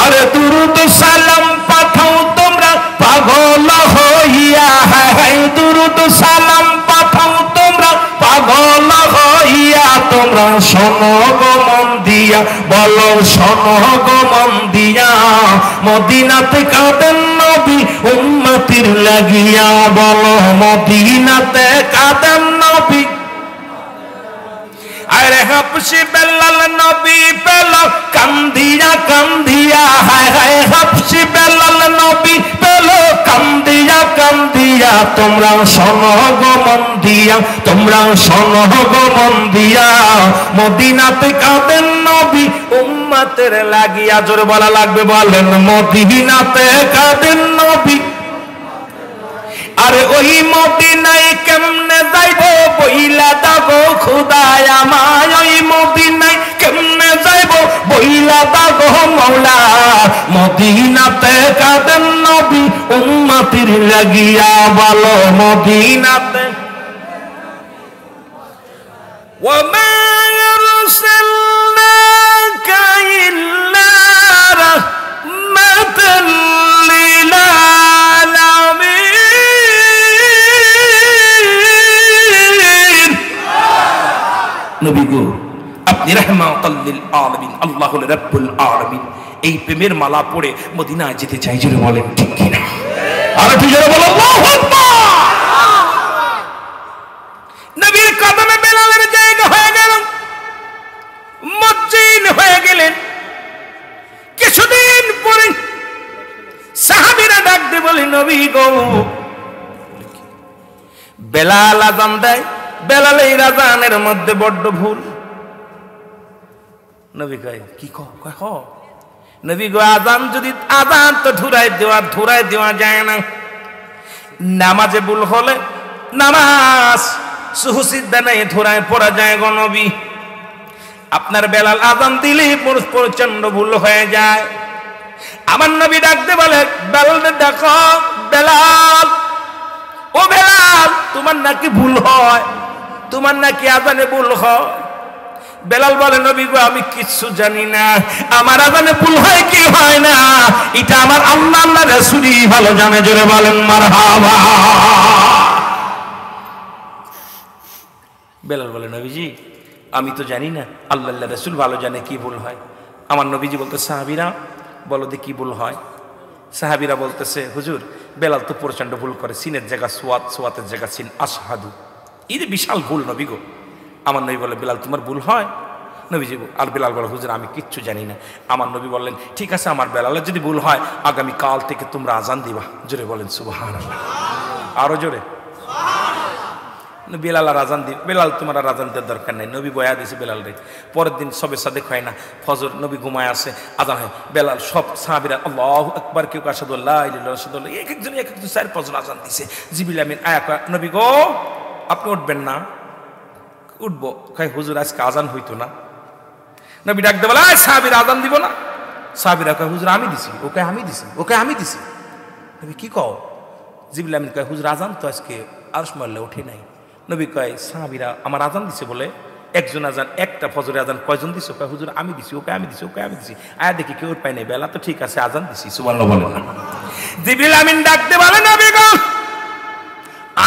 আরে দুরুদ সালাম পাঠাও তোমরা পাগল হইয়া হায় দুরুদ সালাম পাঠাও তোমরা পাগল হইয়া তোমরা শোনো গো মন দিয়া বলো শোনো গো মন দিয়া মদিনাতে কাঁদেন নবী উম্মতের লাগিয়া বলো মদিনাতে কাঁদেন নবী আরে হাবশি বেলাল নবী পেল কান্দিয়া কান্দিয়া হায় হায় হাবশি বেলাল নবী পেল কান্দিয়া কান্দিয়া তোমরা শোনো গো মন দিয়া তোমরা শোনো গো মন দিয়া মদিনাতে কাঁদেন নবী উম্মতের লাগিয়া জোরে বলা লাগবে বলেন মদিনাতে কাঁদেন নবী আরে ওই মদিনায় কেমনে যাইবো বইলা দাগো খুদায় আমায় ওই মদিনায় কেমনে যাইবো বইলা দাগো মওলা মদিনাতে কাঁদেন নবী উম্মতের লাগিয়া বলো মদিনাতে ওয়া মা আরসালনাকা ইল্লা রাহমাতাল লিল আলামিন নবী গো আপনি রাহমাতাল লিল আলামিন আল্লাহ হলো রব্বুল আলামিন এই প্রেমের মালা পড়ে মদিনায় যেতে চাই জোরে বলেন ঠিক কি না আর একটু জোরে বলো আল্লাহু আকবার নবীর কদমে বেলালের জায়গা হয়ে গেল মসজিদ হয়ে গেলেন কিছুদিন পরে সাহাবীরা ডাক দিয়ে বলে নবী গো বেলাল আযান দেয় বেলালের আযানের মধ্যে বড্ড ভুল নবী কয় কি কয় হ নবী গো আযান যদি আযান তো ধুরাই দেওয়া যায় না নামাজে ভুল হলে নামাজ সুহুসিদ্ধা নাই ধুরায় পড়া যায় গো নবী আপনার বেলাল আযান দিলেই প্রচন্ড ভুল হয়ে যায় আমার নবী ডাকতে বলে বেলাল দেখো বেলাল ও বেলাল তোমার নাকি ভুল হয় তোমার নাকি আযানে ভুল হয় বেলাল বলে নবী গো আমি কিচ্ছু জানি না আমার আযানে ভুল হয় কি হয় না এটা আমার আল্লাহ রাসূলই ভালো জানে জোরে বলেন মারহাবা বেলাল বলে নবীজি আমি তো জানি না আল্লাহ রাসূল ভালো জানে কি ভুল হয় আমার নবীজি বলতে সাহাবীরা বলো দি কি ভুল হয় সাহাবীরা বলতেছে হুজুর বেলাল তো প্রচন্ড ভুল করে সিনের জায়গা সোয়াতের জায়গা সিন আশহাদু এই যে বিশাল ভুল নবী গো আমার নবী বলে বেলাল তোমার ভুল হয় নবীজি আর বেলাল বলে হুজুর আমি কিচ্ছু জানি না আমার নবী বললেন ঠিক আছে আমার বেলালের যদি ভুল হয় আগামী কাল থেকে তোমরা আযান দিবা জোরে বলেন সুবহানাল্লাহ আরো জোরে বেলাল আর আযান দিবে বেলাল তোমার আর আযান দেওয়ার দরকার নাই নবী বয়া দিয়েছে বেলাল রে পরের দিন সবে সাদেক হয় না ফজর নবী ঘুমায় আসে আযান হয় বেলাল সব সাহাবীরা আল্লাহু আকবার কেউ আশহাদু আল্লা ইলাহা ইল্লাল্লাহ আশহাদু আল্লা এক একজন 4-5 জন আযান দিছে জিবরিল আমিন আয়া নবী গো আপনি উঠবেন না উঠবো কয় হুজুর আজকে আযান হইতো না নবী ডাক দে বলে সাহাবীরা আযান দিব না সাহাবীরা কয় হুজুর আমি দিছি ওকে আমি দিছি নবী কি কও জিবরিল আমিন কয় হুজুর আযান তো আজকে আরশ মহল্লায় ওঠে নাই নবী কয় সাহাবীরা আমার আযান দিছে বলে একজন আযান একটা ফজরের আযান কয়জন দিছে কয় হুজুর আমি দিছি ওকে আমি দিছি আয়া দেখি কেউ পাই নাই বেলা তো ঠিক আছে আযান দিছি সুবহানাল্লাহ বলেন না জিবরিল আমিন ডাক দে বলে নবী গো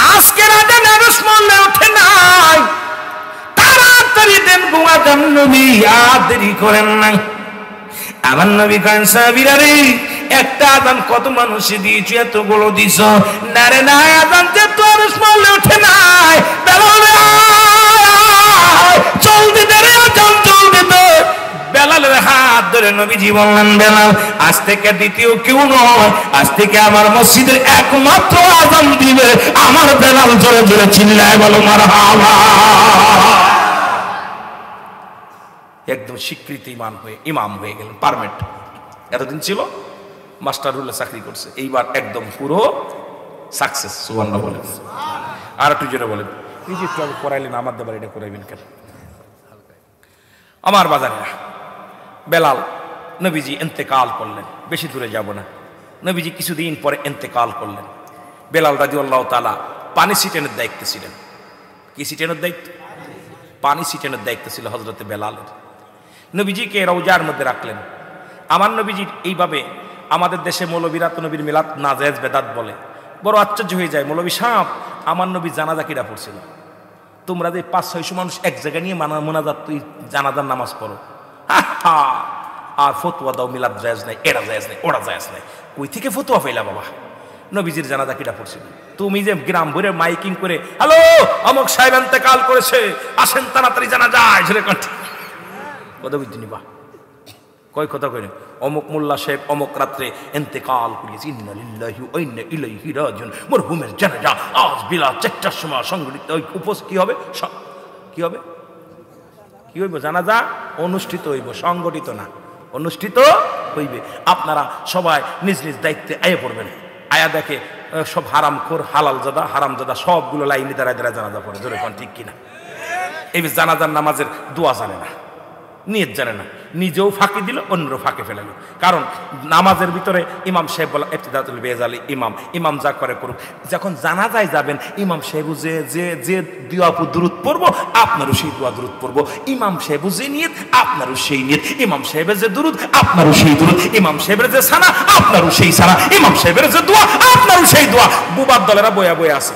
আজকে আযান আরশ মহল্লায় ওঠে নাই তাড়াতাড়ি দেন গো আযান নবী আর দেরি করেন না আমার নবী কয় সাহাবীরা রে একটা আযান কত মানুষে দিয়েছে এতগুলো দিছ না রে না আযান যে তোর স্মরণে ওঠে নাই বেলাল জলদি দে রে জলদি দে বেলালের হাত ধরে নবীজি বললেন বেলাল আজ থেকে দ্বিতীয় কেউ নয় আজ থেকে আমার মসজিদের একমাত্র আযান দিবে আমার বেলাল জোরে জোরে চিল্লায় বলো মারহাবা একদম স্বীকৃত ইমাম হয়ে গেলেন, পারমিট। এতদিন ছিল মাস্টারুল্লাহ চাকরি করছে, এইবার একদম পুরো সাকসেস। সুবহানাল্লাহ বলেন। আর একটু জোরে বলেন। এই যে একটু আগে করাইলেন, আমার দেবার এটা করাইবেন কেন? আমার বাজারেরা, বেলাল নবীজি ইন্তেকাল করলেন, বেশি দূরে যাব না, নবীজি কিছুদিন পরে ইন্তেকাল করলেন। বেলাল রাদিয়াল্লাহু তাআলা পানি ছিটানোর দায়িত্বে ছিলেন। কি ছিটানোর দায়িত্ব? পানি ছিটানোর দায়িত্ব ছিল হযরতে বেলালের। নবীজিকে রওজার মধ্যে রাখলেন। আমার নবীজির এইভাবে, আমাদের দেশে মৌলবীরা তো নবীর মিলাদ নাজায়েজ বেদাত বলে, বড় আশ্চর্য হয়ে যায়। মৌলবী সাহেব, আমার নবী জানাজা কিরা পড়ছিল, তোমরা যে 500-600 মানুষ এক জায়গায় নিয়ে মোনাজাত, তুই জানাজার নামাজ পড়ো, আর ফতোয়া দাও মিলাদ জায়েজ নাই, এরা জায়েজ নাই, ওরা জায়েজ নাই। কই থেকে ফতোয়া পাইলা বাবা? নবীজির জানাজা কিরা পড়ছিল। তুমি যে গ্রাম ভরে মাইকিং করে, হ্যালো অমুক সাহেব ইন্তেকাল করেছে, আসেন তাড়াতাড়ি জানাজা, ঝরে কণ্ঠে কথা বুঝতে নিবা, কয় কথা কই, অমুক মোল্লা সাহেব অমুক রাত্রে ইন্তেকাল করিয়েছে, ইন্না লিল্লাহি ওয়া ইন্না ইলাইহি রাজিউন, মরহুমের জানাজা আজ বেলা 4টার সময় সংগঠিত। ওই কি হবে? কি হবে? কি হইব? জানাজা অনুষ্ঠিত হইব, সংগঠিত না, অনুষ্ঠিত হইবে। আপনারা সবাই নিজ নিজ দায়িত্বে আয়ে পড়বেন। আয়া দেখে সব হারামখোর, হালালজাদা, হারামজাদা সবগুলো লাইনে দাঁড়ায় দাঁড়ায় জানাজা পড়ে, জোরে কোন ঠিক কিনা? এই জানাজার নামাজের দোয়া জানে না, নিয়ত জানে না, নিজেও ফাঁকি দিল, অন্যরও ফাঁকে ফেলালো। কারণ নামাজের ভিতরে ইমাম সাহেব বলা ইবতিদাতুল বেজালি, ইমাম যা করে করুক। যখন জানাজায় যাবেন, ইমাম সাহেব যে দোয়া দুরূদ পড়বো, আপনারও সেই দোয়া দুরূদ পড়বো। ইমাম সাহেব যে নিয়ত, আপনারও সেই নিয়ত। ইমাম সাহেবের যে দুরূদ, আপনারও সেই দুরূদ। ইমাম সাহেবের যে সানা, আপনারও সেই সানা। ইমাম সাহেবের যে দোয়া, আপনারও সেই দোয়া। বুবার দলেরা বয়া বয়া আছে,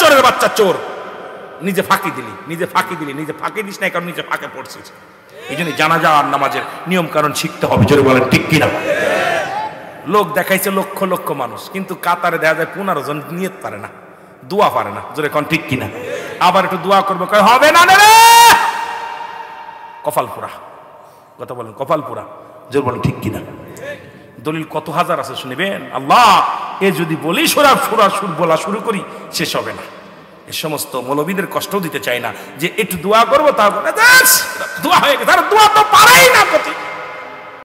চোরের বাচ্চা চোর, নিজে ফাঁকি দিলি, নিজে ফাঁকি দিস না, কারণ নিজে ফাঁকে পড়ছিস। এই জন্য জানাজা আর নামাজের নিয়ম কারণ শিখতে হবে, জোরে বলেন ঠিক কিনা? লোক দেখাইছে লক্ষ লক্ষ মানুষ, কিন্তু কাতারে দেখা যায় 15 জন নিয়ত পারে না, দোয়া পারে না, জোরে কোন ঠিক কিনা? আবার একটু দোয়া করবে, কয় হবে না রে, কপাল পুরা। কথা বলেন, কপাল পুরা, জোরে বলেন ঠিক কিনা? দলিল কত হাজার আছে শুনবেন। আল্লাহ, এ যদি বলি সুর বলা শুরু করি, শেষ হবে না। এ সমস্ত মৌলবীদের কষ্ট দিতে চাই না যে একটু দোয়া করবো, তারপরে দোয়া হয়ে গেছে, দোয়া তো পারাই না।